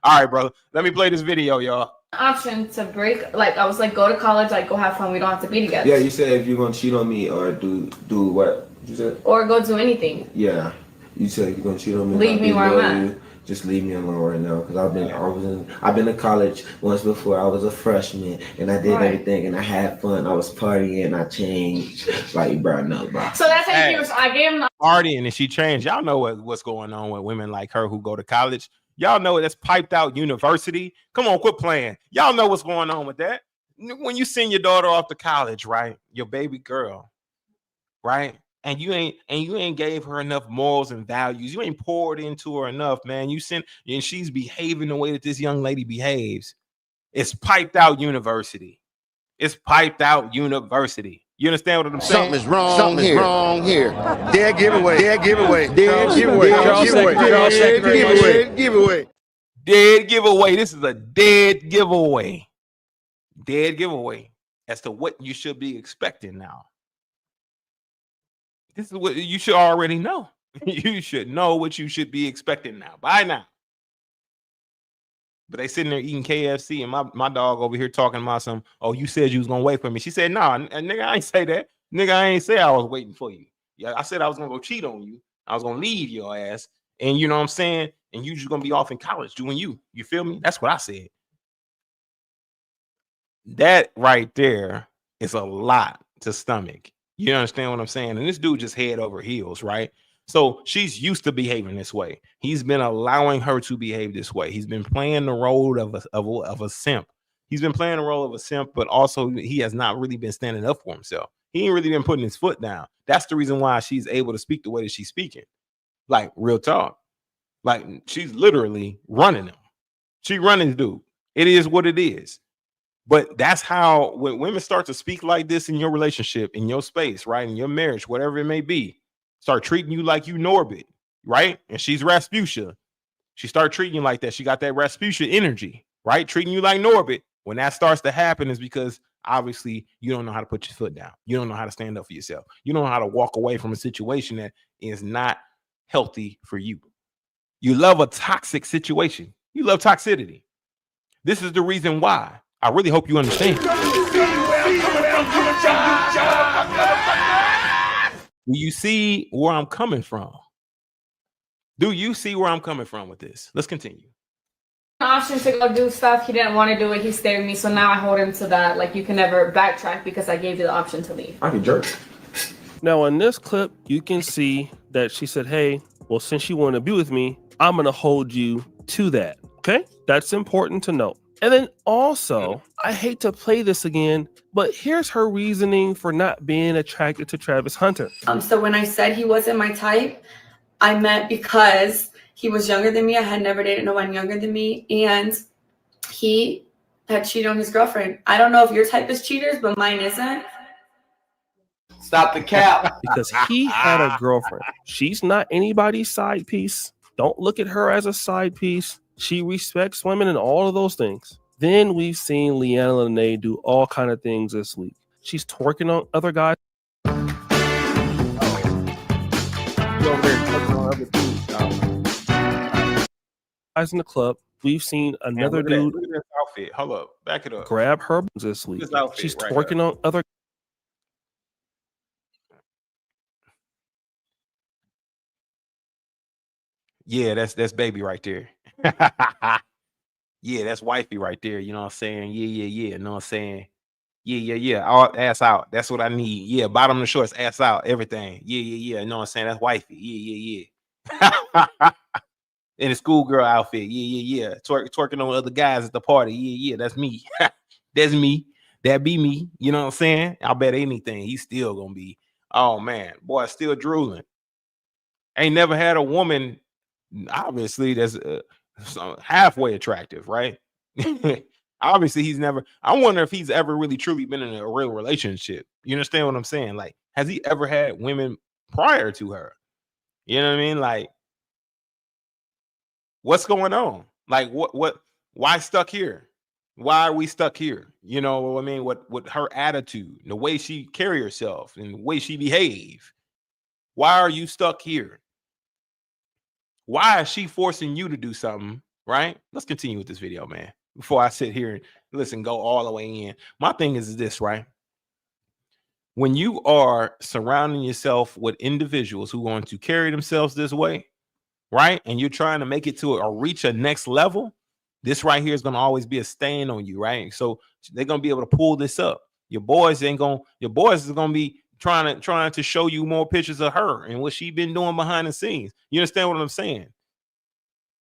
All right, bro. Let me play this video, y'all. Option to break, like I was like, go to college, like go have fun. We don't have to be together. Yeah, you said if you're gonna cheat on me or do what you said, or go do anything. Yeah, you said if you're gonna cheat on me, leave me where I'm at. Just leave me alone right now, because I've been to college once before. I was a freshman and I did everything and I had fun. I was partying and I changed. Like, bro, no, bro. So that's how he was. I gave him partying and she changed. Y'all know what's going on with women like her who go to college. Y'all know that's piped out university. Come on, quit playing. Y'all know what's going on with that. When you send your daughter off to college, right? Your baby girl, right? And you ain't gave her enough morals and values. You ain't poured into her enough, man. You sent, and she's behaving the way that this young lady behaves. It's piped out university. It's piped out university. You understand what I'm saying? Something is wrong here. Dead giveaway. Dead giveaway. Dead giveaway. Dead giveaway. Dead giveaway. This is a dead giveaway. Dead giveaway as to what you should be expecting now. This is what you should already know. You should know what you should be expecting now. By now. But they sitting there eating KFC and my dog over here talking about some, oh, you said you was going to wait for me. She said, nah, nigga, I ain't say that. Nigga, I ain't say I was waiting for you. Yeah, I said I was going to go cheat on you. I was going to leave your ass. And you know what I'm saying? And you just going to be off in college doing you. You feel me? That's what I said. That right there is a lot to stomach. You understand what I'm saying? And this dude just head over heels, right? So she's used to behaving this way. He's been allowing her to behave this way. He's been playing the role of a simp. He's been playing the role of a simp, but also he has not really been standing up for himself. He ain't really been putting his foot down. That's the reason why she's able to speak the way that she's speaking. Like, real talk. Like, she's literally running him. She running dude. It is what it is. But that's how, when women start to speak like this in your relationship, in your space, right, in your marriage, whatever it may be, start treating you like you Norbit, right? And she's Rasputia. She start treating you like that. She got that Rasputia energy, right? Treating you like Norbit. When that starts to happen is because obviously you don't know how to put your foot down. You don't know how to stand up for yourself. You don't know how to walk away from a situation that is not healthy for you. You love a toxic situation. You love toxicity. This is the reason why. I really hope you understand. Do you see where I'm coming from? Do you see where I'm coming from with this? Let's continue. Option to go do stuff. He didn't want to do it. He stayed with me. So now I hold him to that. Like, you can never backtrack because I gave you the option to leave. I can jerk. Now, in this clip, you can see that she said, hey, well, since you want to be with me, I'm going to hold you to that. Okay? That's important to note. And then also, I hate to play this again, but here's her reasoning for not being attracted to Travis Hunter. So when I said he wasn't my type, I meant because he was younger than me. I had never dated no one younger than me. And he had cheated on his girlfriend. I don't know if your type is cheaters, but mine isn't. Stop the cap. Because he had a girlfriend. She's not anybody's side piece. Don't look at her as a side piece. She respects women and all of those things. Then we've seen Leanna Lene do all kind of things this week. She's twerking on other guys. Guys in the club. We've seen another dude. Look at this outfit. Hold up. Back it up. Grab her this week. She's twerking on other. Yeah, that's baby right there. Yeah, that's wifey right there. You know what I'm saying? Yeah. You know what I'm saying? Yeah. All ass out. That's what I need. Yeah, bottom of the shorts, ass out, everything. Yeah. You know what I'm saying? That's wifey. Yeah. In a schoolgirl outfit. Yeah. Twerking on other guys at the party. Yeah. That's me. That's me. That be me. You know what I'm saying? I'll bet anything. He's still gonna be. Oh man, boy, still drooling. Ain't never had a woman. Obviously, that's halfway attractive, right? Obviously, he's never. I wonder if he's ever really truly been in a real relationship. You understand what I'm saying? Like, has he ever had women prior to her? You know what I mean? Like, what's going on? Like, what? Why stuck here? Why are we stuck here? You know what I mean? What her attitude, the way she carry herself, and the way she behave. Why are you stuck here? Why is she forcing you to do something, right? Let's continue with this video, man. Before I sit here and listen, go all the way in. My thing is this, right? When you are surrounding yourself with individuals who want to carry themselves this way, right? And you're trying to make it to or reach a next level, this right here is going to always be a stain on you, right? So they're going to be able to pull this up. Your boys is going to be trying to show you more pictures of her and what she been doing behind the scenes. You understand what I'm saying?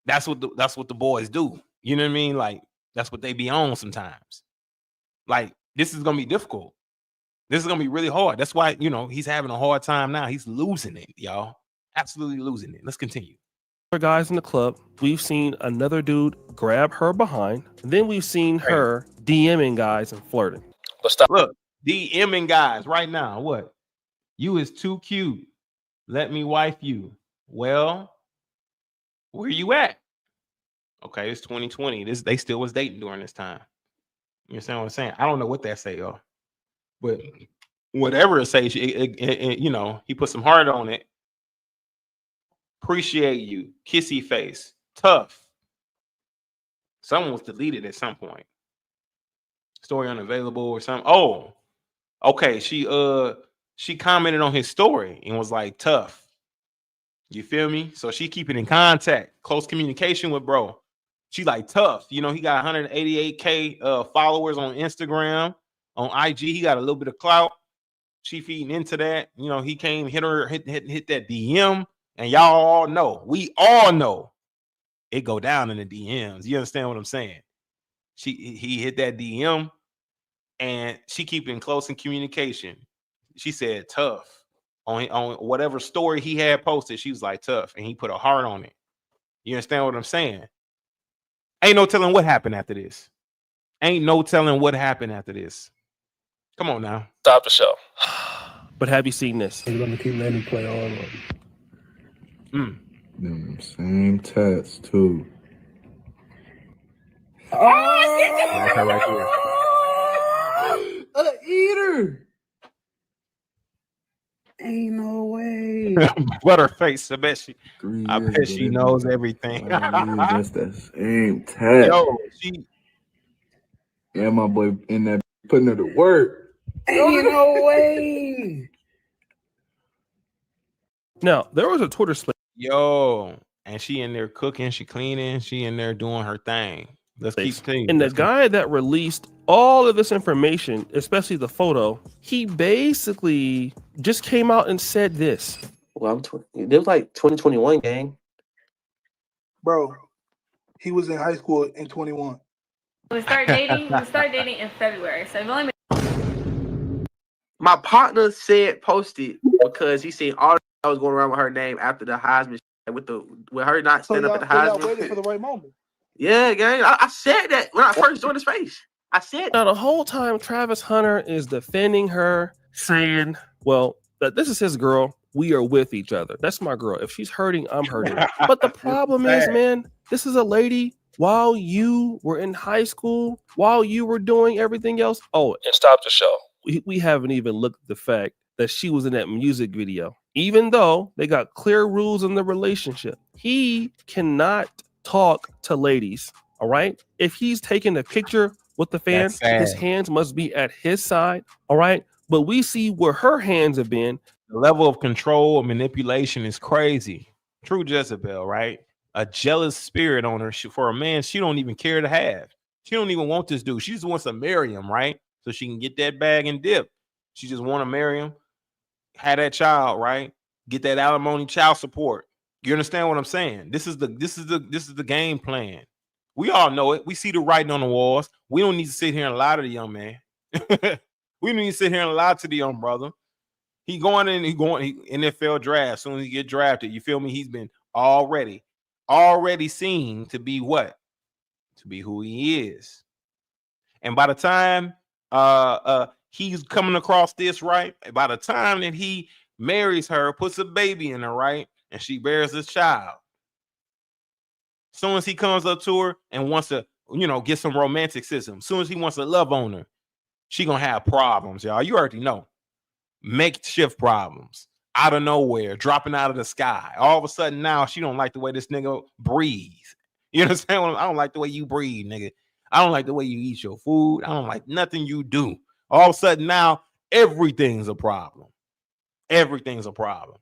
That's what the boys do. You know what I mean? Like, that's what they be on sometimes. Like, this is gonna be difficult. This is gonna be really hard. That's why, you know, he's having a hard time now. He's losing it, y'all. Absolutely losing it. Let's continue. Guys in the club, we've seen another dude grab her behind. And then we've seen her DMing guys and flirting. Look, DMing guys right now. What? You is too cute. Let me wife you. Well, where you at? Okay, it's 2020. They still was dating during this time. You understand what I'm saying? I don't know what that say, y'all. But whatever it says, you know, he put some heart on it. Appreciate you. Kissy face. Tough. Someone was deleted at some point. Story unavailable or something. Oh, okay. She commented on his story and was like, tough. You feel me? So she keeping in contact, close communication with bro. She like tough. You know, he got 188K followers on Instagram, on IG. He got a little bit of clout. She feeding into that. You know, he came, hit that DM, and y'all all know. We all know it go down in the DMs. You understand what I'm saying? He hit that DM, and she keeping close in communication. She said tough. On whatever story he had posted, she was like tough, and he put a heart on it. You understand what I'm saying? Ain't no telling what happened after this. Ain't no telling what happened after this. Come on now. Stop the show. But have you seen this? You're going to keep letting him play on. Them same tats too. An eater. Ain't no way. Butterface. I bet she knows everything. That's the same tat. Yo, yeah, my boy in that putting her to work. Ain't no way. Now, there was a Twitter split. Yo, and she in there cooking, she cleaning, she in there doing her thing. Let's keep seeing. And the guy that released all of this information, especially the photo, he basically just came out and said this. Well, it was like 2021, gang. Bro, he was in high school in 21. We start dating in February. So we've only been. My partner posted because he seen all that was going around with her name after the Heisman with her not standing up at the Heisman. Y'all waited for the right moment. Yeah, gang. I said that when I first joined the space. I said now the whole time Travis Hunter is defending her, saying, well, that this is his girl. We are with each other. That's my girl. If she's hurting, I'm hurting. But the problem is, man, this is a lady while you were in high school, while you were doing everything else. Oh, and stop the show. We haven't even looked at the fact that she was in that music video, even though they got clear rules in the relationship. He cannot talk to ladies. All right. If he's taking a picture with the fan, his hands must be at his side. All right. But we see where her hands have been. The level of control and manipulation is crazy. True Jezebel, right? A jealous spirit on her. For a man, she don't even care to have. She don't even want this dude. She just wants to marry him, right? So she can get that bag and dip. She just want to marry him, have that child, right? Get that alimony, child support. You understand what I'm saying? This is the game plan. We all know it. We see the writing on the walls. We don't need to sit here and lie to the young man. We don't need to sit here and lie to the young brother. He going in NFL draft. As soon as he get drafted, you feel me? He's been already seen to be what? To be who he is. And by the time he's coming across this, right? By the time that he marries her, puts a baby in her, right? And she bears this child. As soon as he comes up to her and wants to, get some romanticism, as soon as he wants to love on her, she gonna have problems, y'all. You already know. Makeshift problems out of nowhere, dropping out of the sky. All of a sudden now she don't like the way this nigga breathes. You understand what I don't like the way you breathe, nigga. I don't like the way you eat your food. I don't like nothing you do. All of a sudden now everything's a problem. Everything's a problem.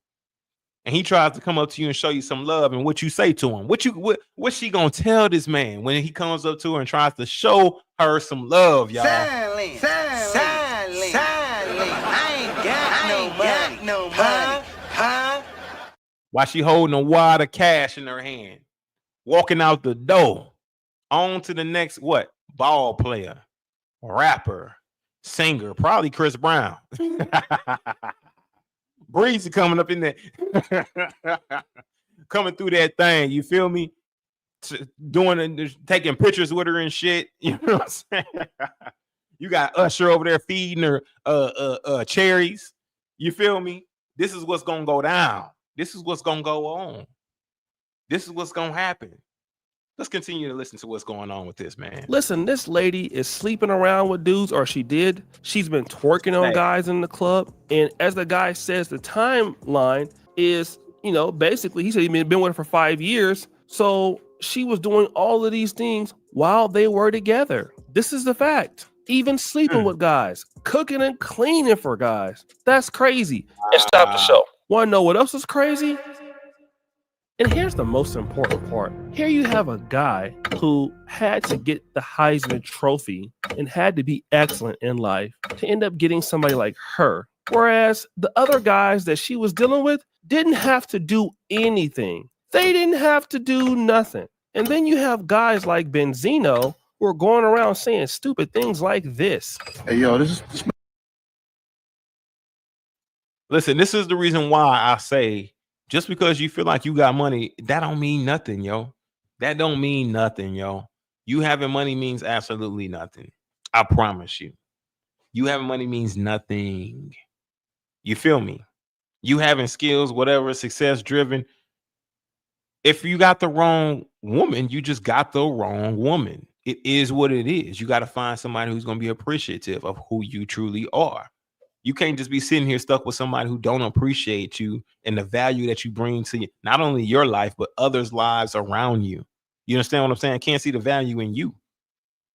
And he tries to come up to you and show you some love, and what you say to him. What's she gonna tell this man when he comes up to her and tries to show her some love, y'all? Silence. I ain't got no money. Huh? While she holding a wad of cash in her hand, walking out the door, on to the next ball player, rapper, singer, probably Chris Brown. Breezy coming up in there, coming through that thing. You feel me? Taking pictures with her and shit. You know what I'm saying? You got Usher over there feeding her cherries. You feel me? This is what's gonna go down. This is what's gonna go on. This is what's gonna happen. Let's continue to listen to what's going on with this, man. Listen, this lady is sleeping around with dudes, or she did. She's been twerking on guys in the club. And as the guy says, the timeline is, basically, he said he'd been with her for 5 years. So she was doing all of these things while they were together. This is the fact. Even sleeping with guys, cooking and cleaning for guys. That's crazy. And stop the show. Want to know what else is crazy? And here's the most important part. Here you have a guy who had to get the Heisman Trophy and had to be excellent in life to end up getting somebody like her. Whereas the other guys that she was dealing with didn't have to do anything. They didn't have to do nothing. And then you have guys like Benzino who are going around saying stupid things like this. Hey, yo, this. Listen, this is the reason why I say, just because you feel like you got money, that don't mean nothing, yo. That don't mean nothing, yo. You having money means absolutely nothing. I promise you. You having money means nothing. You feel me? You having skills, whatever, success driven. If you got the wrong woman, you just got the wrong woman. It is what it is. You got to find somebody who's going to be appreciative of who you truly are. You can't just be sitting here stuck with somebody who don't appreciate you and the value that you bring to not only your life, but others' lives around you. You understand what I'm saying? Can't see the value in you.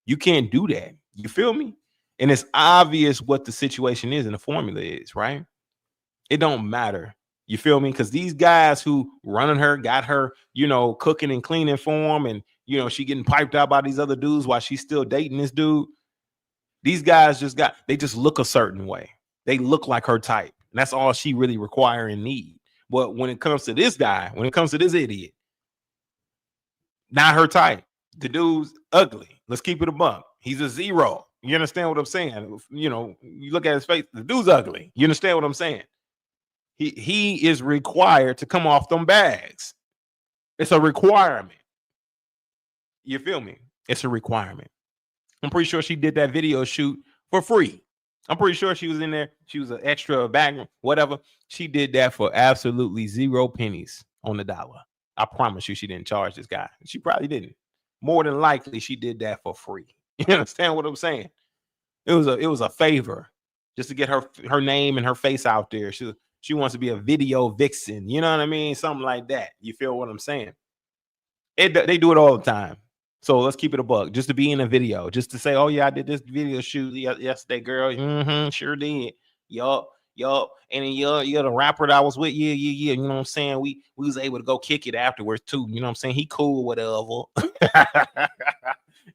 You can't do that. You feel me? And it's obvious what the situation is and the formula is, right? It don't matter. You feel me? Because these guys who running her, got her, cooking and cleaning for them, and, she getting piped out by these other dudes while she's still dating this dude. These guys they just look a certain way. They look like her type. And that's all she really require and need. But when it comes to this guy, when it comes to this idiot, not her type. The dude's ugly. Let's keep it a buck. He's a zero. You understand what I'm saying? You look at his face, the dude's ugly. You understand what I'm saying? He is required to come off them bags. It's a requirement. You feel me? It's a requirement. I'm pretty sure she did that video shoot for free. I'm pretty sure she was in there. She was an extra background, whatever. She did that for absolutely 0 pennies on the dollar. I promise you she didn't charge this guy. She probably didn't. More than likely, she did that for free. You understand what I'm saying? It was a favor just to get her name and her face out there. She wants to be a video vixen. You know what I mean? Something like that. You feel what I'm saying? They do it all the time. So let's keep it a buck. Just to be in a video, just to say, oh yeah, I did this video shoot yesterday, girl. Sure did. Yup. And then you're the rapper that I was with. Yeah. You know what I'm saying? We was able to go kick it afterwards too. You know what I'm saying? He cool, whatever.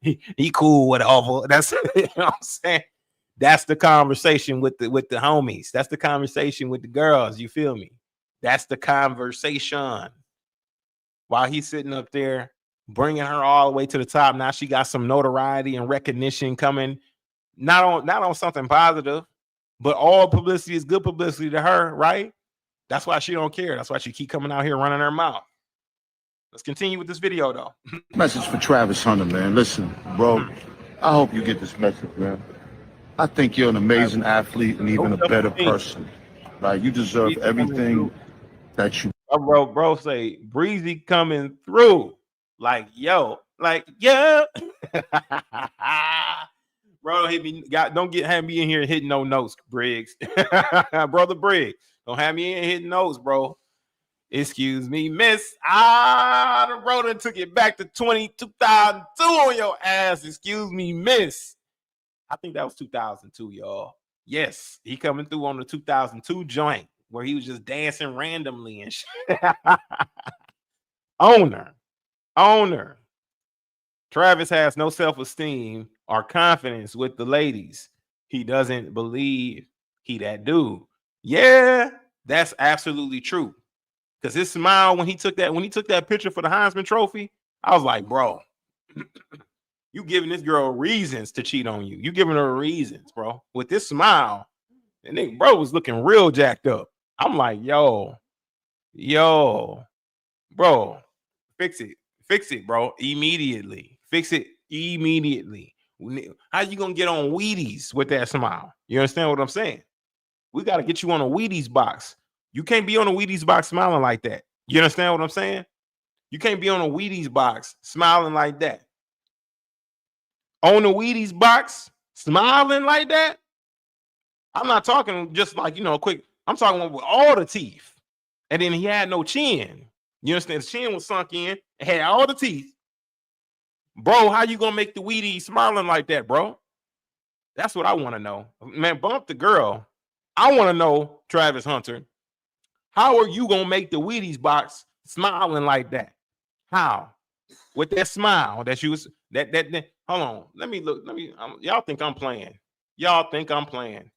he cool, whatever. That's you know what I'm saying. That's the conversation with the homies. That's the conversation with the girls. You feel me? That's the conversation. While he's sitting up there, bringing her all the way to the top. Now she got some notoriety and recognition coming. Not on something positive, but all publicity is good publicity to her, right? That's why she don't care. That's why she keep coming out here running her mouth. Let's continue with this video, though. Message for Travis Hunter, man. Listen, bro, I hope you get this message, man. I think you're an amazing athlete and even a better person. Like, you deserve everything that you... Bro, say, Breezy coming through. Like, yo. Bro, don't have me in here hitting no notes, Briggs. Brother Briggs, don't have me in here hitting notes, bro. Excuse me, miss. The bro done took it back to 2002 on your ass. Excuse me, miss. I think that was 2002, y'all. Yes, he coming through on the 2002 joint where he was just dancing randomly and shit. Owner. Travis has no self-esteem or confidence with the ladies. He doesn't believe he that dude. Yeah, that's absolutely true. Because his smile when he took that picture for the Heisman Trophy, I was like, bro, you giving this girl reasons to cheat on you. You giving her reasons, bro. With this smile, and then bro was looking real jacked up. I'm like, yo, bro, fix it, bro, immediately. Fix it immediately. How you gonna get on Wheaties with that smile? You understand what I'm saying? We got to get you on a Wheaties box. You can't be on a Wheaties box smiling like that. You understand what I'm saying? You can't be on a Wheaties box smiling like that. On the Wheaties box smiling like that. I'm not talking just like, quick. I'm talking with all the teeth. And then he had no chin. You understand? His chin was sunk in and had all the teeth. Bro, how you gonna make the Wheaties smiling like that, bro? That's what I want to know. Man, bump the girl. I want to know, Travis Hunter, how are you gonna make the Wheaties box smiling like that? How? With that smile that you was that hold on. Let me look. Y'all think I'm playing. Y'all think I'm playing.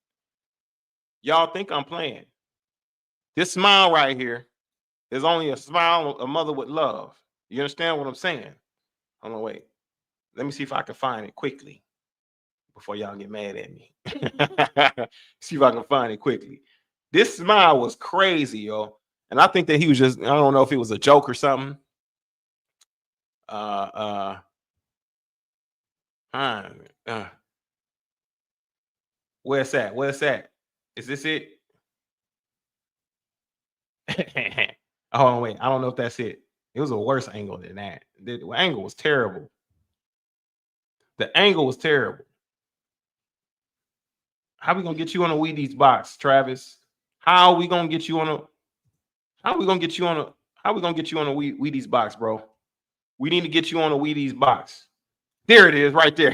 Y'all think I'm playing. This smile right here is only a smile a mother would love. You understand what I'm saying? Hold on, wait. Let me see if I can find it quickly before y'all get mad at me. See if I can find it quickly. This smile was crazy, yo. And I think that he was just, I don't know if it was a joke or something. Where's that? Where's that? Is this it? Oh, wait. I don't know if that's it. It was a worse angle than that. The angle was terrible. The angle was terrible. How we gonna get you on a Wheaties box, Travis? How we gonna get you on a Wheaties box, bro? We need to get you on a Wheaties box. There it is, right there.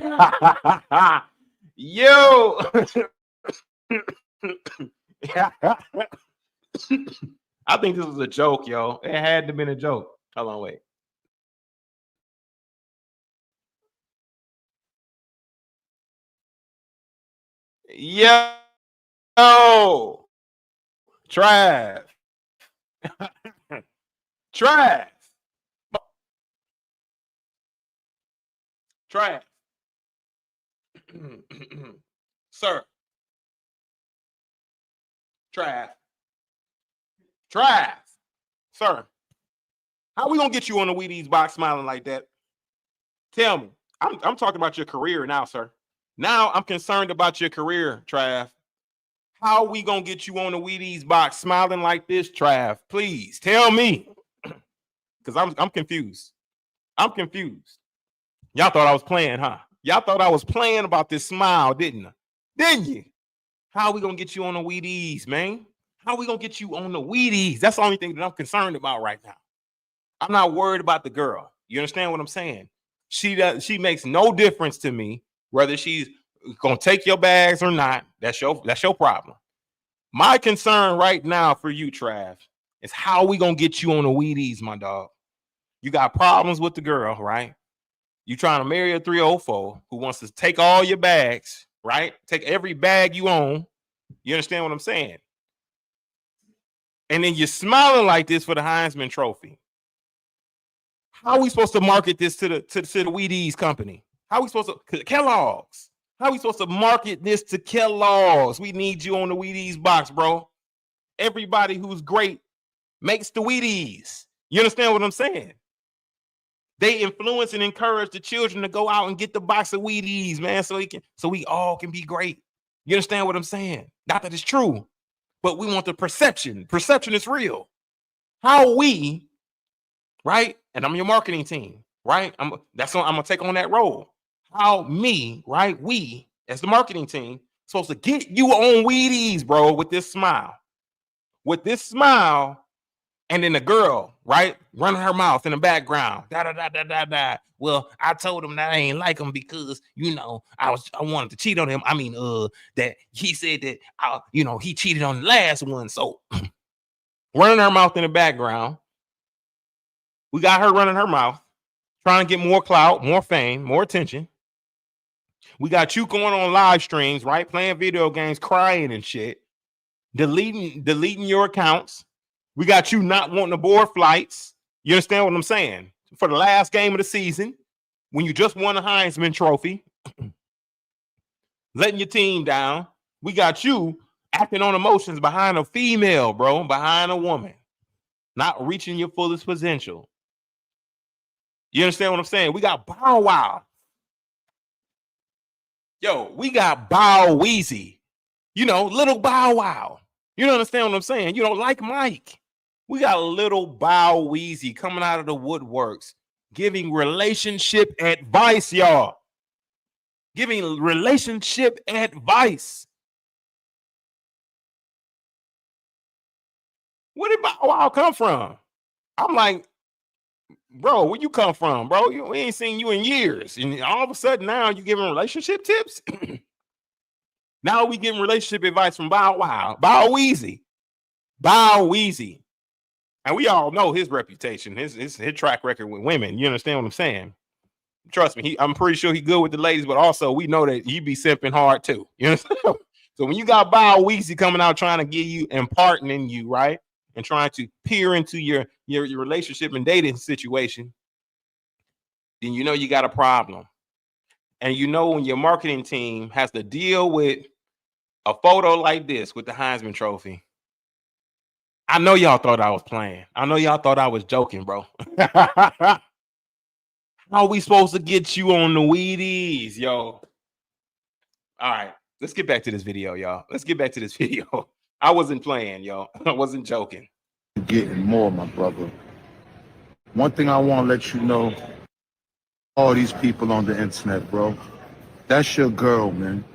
Yo. I think this was a joke, yo. It had to have been a joke. Hold on, wait. Yo, Trav. Trav. Trav. Sir. Trav. Trav. Sir. How we gonna get you on the Wheaties box smiling like that? Tell me. I'm talking about your career now, sir. Now I'm concerned about your career, Trav. How we gonna get you on the Wheaties box smiling like this, Trav? Please tell me. Because I'm confused. I'm confused. Y'all thought I was playing, huh? Y'all thought I was playing about this smile, didn't you? Didn't you? How we gonna get you on the Wheaties, man? How we gonna get you on the Wheaties? That's the only thing that I'm concerned about right now. I'm not worried about the girl. You understand what I'm saying? She makes no difference to me whether she's gonna take your bags or not. That's your problem. My concern right now for you, Trav, is how we gonna get you on the Wheaties, my dog. You got problems with the girl, right? You trying to marry a 304 who wants to take all your bags, right? Take every bag you own. You understand what I'm saying? And then you're smiling like this for the Heisman Trophy. How are we supposed to market this to the Wheaties company? How are we supposed to Kellogg's? How are we supposed to market this to Kellogg's? We need you on the Wheaties box, bro. Everybody who's great makes the Wheaties. You understand what I'm saying? They influence and encourage the children to go out and get the box of Wheaties, man, so we all can be great. You understand what I'm saying? Not that it's true, but we want the perception. Perception is real. How we, right? And I'm your marketing team, right? I'm gonna take on that role. How me, right? We, as the marketing team, supposed to get you on Wheaties, bro, with this smile. With this smile. And then the girl, right, running her mouth in the background. Da da da da da da. Well, I told him that I ain't like him because I wanted to cheat on him. I mean, that he said that he cheated on the last one. So running her mouth in the background. We got her running her mouth, trying to get more clout, more fame, more attention. We got you going on live streams, right, playing video games, crying and shit, deleting your accounts. We got you not wanting to board flights. You understand what I'm saying? For the last game of the season, when you just won a Heisman Trophy, letting your team down. We got you acting on emotions behind a female, bro, behind a woman, not reaching your fullest potential. You understand what I'm saying? We got Bow Wow. Yo, we got Bow Weezy, little Bow Wow. You understand what I'm saying? Like Mike. We got little Bow Weezy coming out of the woodworks, giving relationship advice, y'all. Giving relationship advice. Where did Bow Wow come from? I'm like, bro, where you come from, bro? We ain't seen you in years. And all of a sudden now you giving relationship tips? Now we giving relationship advice from Bow Wow. Bow Weezy. Bow Weezy. And we all know his reputation, his track record with women. You understand what I'm saying? Trust me, I'm pretty sure he good with the ladies, but also we know that he be simping hard too. You understand? So when you got Bow Weezy coming out trying to give you, imparting in you, right? And trying to peer into your relationship and dating situation, then you got a problem. And when your marketing team has to deal with a photo like this with the Heisman Trophy, I know y'all thought I was playing. I know y'all thought I was joking, bro. How are we supposed to get you on the Wheaties, yo? All right, let's get back to this video, y'all. Let's get back to this video. I wasn't playing, yo. I wasn't joking. Getting more, my brother. One thing I want to let you know, all these people on the internet, bro, that's your girl, man.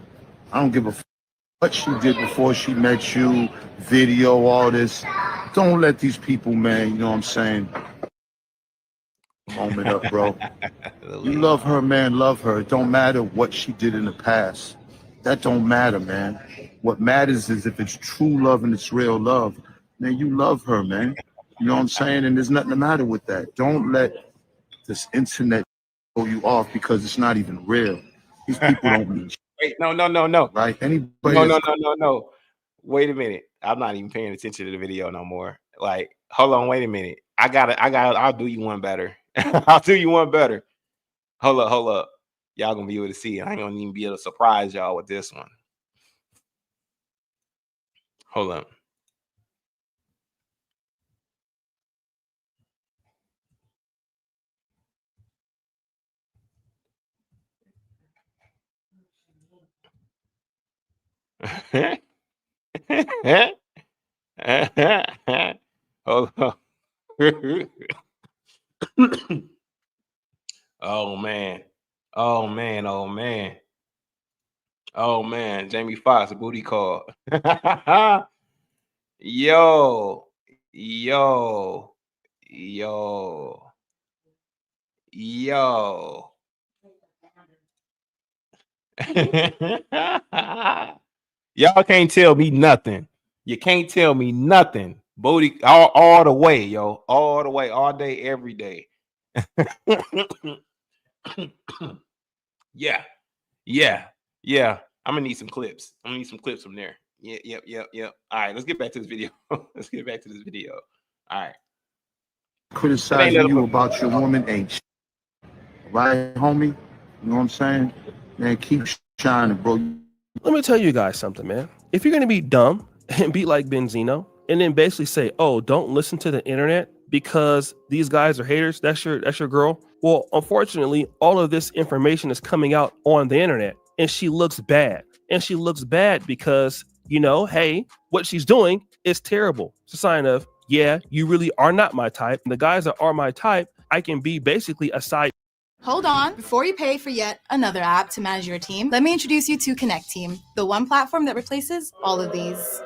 I don't give a what she did before she met you, video, all this. Don't let these people, man, you know what I'm saying? Moment up, bro. You love her, man, love her. It don't matter what she did in the past. That don't matter, man. What matters is if it's true love and it's real love, man, you love her, man. You know what I'm saying? And there's nothing the matter with that. Don't let this internet throw you off because it's not even real. These people don't mean shit. Wait, no. Right? Anybody No. Wait a minute. I'm not even paying attention to the video no more. Like, hold on, wait a minute. I'll do you one better. I'll do you one better. Hold up. Y'all gonna be able to see it. I ain't gonna even be able to surprise y'all with this one. Hold up. Hold on. Oh man, Jamie Foxx, a booty call. Yo. Y'all can't tell me nothing. You can't tell me nothing. Booty all the way, yo. All the way, all day, every day. Yeah. I'm gonna need some clips. From there. Yep. All right, let's get back to this video. All right. criticizing you about your woman ain't shit. Right, homie? You know what I'm saying? Man, keep shining, bro. Let me tell you guys something, man. If you're gonna be dumb and be like Benzino, and then basically say, "Oh, don't listen to the internet because these guys are haters," that's your girl. Well, unfortunately, all of this information is coming out on the internet, and she looks bad. And she looks bad because, hey, what she's doing is terrible. It's a sign of, yeah, you really are not my type. And the guys that are my type, I can be basically a side. Hold on, before you pay for yet another app to manage your team, let me introduce you to Connect Team, the one platform that replaces all of these.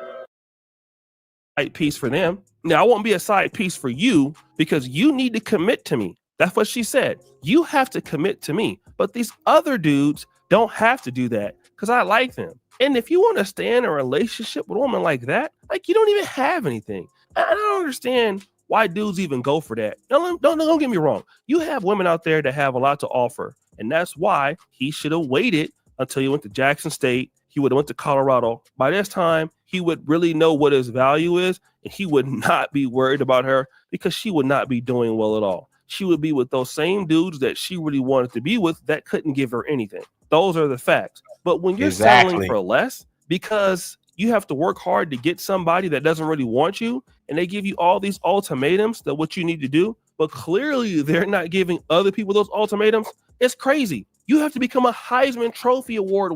Side piece for them. Now, I won't be a side piece for you because you need to commit to me. That's what she said. You have to commit to me. But these other dudes don't have to do that because I like them. And if you want to stay in a relationship with a woman like that, like you don't even have anything. I don't understand why dudes even go for that. Don't get me wrong. You have women out there that have a lot to offer. And that's why he should have waited until he went to Jackson State. He would have went to Colorado. By this time, he would really know what his value is. And he would not be worried about her because she would not be doing well at all. She would be with those same dudes that she really wanted to be with that couldn't give her anything. Those are the facts. But when you're settling for less, because you have to work hard to get somebody that doesn't really want you, and they give you all these ultimatums that what you need to do, but clearly they're not giving other people those ultimatums, it's crazy. You have to become a Heisman Trophy Award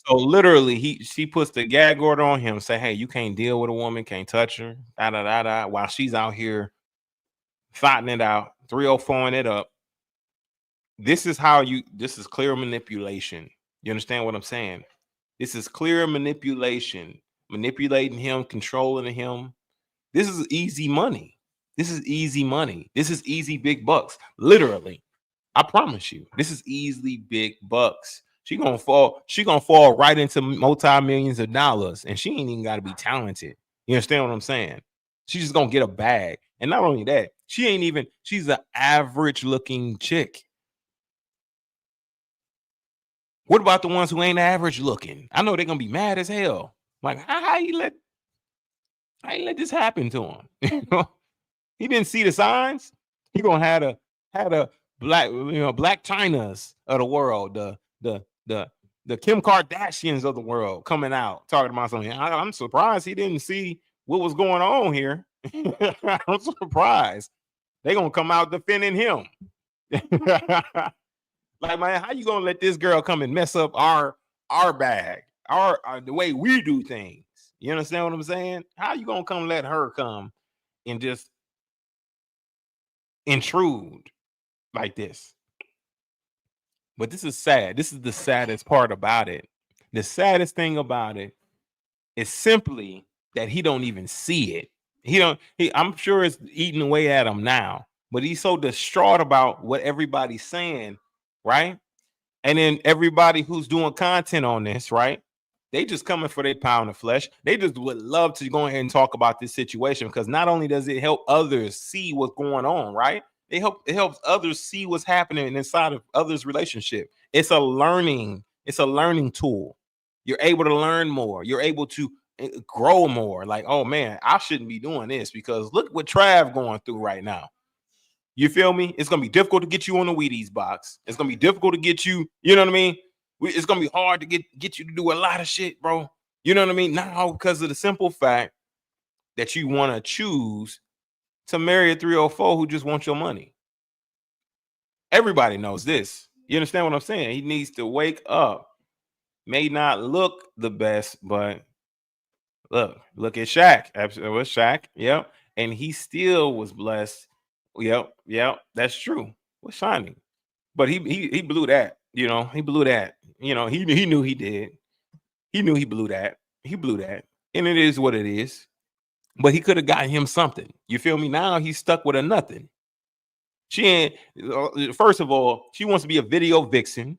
So literally, she puts the gag order on him, say, "Hey, you can't deal with a woman, can't touch her, da da da da." While she's out here fighting it out, 304ing it up. This is clear manipulation. You understand what I'm saying? This is clear manipulation, manipulating him, controlling him. This is easy money. This is easy money. This is easy big bucks. Literally, I promise you, this is easily big bucks. She gonna fall right into multi-millions of dollars, and she ain't even got to be talented. You understand what I'm saying? She's just gonna get a bag, and not only that, she's an average looking chick. What about the ones who ain't average looking? I know they're gonna be mad as hell. Like, how you let this happen to him? He didn't see the signs. He gonna have a black Chinas of the world, the Kim Kardashians of the world coming out talking about something. I'm surprised he didn't see what was going on here. I'm surprised. They gonna come out defending him. Like, man, how you gonna let this girl come and mess up our bag, our the way we do things? You understand what I'm saying? How you gonna let her come and just intrude like this? But this is sad. This is the saddest part about it. The saddest thing about it is simply that he don't even see it. I'm sure it's eating away at him now, but he's so distraught about what everybody's saying, right? And then everybody who's doing content on this, right? They just coming for their pound of flesh. They just would love to go ahead and talk about this situation, because not only does it help others see what's going on, right? It helps others see what's happening inside of others' relationship. It's a learning tool. You're able to learn more. You're able to grow more. Like, oh man, I shouldn't be doing this because look what Trav going through right now. You feel me? It's gonna be difficult to get you on the Wheaties box. It's gonna be difficult to get you. You know what I mean? It's gonna be hard to get you to do a lot of shit, bro. You know what I mean? Now, because of the simple fact that you want to choose to marry a 304 who just wants your money. Everybody knows this. You understand what I'm saying? He needs to wake up. May not look the best, but look at Shaq. Absolutely, it was Shaq. Yep. And he still was blessed. Yep, that's true. Was shining. But he blew that, he blew that. He knew he did. He knew he blew that. He blew that. And it is what it is. But he could have gotten him something. You feel me? Now he's stuck with a nothing. She ain't, first of all, she wants to be a video vixen.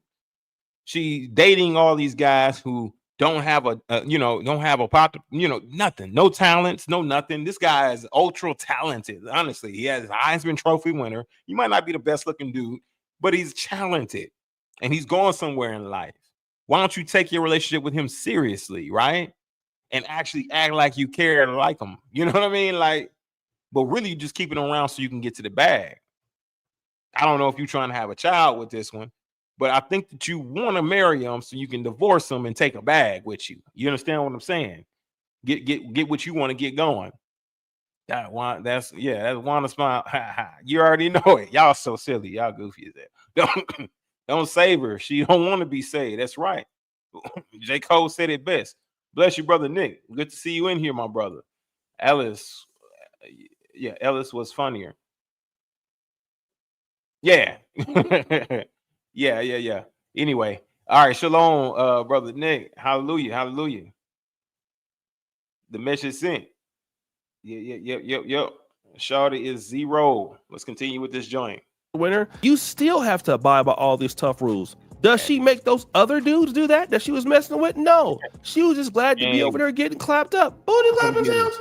She's dating all these guys who don't have nothing, no talents, no nothing. This guy is ultra talented. Honestly, he has a Heisman Trophy winner. He might not be the best looking dude, but he's talented and he's going somewhere in life. Why don't you take your relationship with him seriously, right? And actually act like you care and like him. You know what I mean? Like, but really just keep it around so you can get to the bag. I don't know if you're trying to have a child with this one, but I think that you want to marry him so you can divorce him and take a bag with you. You understand what I'm saying? Get what you want to get going. That's Wanda Smile. You already know it. Y'all so silly. Y'all goofy as that. Don't save her. She don't want to be saved. That's right. J. Cole said it best. Bless you, brother Nick. Good to see you in here, my brother. Ellis. Yeah, Ellis was funnier. Yeah. Yeah. Anyway, all right. Shalom, brother Nick. Hallelujah. The message sent. Yep. Shawty is 0. Let's continue with this joint. Winner, you still have to abide by all these tough rules. Does she make those other dudes do that she was messing with? No. She was just glad to be over there getting clapped up. Booty clapping sounds.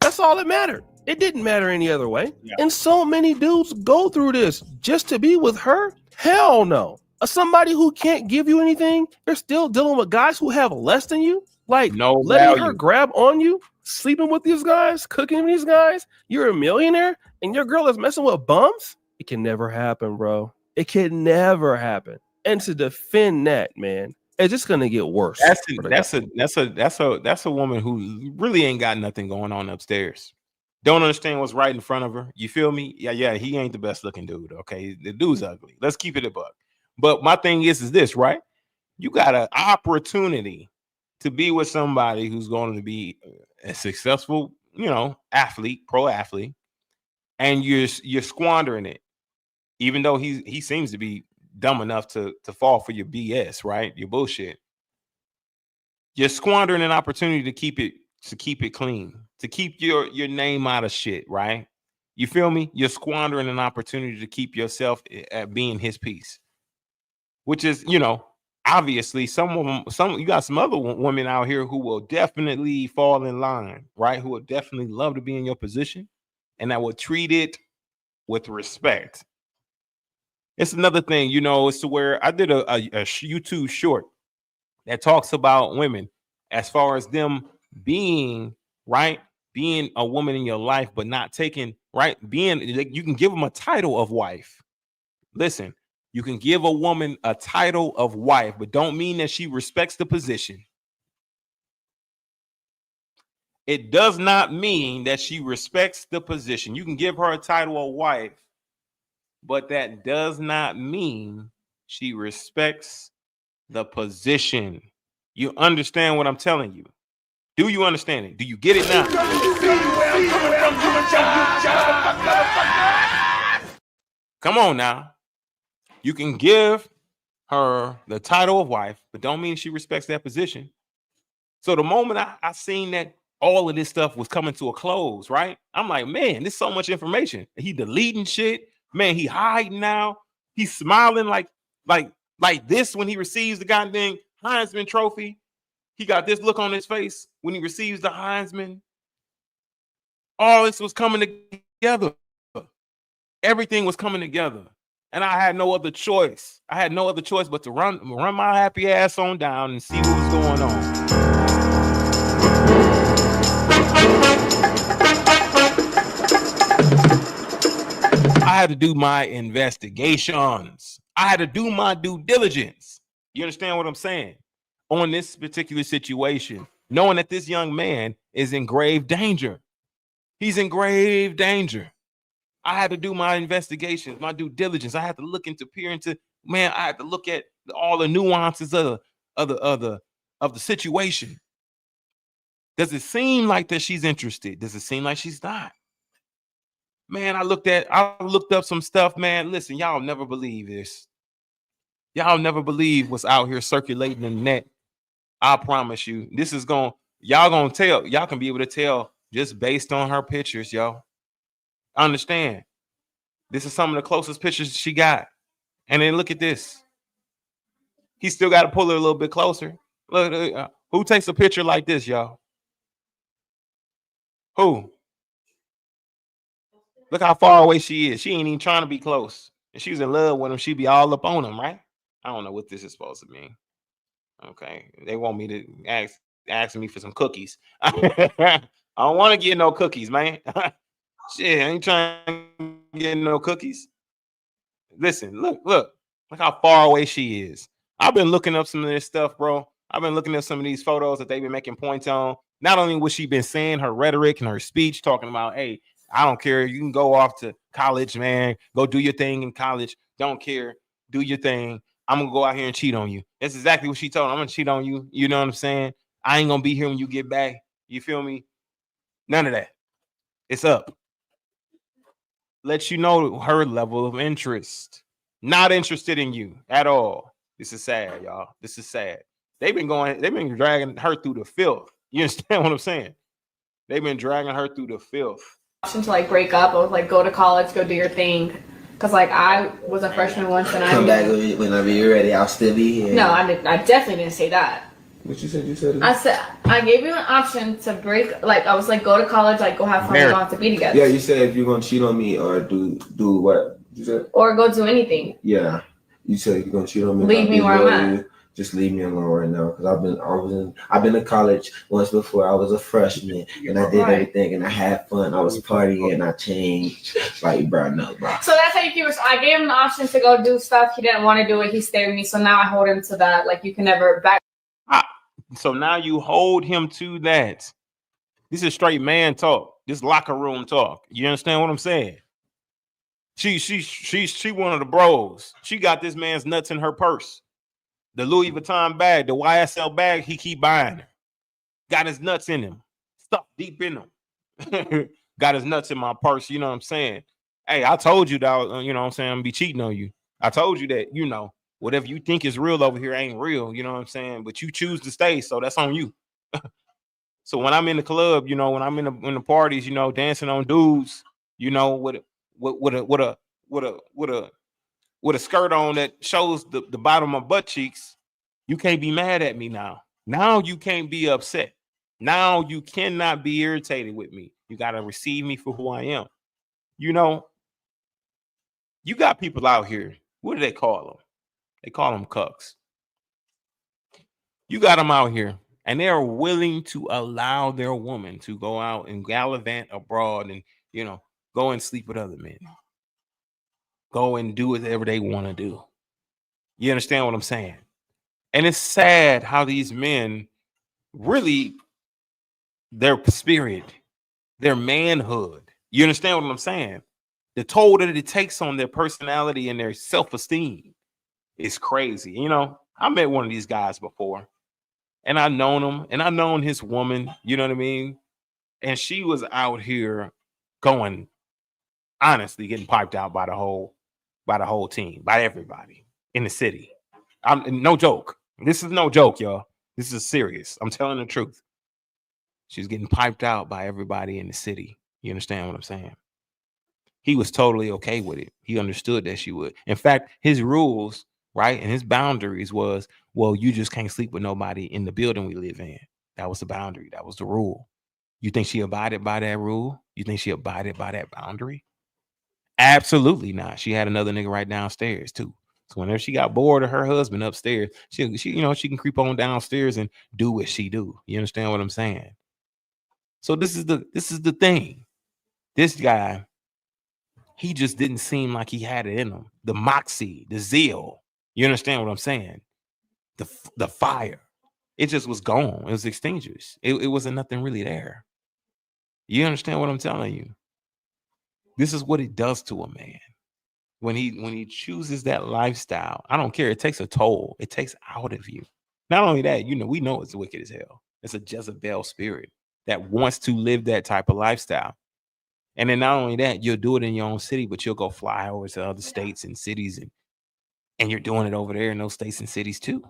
That's all that mattered. It didn't matter any other way. Yeah. And so many dudes go through this just to be with her? Hell no. Somebody who can't give you anything, they're still dealing with guys who have less than you? Like, letting her grab on you, sleeping with these guys, cooking with these guys? You're a millionaire and your girl is messing with bums? It can never happen, bro. It can never happen. And to defend that, man, it's just gonna get worse. That's a woman who really ain't got nothing going on upstairs. Don't understand what's right in front of her. You feel me? Yeah. He ain't the best looking dude. Okay, the dude's ugly. Let's keep it a buck. But my thing is this, right? You got an opportunity to be with somebody who's going to be a successful, athlete, pro athlete, and you're squandering it, even though he seems to be dumb enough to fall for your BS, right? Your bullshit. You're squandering an opportunity to keep it clean, to keep your name out of shit, right? You feel me? You're squandering an opportunity to keep yourself at being his piece, which is, obviously you got some other women out here who will definitely fall in line, right? Who will definitely love to be in your position and that will treat it with respect. It's another thing, it's to where I did a YouTube short that talks about women as far as them being, right, being a woman in your life, but not taking, right, you can give them a title of wife. Listen, you can give a woman a title of wife, but don't mean that she respects the position. It does not mean that she respects the position. You can give her a title of wife, but that does not mean she respects the position. You understand what I'm telling you? Do you understand it? Do you get it now? Come on now. You can give her the title of wife, but don't mean she respects that position. So the moment I seen that all of this stuff was coming to a close, right? I'm like, man, there's so much information. He deleting shit. Man, he hiding now. He's smiling like this when he receives the goddamn Heisman trophy. He got this look on his face when he receives the Heisman. All this was coming together. Everything was coming together. And I had no other choice. I had no other choice but to run my happy ass on down and see what was going on. I had to do my investigations. I had to do my due diligence. You understand what I'm saying? On this particular situation, knowing that this young man is in grave danger. He's in grave danger. I had to do my investigations, my due diligence. I had to look I had to look at all the nuances of the situation. Does it seem like that she's interested? Does it seem like she's not? Man, I looked up some stuff, man. Listen, y'all never believe this. Y'all never believe what's out here circulating in the net. I promise you, y'all can be able to tell just based on her pictures, y'all. Understand? This is some of the closest pictures she got. And then look at this. He still got to pull her a little bit closer. Look, who takes a picture like this, y'all? Who? Look how far away she is. She ain't even trying to be close. If she was in love with him, she'd be all up on him, right? I don't know what this is supposed to mean. Okay. They want me to ask me for some cookies. I don't want to get no cookies, man. Shit, I ain't trying to get no cookies. Listen, look how far away she is. I've been looking up some of this stuff, bro. I've been looking at some of these photos that they've been making points on. Not only what she been saying, her rhetoric and her speech, talking about, hey, I don't care. You can go off to college, man. Go do your thing in college. Don't care. Do your thing. I'm going to go out here and cheat on you. That's exactly what she told him. I'm going to cheat on you. You know what I'm saying? I ain't going to be here when you get back. You feel me? None of that. It's up. Let you know her level of interest. Not interested in you at all. This is sad, y'all. This is sad. They've been dragging her through the filth. You understand what I'm saying? They've been dragging her through the filth. Option to like break up or like go to college, go do your thing. Cause like I was a freshman once and come back whenever you're ready. I'll still be here. No, I definitely didn't say that. What you said? You said. I said I gave you an option to break. Like I was like, go to college, like go have fun, we don't have to be together. Yeah, you said if you're gonna cheat on me or do what you said. Or go do anything. Yeah, you said if you're gonna cheat on me. Leave me where I'm at. Just leave me alone right now, because I've been to college once before. I was a freshman and I did everything and I had fun. I was partying and I changed. Like, bro, no, bro. So that's how you keep. I gave him the option to go do stuff. He didn't want to do it. He stayed with me. So now I hold him to that. Like you can never back. So now you hold him to that. This is straight man talk. This locker room talk. You understand what I'm saying? She one of the bros. She got this man's nuts in her purse. The Louis Vuitton bag, the YSL bag, he keep buying. Got his nuts in him. Stuff deep in him. Got his nuts in my purse. You know what I'm saying? Hey, I told you that, you know what I'm saying? I'm gonna be cheating on you. I told you that, you know, whatever you think is real over here ain't real. You know what I'm saying? But you choose to stay, so that's on you. So when I'm in the club, you know, when I'm in the parties, you know, dancing on dudes, you know, with a skirt on that shows the bottom of my butt cheeks, you can't be mad at me now. Now you can't be upset. Now you cannot be irritated with me. You got to receive me for who I am. You know, you got people out here. What do they call them? They call them cucks. You got them out here, and they are willing to allow their woman to go out and gallivant abroad and, you know, go and sleep with other men. Go and do whatever they want to do. You understand what I'm saying? And it's sad how these men really, their spirit, their manhood, you understand what I'm saying? The toll that it takes on their personality and their self-esteem is crazy. You know, I met one of these guys before, and I known him, and I known his woman, you know what I mean? And she was out here going, honestly, getting piped out by the whole team, by everybody in the city. I'm no joke. This is no joke, y'all. This is serious. I'm telling the truth. She's getting piped out by everybody in the city. You understand what I'm saying? He was totally okay with it. He understood that she would. In fact, his rules, right, and his boundaries was, well, you just can't sleep with nobody in the building we live in. That was the boundary. That was the rule. You think she abided by that rule? You think she abided by that boundary? Absolutely not. She had another nigga right downstairs too. So whenever she got bored of her husband upstairs, she you know, she can creep on downstairs and do what she do. You understand what I'm saying? So this is the thing. This guy, he just didn't seem like he had it in him. The moxie, the zeal. You understand what I'm saying? The fire. It just was gone. It was extinguished. It wasn't nothing really there. You understand what I'm telling you? This is what it does to a man. When he chooses that lifestyle, I don't care. It takes a toll. It takes out of you. Not only that, you know, we know it's wicked as hell. It's a Jezebel spirit that wants to live that type of lifestyle. And then not only that, you'll do it in your own city, but you'll go fly over to other states and cities, and you're doing it over there in those states and cities too.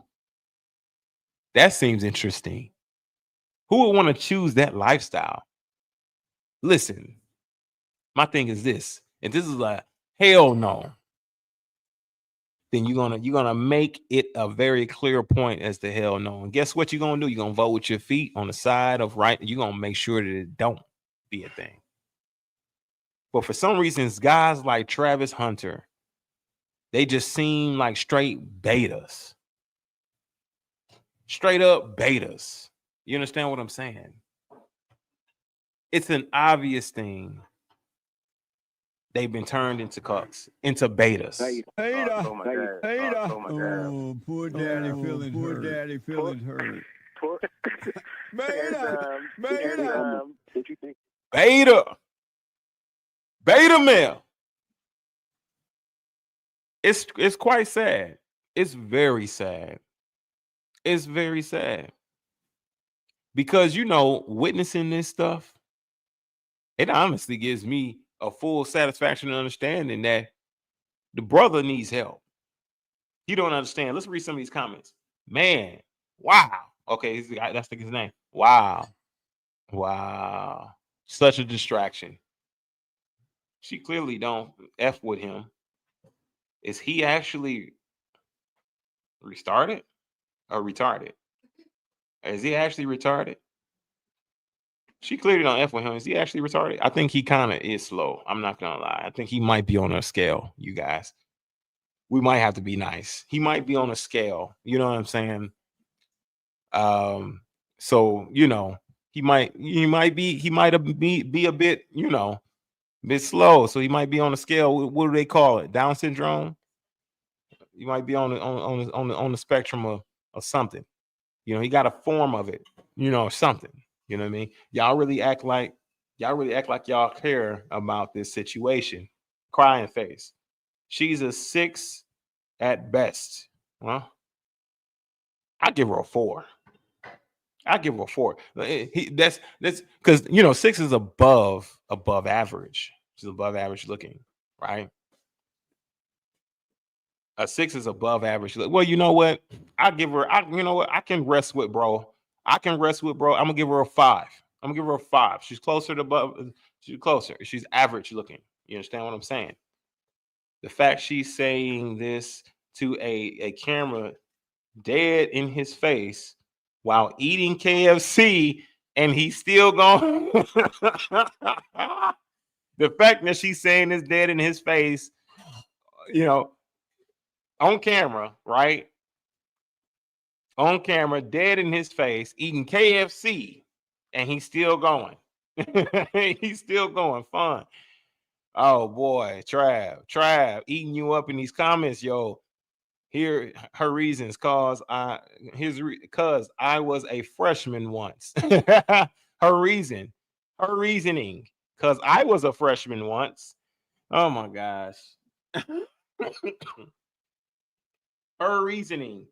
That seems interesting. Who would want to choose that lifestyle? Listen, my thing is this. If this is a hell no, then you're gonna make it a very clear point as to hell no. And guess what you're gonna do? You're gonna vote with your feet on the side of right. You're gonna make sure that it don't be a thing. But for some reasons, guys like Travis Hunter, they just seem like straight betas. Straight up betas. You understand what I'm saying? It's an obvious thing. They've been turned into cucks, into betas. Beta. Oh my God. Beta. Oh my God. Oh, poor daddy feeling hurt. Poor daddy feeling hurt. Beta. Beta. Beta. Beta male. It's quite sad. It's very sad. It's very sad. Because, you know, witnessing this stuff, it honestly gives me a full satisfaction and understanding that the brother needs help. He don't understand. Let's read some of these comments. Man, wow. Okay, that's his name. Wow. Wow. Such a distraction. She clearly don't F with him. Is he actually restarted or retarded? Is he actually retarded? She clearly don't F with him. Is he actually retarded? I think he kind of is slow. I'm not gonna lie. I think he might be on a scale, you guys. We might have to be nice. He might be on a scale. You know what I'm saying? So you know, he might be a bit, you know, a bit slow. So he might be on a scale. What do they call it? Down syndrome? You might be on the spectrum of something. You know, he got a form of it, you know, something. You know what I mean? Y'all really act like y'all care about this situation. Crying face. She's a 6 at best. Huh? I give her a 4. I give her a 4. That's because 6 is above average. She's above average looking, right? A 6 is above average. Well, you know what? I give her. You know what? I can rest with bro. I'm gonna give her a 5. I'm gonna give her a 5. She's closer to above. She's closer. She's average looking. You understand what I'm saying? The fact she's saying this to a camera dead in his face while eating KFC and he's still going. The fact that she's saying this dead in his face, on camera, right? On camera, dead in his face, eating KFC, and he's still going. He's still going. Fun. Oh boy, Trav, eating you up in these comments, yo. Here, her reasons, cause I was a freshman once. her reasoning, cause I was a freshman once. Oh my gosh. Her reasoning,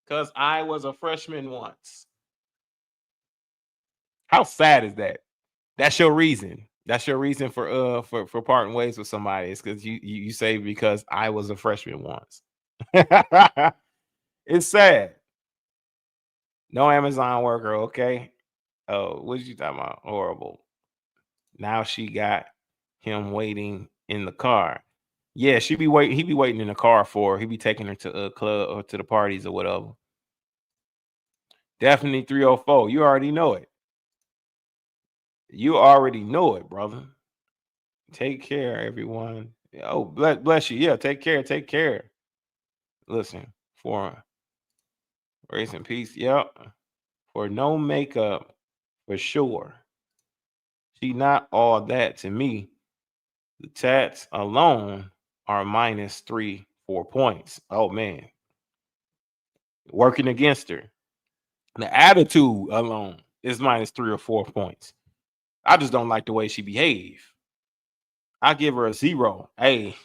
cause I was a freshman once. How sad is that? That's your reason. That's your reason for parting ways with somebody. It's because you say because I was a freshman once. It's sad. No Amazon worker, okay? Oh, what did you talking about? Horrible. Now she got him waiting in the car. Yeah, he be waiting in the car for her. He be taking her to a club or to the parties or whatever. Definitely 304. You already know it. You already know it, brother. Take care, everyone. Oh, bless you. Yeah, take care. Take care. Listen, for grace and peace. Yep. For no makeup, for sure. She not all that to me. The tats alone are minus 3-4 points. Oh man. Working against her. The attitude alone is minus 3 or 4 points. I just don't like the way she behave. I give her a 0. Hey,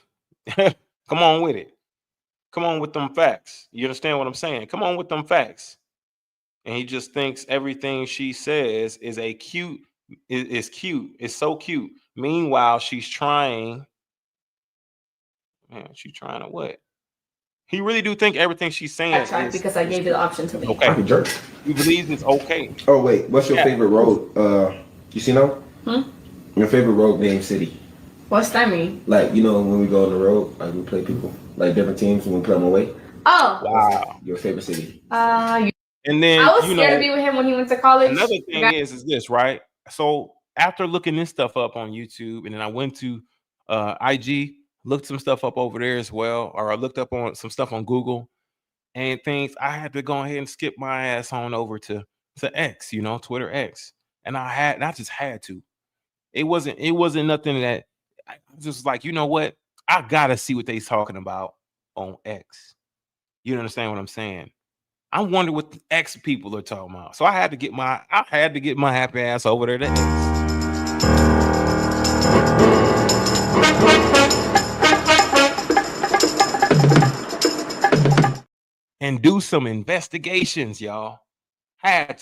come on with it. Come on with them facts. You understand what I'm saying? Come on with them facts. And he just thinks everything she says is cute. It's so cute. Meanwhile, she's trying. Man, she's trying to what? He really do think everything she's saying is because I gave you the option to leave. okay. I can jerk. He believes it's okay. Oh wait, what's your favorite road? You see now? Your favorite road name city? What's that mean? Like when we go on the road, like we play people, like different teams when we play them away. Oh. Wow. Your favorite city? And then I was scared to be with him when he went to college. Another thing is this, right? So after looking this stuff up on YouTube, and then I went to IG, looked some stuff up over there as well, or I looked up on some stuff on Google and things. I had to go ahead and skip my ass on over to X, Twitter X, and I just had to. It wasn't nothing that I just like. You know what? I gotta see what they's talking about on X. You understand what I'm saying? I wonder what the X people are talking about. So I had to get my happy ass over there to X. And do some investigations, y'all. I had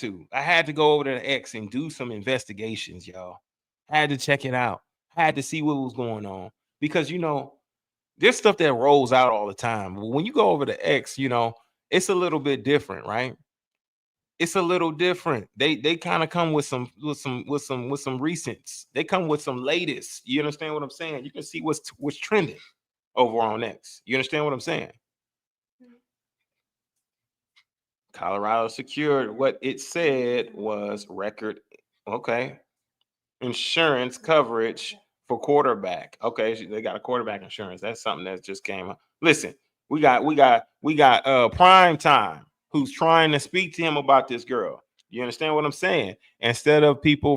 to go over to X and do some investigations, y'all. Had to check it out. Had to see what was going on. Because there's stuff that rolls out all the time. When you go over to X, it's a little bit different, right? It's a little different. They kind of come with some recents. They come with some latest. You understand what I'm saying? You can see what's trending over on X. You understand what I'm saying? Colorado secured. What it said was record. Okay. Insurance coverage for quarterback. Okay, they got a quarterback insurance. That's something that just came up. Listen, we got prime time who's trying to speak to him about this girl. You understand what I'm saying? Instead of people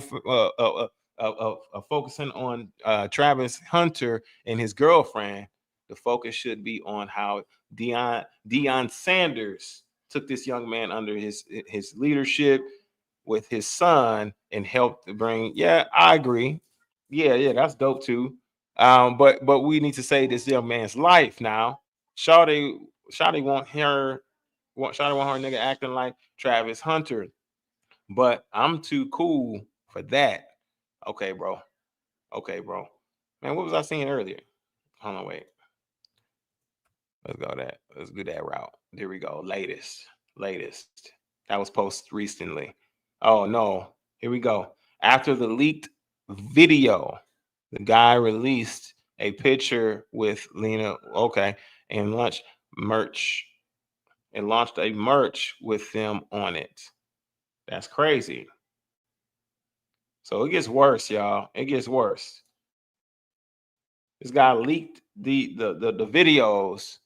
focusing on Travis Hunter and his girlfriend, the focus should be on how Deion Sanders took this young man under his leadership with his son and helped to bring. Yeah, I agree. Yeah, that's dope too. But we need to save this young man's life now. Shawty want her Shawty want her nigga acting like Travis Hunter, but I'm too cool for that. Okay, bro. Okay, bro. Man, what was I saying earlier? Hold on, wait. Let's go that. Let's do that route. There we go. Latest. That was posted recently. Oh no. Here we go. After the leaked video, the guy released a picture with Lena. Okay, and launched a merch with them on it. That's crazy. So it gets worse, y'all. It gets worse. This guy leaked the videos.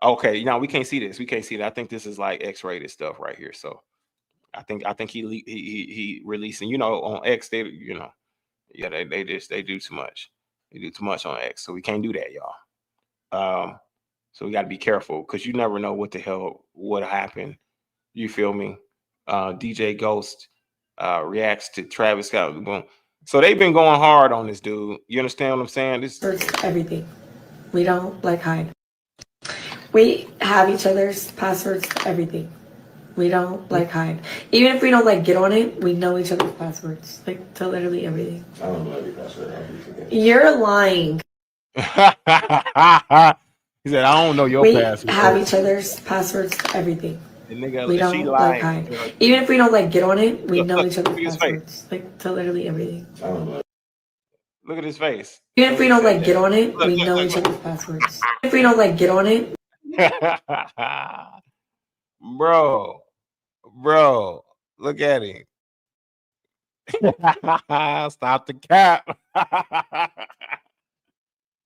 Okay, now we can't see this. We can't see that. I think this is like X-rated stuff right here. So I think he releasing. You know, on X they they do too much. They do too much on X, so we can't do that, y'all. So we got to be careful because you never know what the hell would happen. You feel me? DJ Ghost reacts to Travis Scott. Boom. So they've been going hard on this dude. You understand what I'm saying? This everything. We don't like hide. We have each other's passwords to everything. We don't like hide. Even if we don't like get on it, we know each other's passwords. Like to literally everything. I don't know every password. You're lying. He said, I don't know your password. We have each other's passwords to everything. The nigga, we don't like hide. Even if we don't like get on it, we know each other's passwords. Like to literally everything. I don't know. Look at his face. Even if we don't like get on it, we know each other's passwords. If we don't like get on it. Bro, look at him. Stop the cap.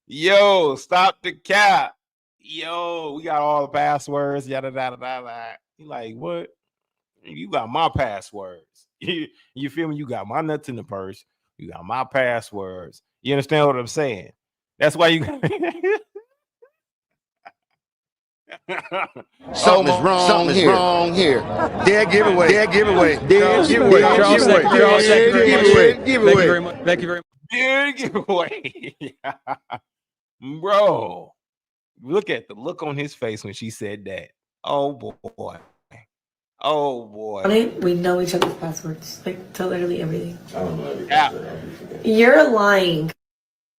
Yo, stop the cap. Yo, we got all the passwords. Yada yada yada. He like, what? You got my passwords. You feel me? You got my nuts in the purse. You got my passwords. You understand what I'm saying? That's why you got Something is wrong here. Dead giveaway. Dead giveaway. Dead giveaway. Giveaway. Thank you very much. Dead giveaway. Bro, look at the look on his face when she said that. Oh boy. Oh boy. On it, we know each other's passwords. Like to literally everything. I don't know every password. You're lying.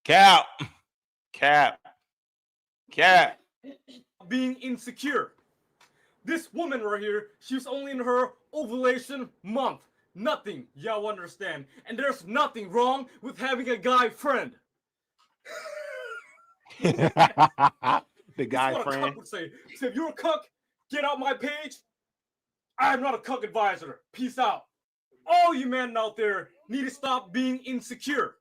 Cap. Being insecure. This woman right here, she's only in her ovulation month. Nothing, y'all understand. And there's nothing wrong with having a guy friend. The guy friend. What a cuck would say. So if you're a cuck, get out my page. I'm not a cuck advisor. Peace out. All you men out there need to stop being insecure.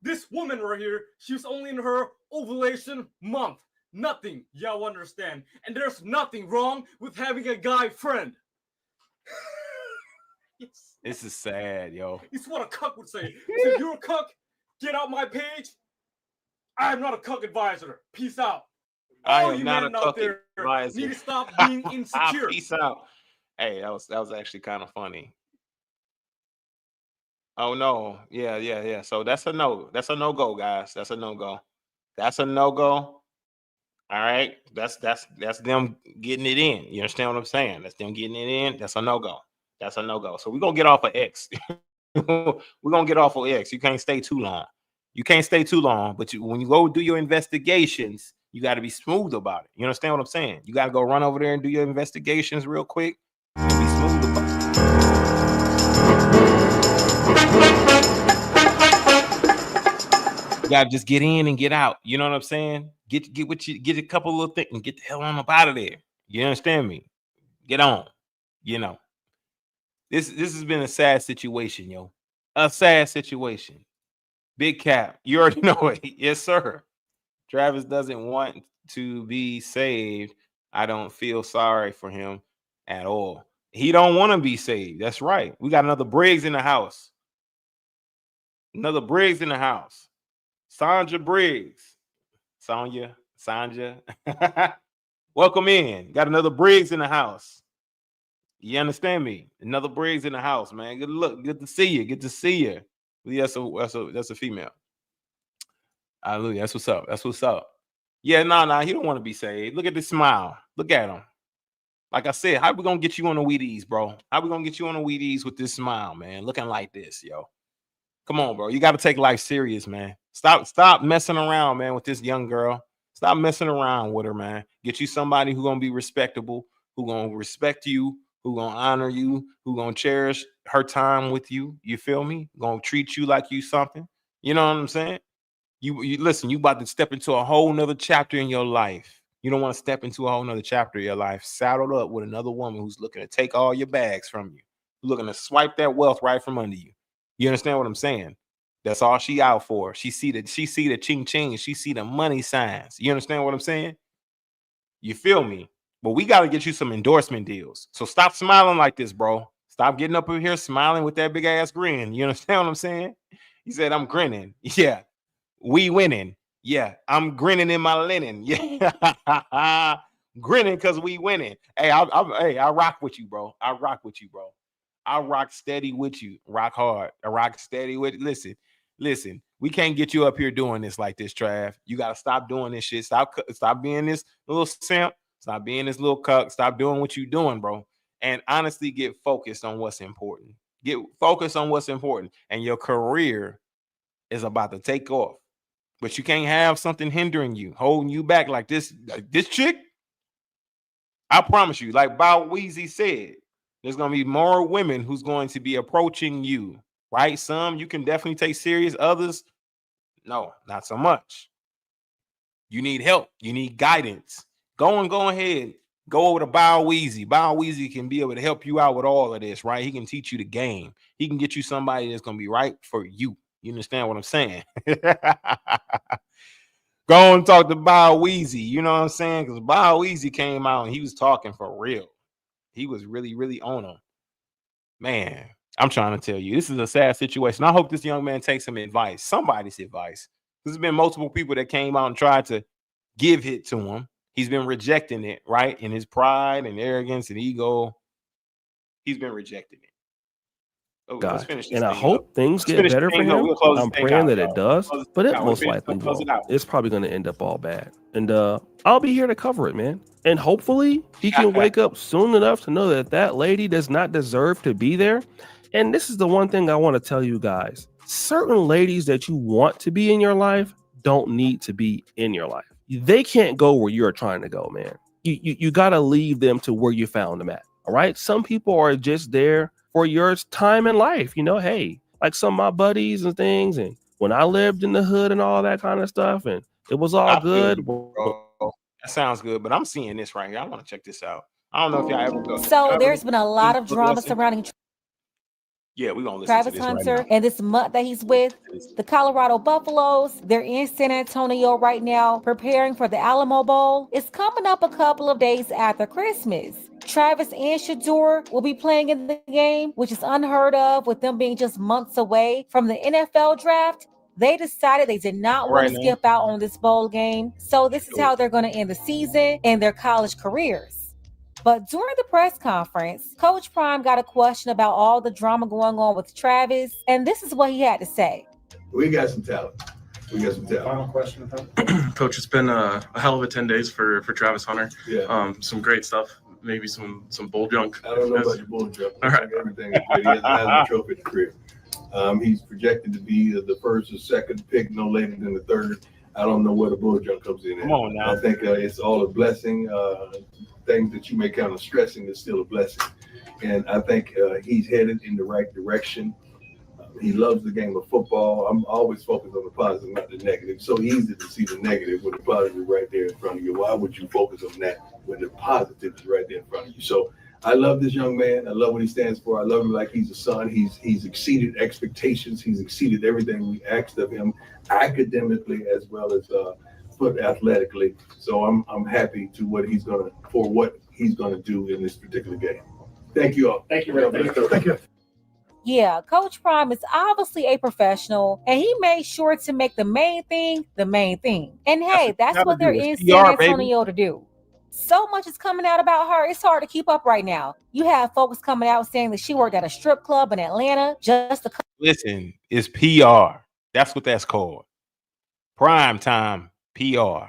This woman right here, she's only in her ovulation month. Nothing, y'all understand. And there's nothing wrong with having a guy friend. This is sad, yo. It's what a cuck would say. So if you're a cuck, get out my page. I'm not a cuck advisor. Peace out. All you men out there need to stop being insecure. Peace out. Hey, that was actually kind of funny. Oh no, yeah. So that's a no. That's a no-go, guys. That's a no-go. That's a no-go. All right, that's them getting it in. You understand what I'm saying? That's them getting it in. That's a no-go. That's a no-go. So we're gonna get off of X. We're gonna get off of X. You can't stay too long. But when you go do your investigations, you got to be smooth about it. You understand what I'm saying? You got to go run over there and do your investigations real quick and be smooth about it. You gotta just get in and get out. You know what I'm saying? Get a couple little things and get the hell on up out of there. You understand me? Get on. You know. This has been a sad situation, yo. A sad situation. Big Cap. You already know it. Yes, sir. Travis doesn't want to be saved. I don't feel sorry for him at all. He don't want to be saved. That's right. We got another Briggs in the house. Sandra Briggs. Sanja. Welcome in. Got another Briggs in the house. You understand me? Another Briggs in the house, man. Good look. Good to see you. That's a female. Hallelujah. That's what's up. Yeah, nah. He don't want to be saved. Look at this smile. Look at him. Like I said, how we gonna get you on the Wheaties, bro? How we gonna get you on the Wheaties with this smile, man? Looking like this, yo. Come on, bro. You got to take life serious, man. Stop messing around, man, with this young girl. Stop messing around with her, man. Get you somebody who gonna be respectable, who gonna respect you, who gonna honor you, who gonna cherish her time with you. You feel me? Gonna treat you like you something. You know what I'm saying? You listen, you about to step into a whole nother chapter in your life. You don't want to step into a whole nother chapter of your life saddled up with another woman who's looking to take all your bags from you, who's looking to swipe that wealth right from under you. You understand what I'm saying? That's all she out for. She see the ching ching, she see the money signs. You understand what I'm saying? You feel me? But we got to get you some endorsement deals. So stop smiling like this, bro. Stop getting up in here smiling with that big ass grin. You understand what I'm saying? He said, I'm grinning. Yeah. We winning. Yeah, I'm grinning in my linen. Yeah, grinning because we winning. Hey, I rock with you, bro. I rock with you, bro. I rock steady with you. Rock hard. I rock steady with. Listen. We can't get you up here doing this like this, Trav. You gotta stop doing this shit. Stop being this little simp. Stop being this little cuck. Stop doing what you doing, bro. And honestly, get focused on what's important. Get focused on what's important, and your career is about to take off. But you can't have something hindering you, holding you back like this chick. I promise you, like Bow Weezy said, there's going to be more women who's going to be approaching you, right? Some you can definitely take serious. Others, no, not so much. You need help. You need guidance. Go ahead. Go over to Bow Weezy. Bow Weezy can be able to help you out with all of this, right? He can teach you the game. He can get you somebody that's going to be right for you. You understand what I'm saying? Go and talk to Bow Weezy. You know what I'm saying? Because Bow Weezy came out and he was talking for real. He was really, really on him. Man, I'm trying to tell you, this is a sad situation. I hope this young man takes some advice, somebody's advice. There's been multiple people that came out and tried to give it to him. He's been rejecting it, right? In his pride and arrogance and ego, he's been rejecting it. Oh, let's finish this and I thing hope up. things Let's get finish better this for thing up. him. We'll close this I'm thing praying out, that y'all. it does, Close this but thing it out. most We'll likely close it won't. out. It's probably going to end up all bad. And I'll be here to cover it, man. And hopefully he can wake up soon enough to know that that lady does not deserve to be there. And this is the one thing I want to tell you guys. Certain ladies that you want to be in your life don't need to be in your life. They can't go where you're trying to go, man. You got to leave them to where you found them at. All right. Some people are just there for your time in life. You know, hey, like some of my buddies and things. And when I lived in the hood and all that kind of stuff, and it was all I feel good. you, bro. That sounds good, but I'm seeing this right here. I want to check this out. I don't know if y'all ever go. So there's been a lot of drama surrounding Yeah, we're gonna listen to Travis this right Hunter now. and this month that he's with the Colorado Buffaloes. They're in San Antonio right now preparing for the Alamo Bowl. It's coming up a couple of days after Christmas. Travis and Shador will be playing in the game, which is unheard of with them being just months away from the NFL draft. They decided they did not want to skip out on this bowl game. So this is how they're going to end the season and their college careers. But during the press conference, Coach Prime got a question about all the drama going on with Travis, and this is what he had to say. We got some talent. Final question. Coach, it's been a hell of a 10 days for Travis Hunter. Yeah. Some great stuff. Maybe some bull junk. I don't know about your bull junk. All right. Everything is good. He has a Heisman Trophy in the career. He's projected to be the first or second pick, no later than the third. I don't know where the bull junk comes in. Come on now. I think it's all a blessing. Things that you may count as stressing is still a blessing. And I think he's headed in the right direction. He loves the game of football. I'm always focused on the positive, not the negative. So easy to see the negative when the positive is right there in front of you. Why would you focus on that when the positive is right there in front of you? So I love this young man. I love what he stands for. I love him like he's a son. He's exceeded expectations. He's exceeded everything we asked of him, academically as well as athletically. So I'm happy to what he's gonna do in this particular game. Thank you all. Thank you. Thank you. Yeah, Coach Prime is obviously a professional, and he made sure to make the main thing the main thing. And hey, that's what they're in San Antonio to do. So much is coming out about her, it's hard to keep up right now. You have folks coming out saying that she worked at a strip club in Atlanta just to Listen, it's PR. That's what that's called. Prime time PR.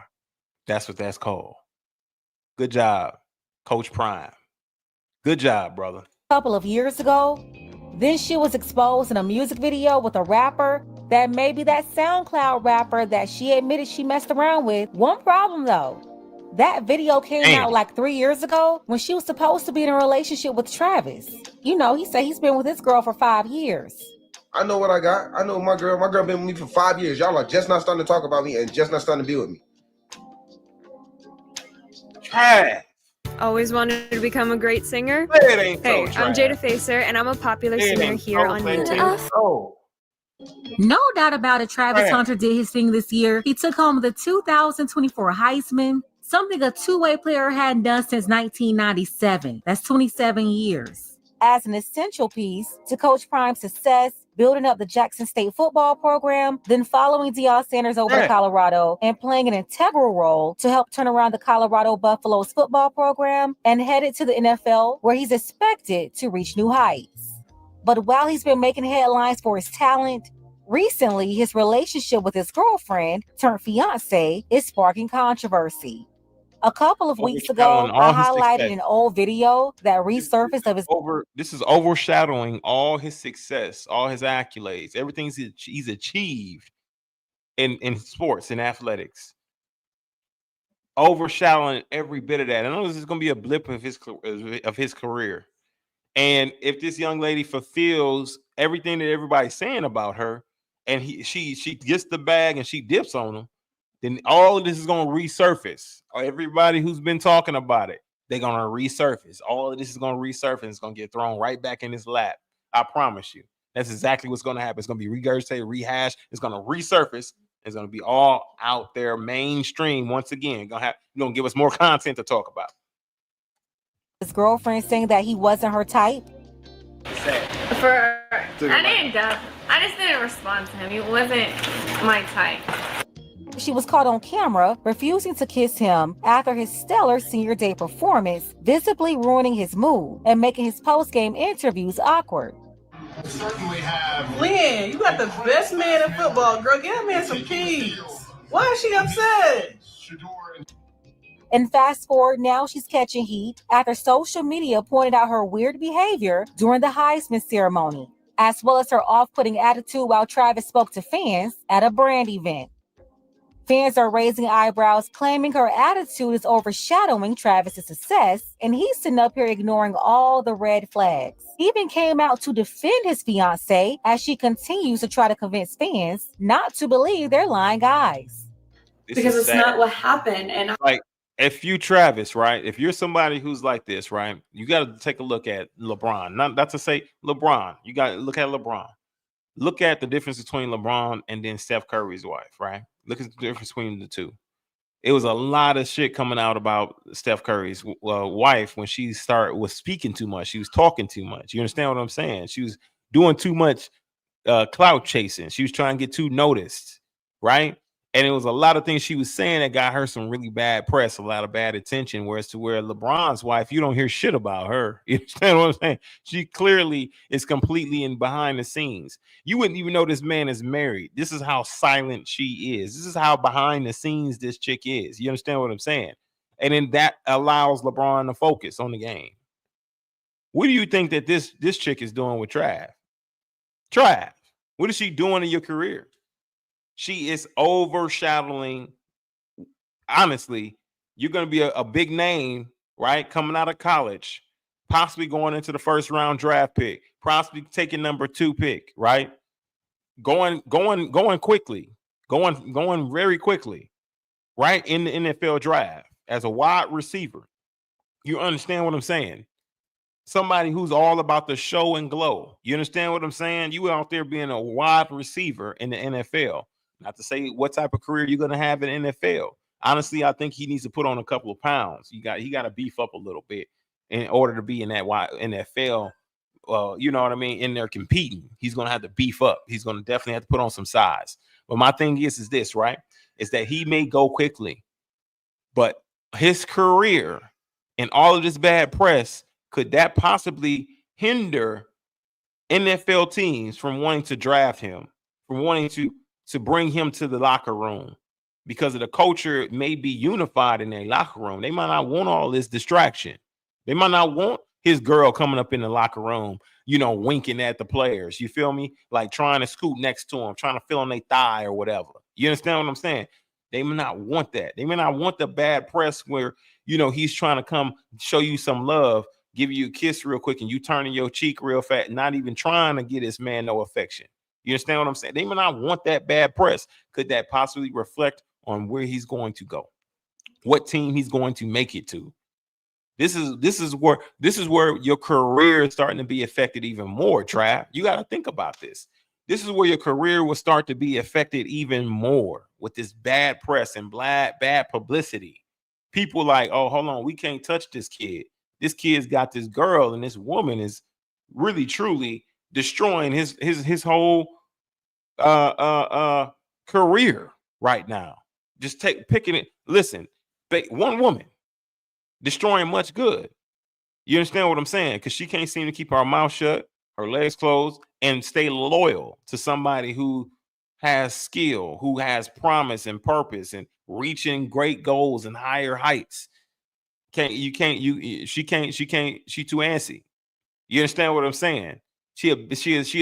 That's what that's called. Good job, Coach Prime. Good job, brother. Couple of years ago. Then she was exposed in a music video with a rapper that may be that SoundCloud rapper that she admitted she messed around with. One problem though, that video came out like 3 years ago when she was supposed to be in a relationship with Travis. You know, he said he's been with this girl for 5 years. I know what I got. I know my girl. My girl been with me for 5 years. Y'all are just not starting to talk about me and just not starting to be with me. Trash. Always wanted to become a great singer? It ain't Hey, so I'm trash. Jada Facer, and I'm a popular It singer ain't here so on bad. YouTube. Oh. No doubt about it, Travis Right. Hunter did his thing this year. He took home the 2024 Heisman, something a two-way player hadn't done since 1997. That's 27 years. As an essential piece to Coach Prime's success, building up the Jackson State football program, then following Deion Sanders over to Colorado and playing an integral role to help turn around the Colorado Buffaloes football program and headed to the NFL where he's expected to reach new heights. But while he's been making headlines for his talent, recently his relationship with his girlfriend, turned fiance, is sparking controversy. A couple of weeks ago, Overshadowing all I his highlighted success. an old video that resurfaced of his This is overshadowing all his success, all his accolades, everything he's achieved in sports and athletics. Overshadowing every bit of that. I know this is going to be a blip of his career. And if this young lady fulfills everything that everybody's saying about her, and she gets the bag and she dips on him, then all of this is going to resurface. Everybody who's been talking about it, they're going to resurface. All of this is going to resurface. It's going to get thrown right back in his lap. I promise you. That's exactly what's going to happen. It's going to be regurgitated, rehashed. It's going to resurface. It's going to be all out there mainstream once again. Going to give us more content to talk about. His girlfriend saying that he wasn't her type. I just didn't respond to him. He wasn't my type. She was caught on camera refusing to kiss him after his stellar senior day performance, visibly ruining his mood and making his post-game interviews awkward. Lynn, you got the best man in football, girl. Get that man some keys. Why is she upset? And fast forward, now she's catching heat after social media pointed out her weird behavior during the Heisman ceremony, as well as her off-putting attitude while Travis spoke to fans at a brand event. Fans are raising eyebrows, claiming her attitude is overshadowing Travis's success, and he's sitting up here ignoring all the red flags. He even came out to defend his fiancée as she continues to try to convince fans not to believe their lying eyes. Because it's not what happened. And like, if you Travis, right? If you're somebody who's like this, right? You got to take a look at LeBron. Not to say LeBron. You got to look at LeBron. Look at the difference between LeBron and then Steph Curry's wife, right? Look at the difference between the two. It was a lot of shit coming out about Steph Curry's wife when she was speaking too much. She was talking too much. You understand what I'm saying? She was doing too much clout chasing. She was trying to get too noticed, right? And it was a lot of things she was saying that got her some really bad press, a lot of bad attention. Whereas to where LeBron's wife, you don't hear shit about her. You understand what I'm saying? She clearly is completely in behind the scenes. You wouldn't even know this man is married. This is how silent she is. This is how behind the scenes this chick is. You understand what I'm saying? And then that allows LeBron to focus on the game. What do you think that this chick is doing with Trav? Trav, what is she doing in your career? She is overshadowing. Honestly, you're going to be a big name, right? Coming out of college, possibly going into the first round draft pick, possibly taking number 2 pick, right? Going quickly, going very quickly, right? In the NFL draft as a wide receiver. You understand what I'm saying? Somebody who's all about the show and glow. You understand what I'm saying? You out there being a wide receiver in the NFL. Not to say what type of career you're going to have in NFL. Honestly, I think he needs to put on a couple of pounds. He got to beef up a little bit in order to be in that NFL. You know what I mean? In there competing, he's going to have to beef up. He's going to definitely have to put on some size. But my thing is this, right? Is that he may go quickly, but his career and all of this bad press, could that possibly hinder NFL teams from wanting to draft him, from wanting to bring him to the locker room? Because of the culture may be unified in their locker room. They might not want all this distraction. They might not want his girl coming up in the locker room, winking at the players. You feel me? Like trying to scoot next to him, trying to feel on their thigh or whatever. You understand what I'm saying? They may not want that. They may not want the bad press where, he's trying to come show you some love, give you a kiss real quick, and you turning your cheek real fat, not even trying to get this man no affection. You understand what I'm saying? They may not want that bad press. Could that possibly reflect on where he's going to go? What team he's going to make it to? This is where your career is starting to be affected even more, Trav. You got to think about this. This is where your career will start to be affected even more with this bad press and bad publicity. People like, oh, hold on, we can't touch this kid. This kid's got this girl, and this woman is really truly destroying his whole career right now. Just picking it. Listen, one woman destroying much good. You understand what I'm saying? Because she can't seem to keep her mouth shut, her legs closed, and stay loyal to somebody who has skill, who has promise and purpose, and reaching great goals and higher heights. She too antsy. You understand what I'm saying? She a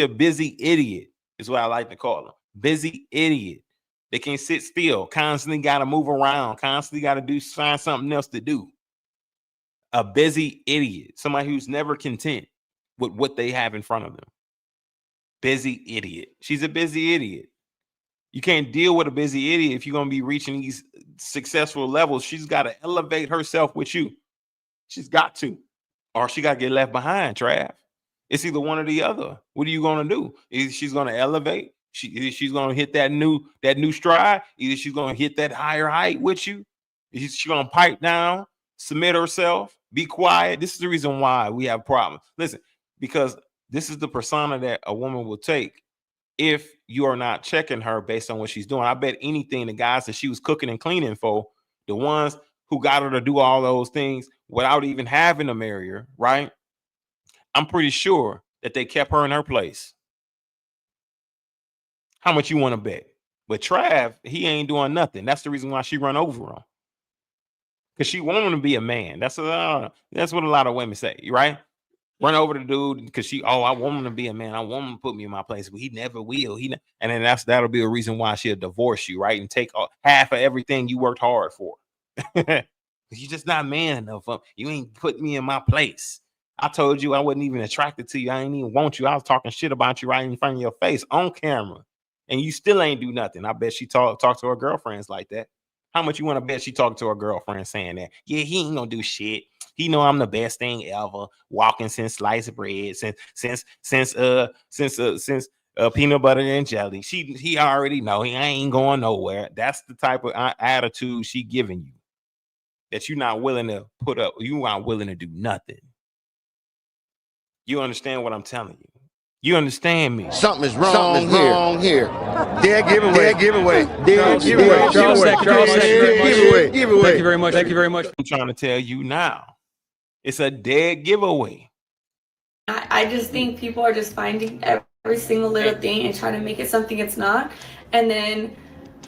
busy idiot is what I like to call her. Busy idiot. They can't sit still, constantly got to move around, constantly got to find something else to do. A busy idiot, somebody who's never content with what they have in front of them. Busy idiot. She's a busy idiot. You can't deal with a busy idiot if you're going to be reaching these successful levels. She's got to elevate herself with you. She's got to, or she got to get left behind, Trav. It's either one or the other. What are you going to do? Either she's going to elevate. She's going to hit that new stride. Either she's going to hit that higher height with you. She's going to pipe down, submit herself, be quiet. This is the reason why we have problems. Listen, because this is the persona that a woman will take if you are not checking her based on what she's doing. I bet anything the guys that she was cooking and cleaning for, the ones who got her to do all those things without even having to marry her, right? I'm pretty sure that they kept her in her place. How much you want to bet? But Trav, he ain't doing nothing. That's the reason why she run over him. Because she want him to be a man. That's what a lot of women say, right? Run over the dude because I want him to be a man. I want him to put me in my place, but he never will. And then that'll be a reason why she'll divorce you, right? And take half of everything you worked hard for. You're just not man enough. You ain't put me in my place. I told you I wasn't even attracted to you. I ain't even want you. I was talking shit about you right in front of your face on camera. And you still ain't do nothing. I bet she talk to her girlfriends like that. How much you want to bet she talked to her girlfriend saying that? Yeah, he ain't gonna do shit. He know I'm the best thing ever. Walking since sliced bread, since peanut butter and jelly. He already know he ain't going nowhere. That's the type of attitude she giving you. That you're not willing to put up. You aren't willing to do nothing. You understand what I'm telling you? You understand me? Something is wrong here. Dead giveaway. Charles, thank you very much. I'm trying to tell you now. It's a dead giveaway. I just think people are just finding every single little thing and trying to make it something it's not. And then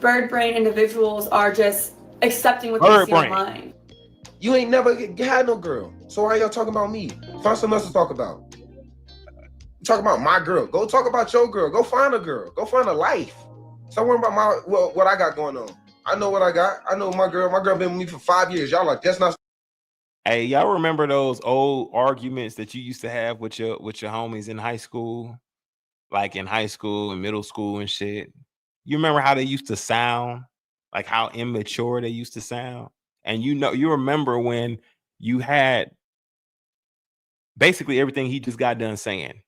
bird brain individuals are just accepting what they see online. You ain't never had no girl. So why y'all talking about me? Find something else to talk about. Talk about my girl. Go talk about your girl. Go find a girl. Go find a life. Stop worrying about what I got going on. I know what I got. I know my girl. My girl been with me for 5 years. Y'all like, that's not. Hey, y'all remember those old arguments that you used to have with your homies in high school? Like in high school and middle school and shit. You remember how they used to sound? Like how immature they used to sound? And you remember when you had basically everything he just got done saying.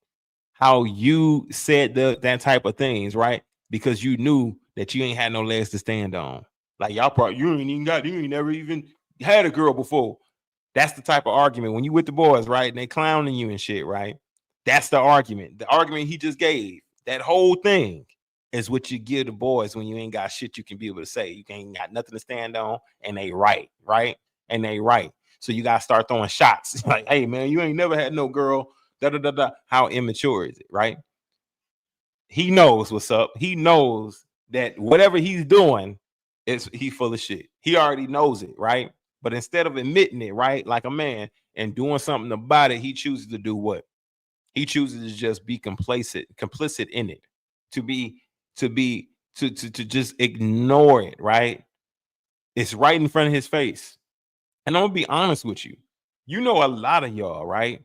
How you said that type of things, right? Because you knew that you ain't had no legs to stand on. Like you ain't never even had a girl before. That's the type of argument when you with the boys, right? And they clowning you and shit, right? That's the argument. The argument he just gave, that whole thing is what you give the boys when you ain't got shit you can be able to say. You ain't got nothing to stand on, and they right? And they right. So you gotta start throwing shots. Like, hey man, you ain't never had no girl. How immature is it, right? He knows what's up. He knows that whatever he's doing is he full of shit. He already knows it, right? But instead of admitting it, right, like a man, and doing something about it, he chooses to do what? He chooses to just be complicit in it, to just ignore it, right? It's right in front of his face. And I'm gonna be honest with you. You know a lot of y'all, right?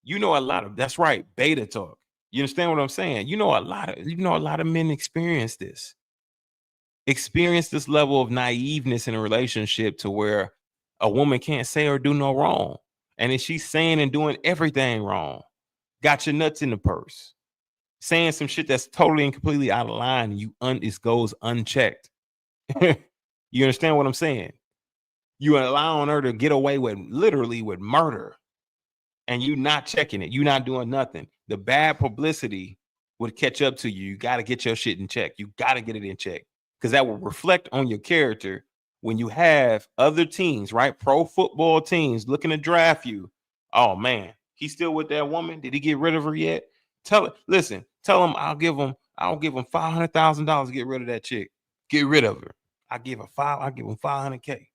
You know a lot of, that's right, beta talk. You understand what I'm saying? You know a lot of men experience this level of naiveness in a relationship to where a woman can't say or do no wrong. And if she's saying and doing everything wrong, got your nuts in the purse, saying some shit that's totally and completely out of line, and it goes unchecked. You understand what I'm saying? You allowing her to get away with literally with murder, and you not checking it. You not doing nothing. The bad publicity would catch up to you. You got to get your shit in check. You got to get it in check, because that will reflect on your character when you have other teams, right? Pro football teams looking to draft you. Oh man, he's still with that woman. Did he get rid of her yet? Tell him, I'll give him $500,000 to get rid of that chick. Get rid of her. I'll give him $500K.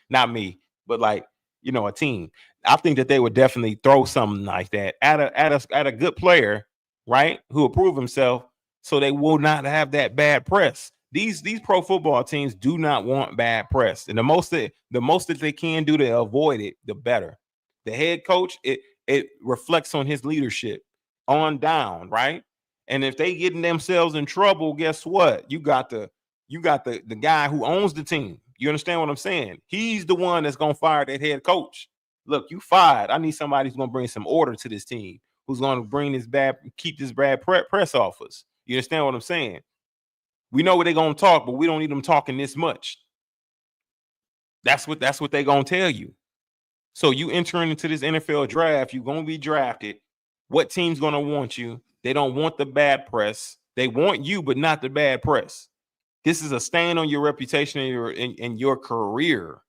Not me, but like, a team. I think that they would definitely throw something like that at a good player, right? Who will prove himself, so they will not have that bad press. These pro football teams do not want bad press, and the most that they can do to avoid it, the better. The head coach, it reflects on his leadership on down, right? And if they getting themselves in trouble, guess what? You got the guy who owns the team. You understand what I'm saying? He's the one that's gonna fire that head coach. Look, you fired. I need somebody who's gonna bring some order to this team, who's gonna keep this bad press off us. You understand what I'm saying? We know what they're gonna talk, but we don't need them talking this much. That's what they're gonna tell you. So you entering into this NFL draft, you're gonna be drafted. What team's gonna want you? They don't want the bad press. They want you, but not the bad press. This is a stain on your reputation and your career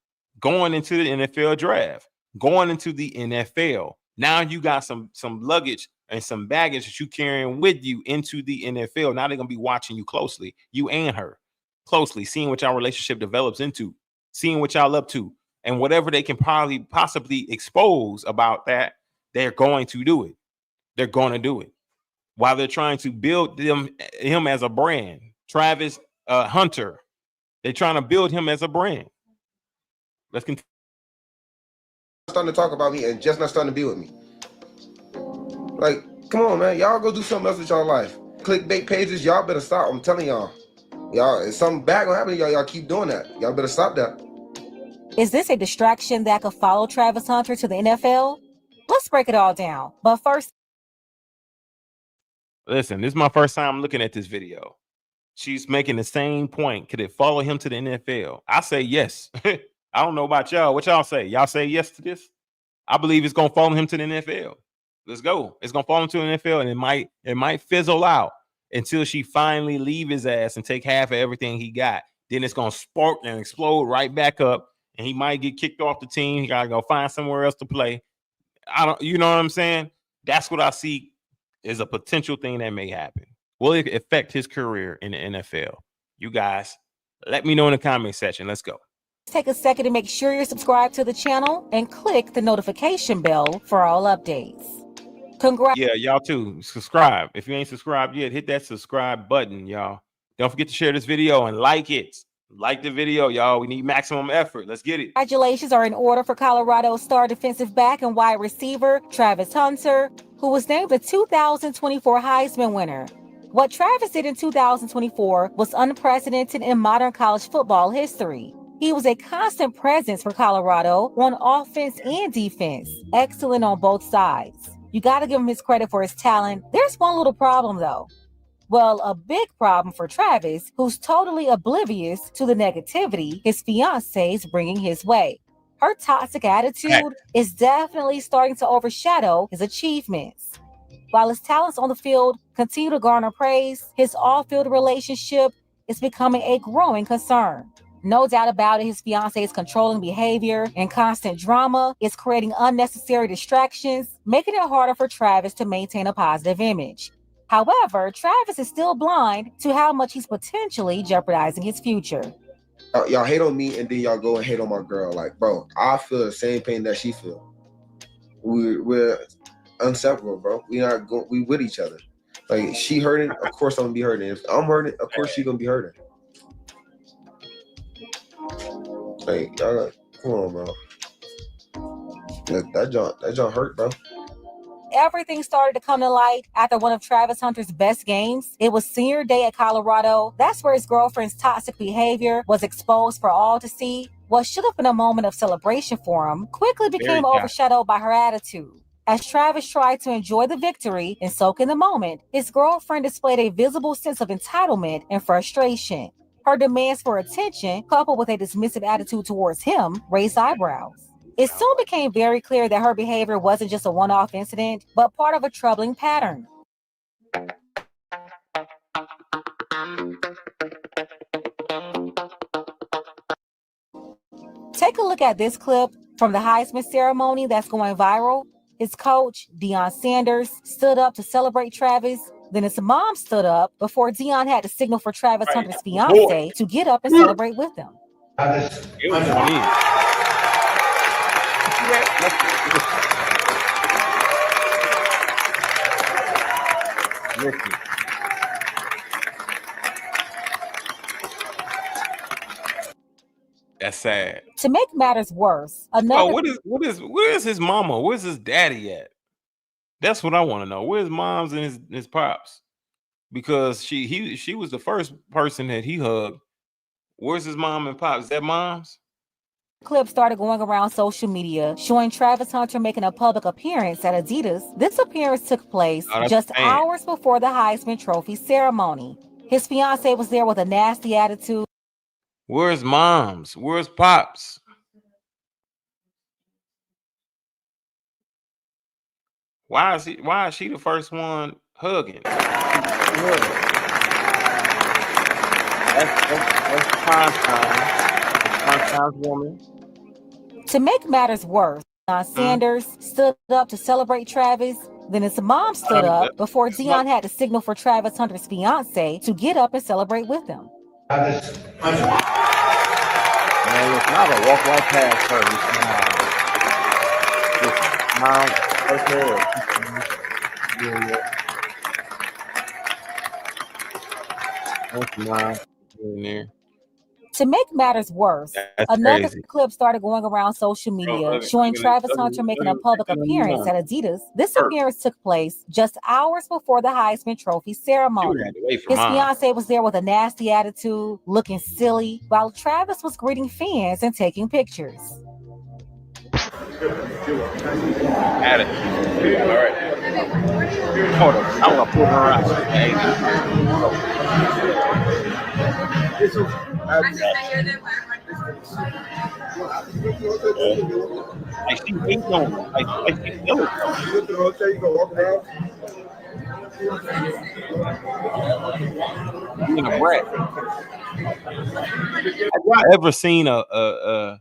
going into the NFL draft, going into the NFL. Now you got some luggage and some baggage that you carrying with you into the NFL. Now they're going to be watching you closely, you and her closely, seeing what y'all relationship develops into, seeing what y'all up to, and whatever they can possibly expose about that, they're going to do it. They're going to do it while they're trying to build him as a brand. Travis Hunter, they're trying to build him as a brand. Let's continue. Starting to talk about me and just not starting to be with me. Like, come on, man. Y'all go do something else with y'all life. Clickbait pages, y'all better stop. I'm telling y'all. Y'all, something bad gonna happen to y'all. Y'all keep doing that. Y'all better stop that. Is this a distraction that could follow Travis Hunter to the NFL? Let's break it all down. But first, listen, this is my first time looking at this video. She's making the same point. Could it follow him to the NFL? I say yes. I don't know about y'all. What y'all say? Y'all say yes to this? I believe it's gonna follow him to the NFL. Let's go. It's gonna follow him to the NFL, and it might fizzle out until she finally leave his ass and take half of everything he got. Then it's gonna spark and explode right back up, and he might get kicked off the team. He gotta go find somewhere else to play. You know what I'm saying? That's what I see is a potential thing that may happen. Will it affect his career in the NFL? You guys, let me know in the comment section. Let's go. take a second to make sure you're subscribed to the channel and click the notification bell for all updates. Yeah, y'all too. Subscribe. If you ain't subscribed yet, hit that subscribe button, y'all. Don't forget to share this video and like it. Like the video, y'all. We need maximum effort. Let's get it. Congratulations are in order for Colorado star defensive back and wide receiver Travis Hunter, who was named the 2024 Heisman winner. What Travis did in 2024 was unprecedented in modern college football history. He was a constant presence for Colorado on offense and defense, excellent on both sides. You got to give him his credit for his talent. There's one little problem, though. Well, a big problem for Travis, who's totally oblivious to the negativity his fiancée is bringing his way. Her toxic attitude is definitely starting to overshadow his achievements. While his talents on the field continue to garner praise, his off-field relationship is becoming a growing concern. No doubt about it, his fiance's controlling behavior and constant drama is creating unnecessary distractions, making it harder for Travis to maintain a positive image. However, Travis is still blind to how much he's potentially jeopardizing his future. Y'all hate on me and then y'all go and hate on my girl. Like, bro, I feel the same pain that she feel. we're inseparable, bro. We with each other. Like she hurting, of course I'm gonna be hurting. If I'm hurting, of course she gonna be hurting. Like, come on, bro. That John hurt, bro. Everything started to come to light after one of Travis Hunter's best games. It was senior day at Colorado. That's where his girlfriend's toxic behavior was exposed for all to see. What should have been a moment of celebration for him quickly became overshadowed by her attitude. As Travis tried to enjoy the victory and soak in the moment, his girlfriend displayed a visible sense of entitlement and frustration. Her demands for attention, coupled with a dismissive attitude towards him, raised eyebrows. It soon became very clear that her behavior wasn't just a one-off incident, but part of a troubling pattern. Take a look at this clip from the Heisman ceremony that's going viral. His coach, Deion Sanders, stood up to celebrate Travis. Then his mom stood up before Deion had to signal for Travis Hunter's fiance to get up and celebrate with them. That's sad. To make matters worse, where's his mama? Where's his daddy at? That's what I want to know. Where's mom's and his pops? Because she was the first person that he hugged. Where's his mom and pops? Is that mom's? Clip started going around social media showing Travis Hunter making a public appearance at Adidas. This appearance took place just hours before the Heisman Trophy ceremony. His fiance was there with a nasty attitude. Where's mom's? Where's pops? Why is she the first one hugging? That's prime time woman. To make matters worse, Sanders stood up to celebrate Travis. Then his mom stood up before Deion had to signal for Travis Hunter's fiance to get up and celebrate with him. Man, listen, I would walk right past her and smile. To make matters worse, another clip started going around social media showing Travis Hunter making a public appearance at Adidas. This appearance took place just hours before the Heisman Trophy ceremony. His fiance was there with a nasty attitude, looking silly, while Travis was greeting fans and taking pictures. Attitude. All right. Hold on. I'm gonna pull her out. Like she hates on him. Like she kills him. Being a brat. Have y'all ever seen a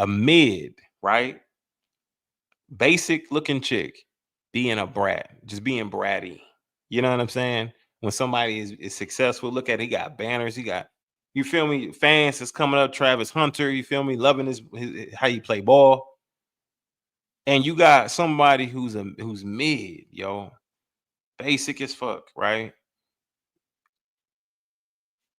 mid, right? Basic looking chick being a brat, just being bratty. You know what I'm saying? When somebody is successful, look at it, he got banners, he got, you feel me, fans is coming up, Travis Hunter, you feel me, loving his how you play ball. And you got somebody who's mid, yo, basic as fuck, right?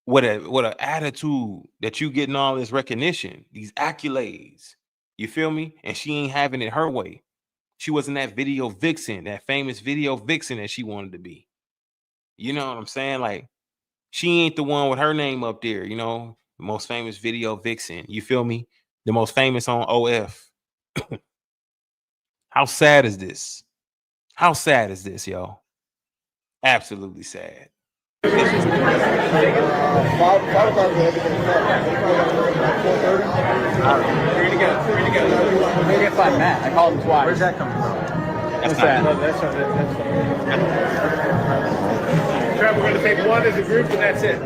What an attitude that you getting all this recognition, these accolades, you feel me? And she ain't having it her way. She wasn't that video vixen, that famous video vixen that she wanted to be. You know what I'm saying? Like, she ain't the one with her name up there, you know, the most famous video vixen. You feel me? The most famous on OF. How sad is this? How sad is this, yo? Absolutely sad. Matt. I called him twice. Where's that coming from? That's that. Trev, we're going to take one as a group, and that's it.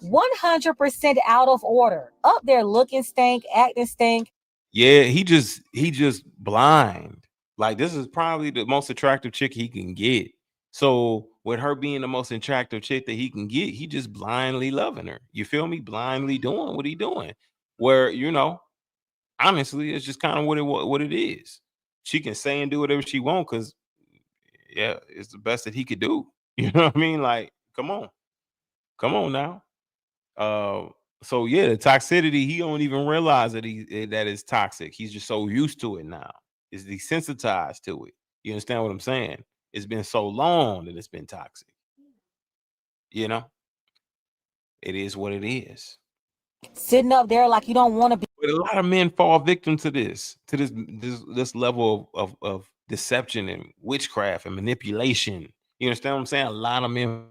100% out of order. Up there looking stank, acting stank. Yeah, he just blind. Like, this is probably the most attractive chick he can get. So with her being the most attractive chick that he can get, he just blindly loving her. You feel me? Blindly doing what he doing. Where, you know, honestly, it's just kind of what it is. She can say and do whatever she wants because, yeah, it's the best that he could do. You know what I mean? Like, come on now. So yeah, the toxicity, he don't even realize that that is toxic. He's just so used to it now. He's desensitized to it. You understand what I'm saying? It's been so long that it's been toxic. You know, it is what it is. Sitting up there like you don't want to be. But a lot of men fall victim to this level of deception and witchcraft and manipulation. You understand what I'm saying? A lot of men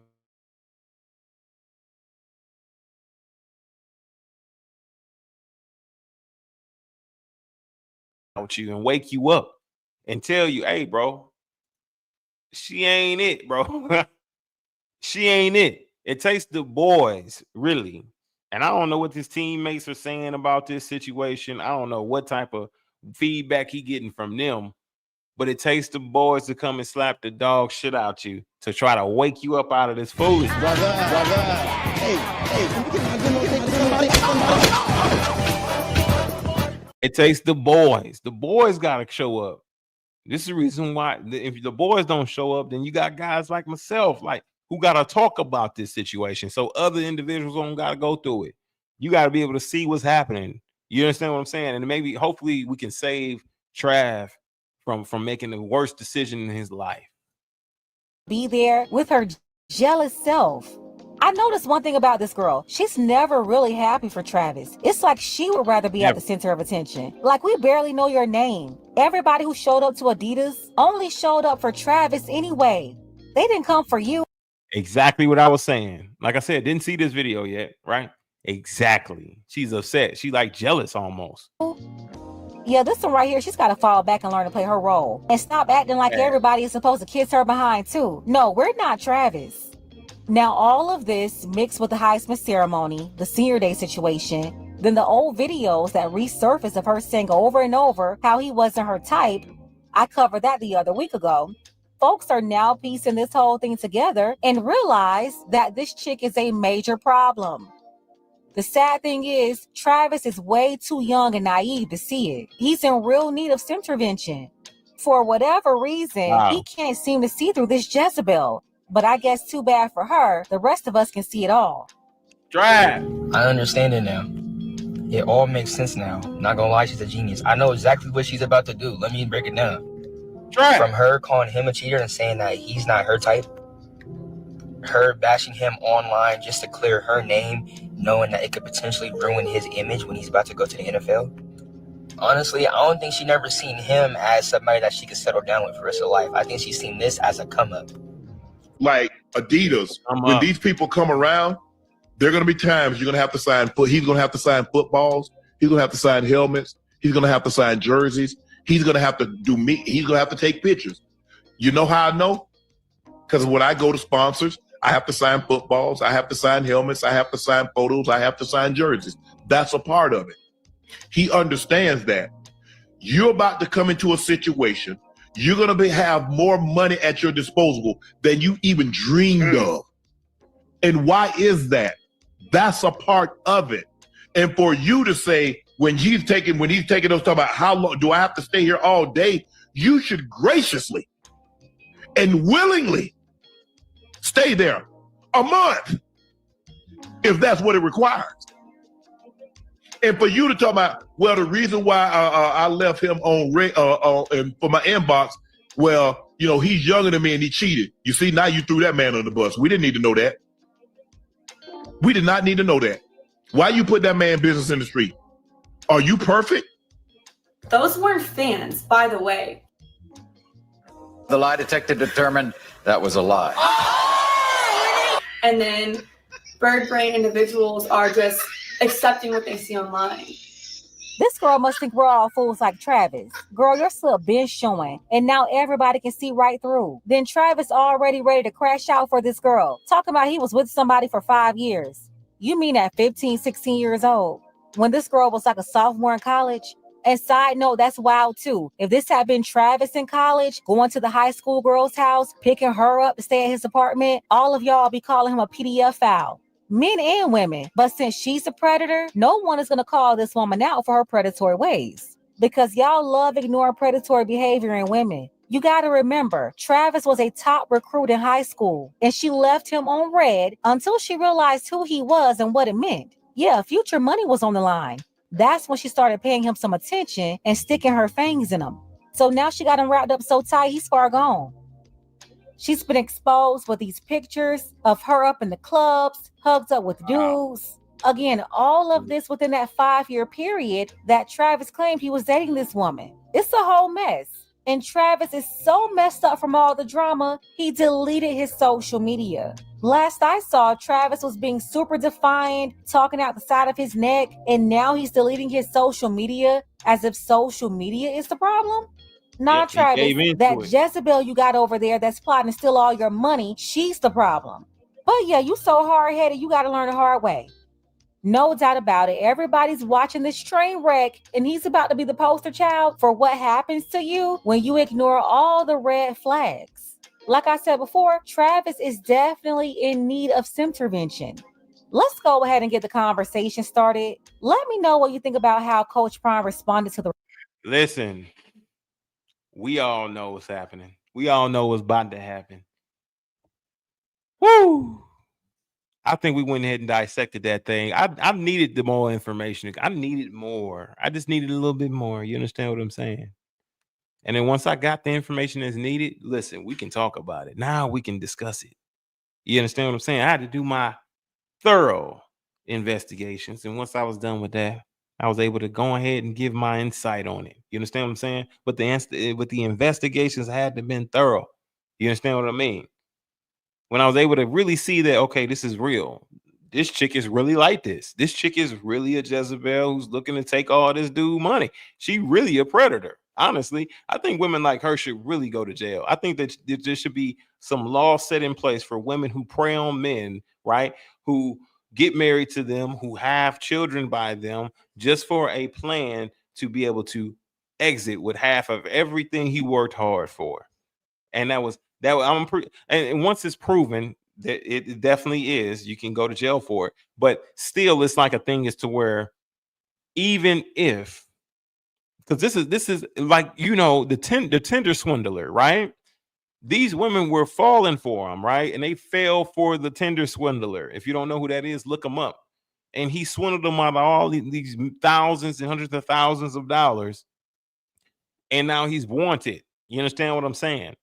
out you and wake you up and tell you, hey, bro, she ain't it, bro. She ain't it. It takes the boys, really. And I don't know what his teammates are saying about this situation. I don't know what type of feedback he getting from them, but it takes the boys to come and slap the dog shit out you to try to wake you up out of this foolishness. It takes the boys. The boys got to show up. This is the reason why if the boys don't show up, then you got guys like myself, like who got to talk about this situation. So other individuals don't got to go through it. You got to be able to see what's happening. You understand what I'm saying? And maybe, hopefully, we can save Trav from making the worst decision in his life. Be there with her jealous self. I noticed one thing about this girl. She's never really happy for Travis. It's like she would rather be at the center of attention. Like, we barely know your name. Everybody who showed up to Adidas only showed up for Travis anyway. They didn't come for you. Exactly what I was saying. Like I said, didn't see this video yet, right? Exactly. She's upset. She like jealous almost. Yeah, this one right here, she's got to fall back and learn to play her role. And stop acting like everybody is supposed to kiss her behind too. No, we're not Travis. Now, all of this mixed with the Heisman ceremony, the senior day situation, then the old videos that resurfaced of her saying over and over how he wasn't her type. I covered that the other week ago. Folks are now piecing this whole thing together and realize that this chick is a major problem. The sad thing is, Travis is way too young and naive to see it. He's in real need of some intervention. For whatever reason, he can't seem to see through this Jezebel. But I guess too bad for her, the rest of us can see it all. Drive. I understand it now. It all makes sense now. Not gonna lie, she's a genius. I know exactly what she's about to do. Let me break it down. From her calling him a cheater and saying that he's not her type, her bashing him online just to clear her name, knowing that it could potentially ruin his image when he's about to go to the NFL. Honestly, I don't think she never seen him as somebody that she could settle down with for the rest of life. I think she's seen this as a come up. Like Adidas, when these people come around, there are going to be times you're going to have to sign. He's going to have to sign footballs. He's going to have to sign helmets. He's going to have to sign jerseys. He's going to have to do he's going to have to take pictures. You know how I know? Because when I go to sponsors, I have to sign footballs. I have to sign helmets. I have to sign photos. I have to sign jerseys. That's a part of it. He understands that. You're about to come into a situation. You're going to have more money at your disposal than you even dreamed of. And why is that? That's a part of it. And for you to say, when he's taking those talking about how long do I have to stay here all day, you should graciously and willingly stay there a month if that's what it requires. And for you to talk about, well, the reason why I left him on for my inbox, well, you know, he's younger than me and he cheated. You see, now you threw that man on the bus. We didn't need to know that. We did not need to know that. Why you put that man business in the street? Are you perfect? Those weren't fans, by the way. The lie detector determined that was a lie. And then bird brain individuals are just accepting what they see online. This girl must think we're all fools like Travis. Girl, your slip been showing, and now everybody can see right through. Then Travis already ready to crash out for this girl, talking about he was with somebody for 5 years. You mean at 15, 16 years old, when this girl was like a sophomore in college? And side note, that's wild too. If this had been Travis in college, going to the high school girl's house, picking her up to stay at his apartment, all of y'all be calling him a PDF file. men and women. But since she's a predator, no one is going to call this woman out for her predatory ways because y'all love ignoring predatory behavior in women. You got to remember, Travis was a top recruit in high school, and she left him on red until she realized who he was and what it meant. Yeah, future money was on the line. That's when she started paying him some attention and sticking her fangs in him. So now she got him wrapped up so tight, he's far gone. She's been exposed with these pictures of her up in the clubs, hugged up with dudes. Again, all of this within that 5-year period that Travis claimed he was dating this woman. It's a whole mess. And Travis is so messed up from all the drama, he deleted his social media. Last I saw, Travis was being super defiant, talking out the side of his neck, and now he's deleting his social media as if social media is the problem? Nah, Yep, Travis, that Jezebel you got over there that's plotting to steal all your money, she's the problem. But yeah, you so hard-headed, you got to learn the hard way. No doubt about it. Everybody's watching this train wreck, and he's about to be the poster child for what happens to you when you ignore all the red flags. Like I said before, Travis is definitely in need of some intervention. Let's go ahead and get the conversation started. Let me know what you think about how Coach Prime responded to the... Listen, we all know what's happening. We all know what's about to happen. Woo! I think we went ahead and dissected that thing. I needed the more information. I needed more. I just needed a little bit more. You understand what I'm saying? And then once I got the information that's needed, listen, we can talk about it. Now we can discuss it. You understand what I'm saying? I had to do my thorough investigations. And once I was done with that, I was able to go ahead and give my insight on it. You understand what I'm saying? But the investigations had to have been thorough. You understand what I mean? When I was able to really see that, okay, this is real. This chick is really like this. This chick is really a Jezebel who's looking to take all this dude money. She really a predator. Honestly, I think women like her should really go to jail. I think that there should be some law set in place for women who prey on men, right? Who get married to them, who have children by them, just for a plan to be able to exit with half of everything he worked hard for. And and once it's proven that it definitely is, you can go to jail for it. But still, it's like a thing as to where even if, because this is like, you know, the Tinder swindler, right? These women were falling for him, right? And they fell for the Tinder swindler. If you don't know who that is, look him up. And he swindled them out of all these thousands and hundreds of thousands of dollars. And now he's wanted. You understand what I'm saying?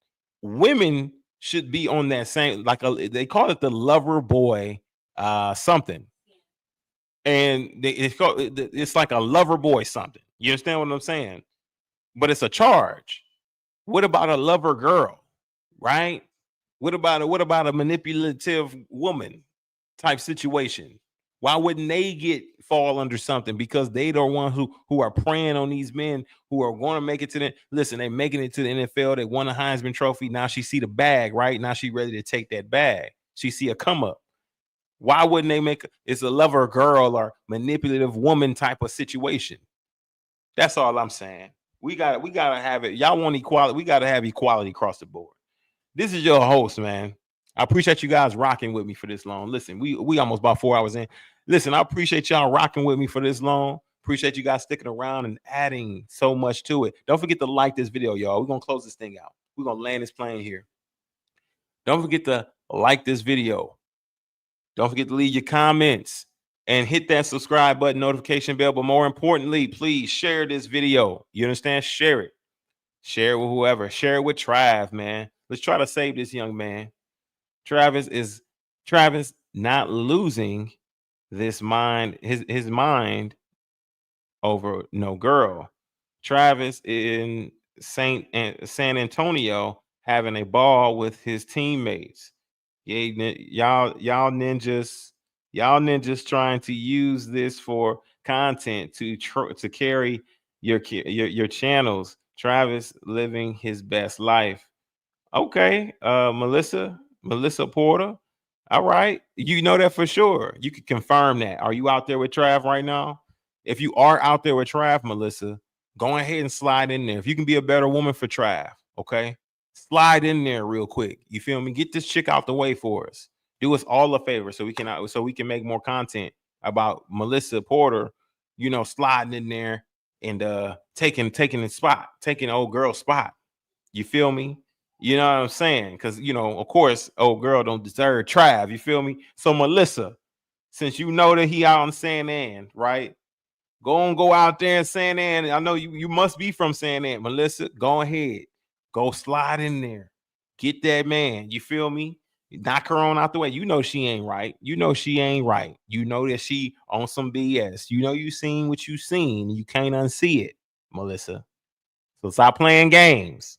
Women should be on that same, they call it the lover boy something. And it's like a lover boy something. You understand what I'm saying? But it's a charge. What about a lover girl? Right? What about a manipulative woman type situation? Why wouldn't they fall under something? Because they the one who are preying on these men who are going to make it to the, listen, they making it to the NFL. They won a Heisman Trophy. Now she see the bag, right? Now she ready to take that bag. She see a come up. Why wouldn't they it's a lover girl or manipulative woman type of situation? That's all I'm saying. We gotta have it. Y'all want equality? We gotta have equality across the board. This is your host, man. I appreciate you guys rocking with me for this long. Listen, we almost about 4 hours in. Listen, I appreciate y'all rocking with me for this long. Appreciate you guys sticking around and adding so much to it. Don't forget to like this video, y'all. We're gonna close this thing out. We're gonna land this plane here. Don't forget to like this video. Don't forget to leave your comments and hit that subscribe button, notification bell. But more importantly, please share this video. You understand? Share it. Share it with whoever. Share it with Trav, man. Let's try to save this young man. Travis not losing his mind over no girl. Travis in San Antonio having a ball with his teammates. Yeah, y'all ninjas trying to use this for content to carry your channels. Travis living his best life. Okay, Melissa Porter. All right, you know that for sure. You can confirm that. Are you out there with Trav right now? If you are out there with Trav, Melissa, go ahead and slide in there. If you can be a better woman for Trav, okay? Slide in there real quick. You feel me? Get this chick out the way for us. Do us all a favor so we can make more content about Melissa Porter, you know, sliding in there and taking the spot, taking old girl's spot. You feel me? You know what I'm saying? Because, you know, of course, old girl don't deserve Trav. You feel me? So Melissa, since you know that he out on San Ann, right? Go out there in San Ann. I know you must be from San Ann. Melissa, go ahead. Go slide in there. Get that man. You feel me? Knock her on out the way. You know she ain't right. You know she ain't right. You know that she on some BS. You know you seen what you seen. You can't unsee it, Melissa. So stop playing games.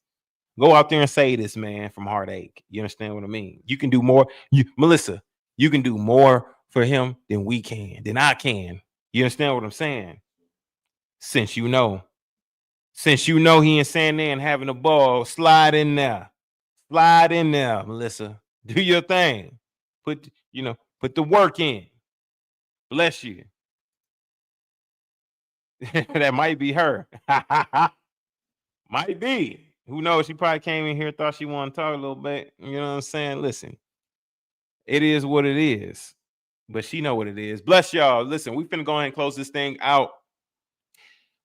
Go out there and say this, man, from heartache. You understand what I mean? You can do more. Melissa, you can do more for him than I can. You understand what I'm saying? Since you know he in San Ann having a ball, slide in there. Slide in there, Melissa. Do your thing. Put the work in. Bless you. That might be her. Might be. Who knows? She probably came in here, thought she wanted to talk a little bit. You know what I'm saying? Listen, it is what it is. But she know what it is. Bless y'all. Listen, we finna go ahead and close this thing out.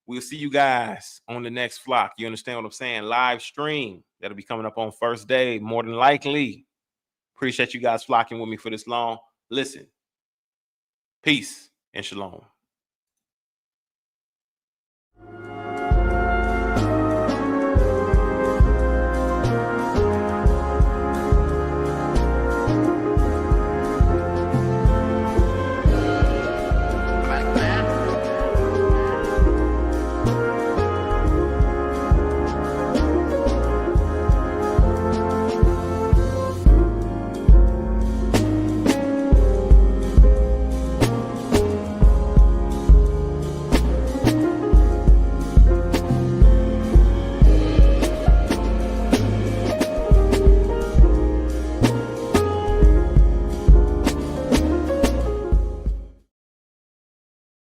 We'll see you guys on the next flock. You understand what I'm saying? Live stream. That'll be coming up on first day, more than likely. Appreciate you guys flocking with me for this long. Listen, peace and shalom.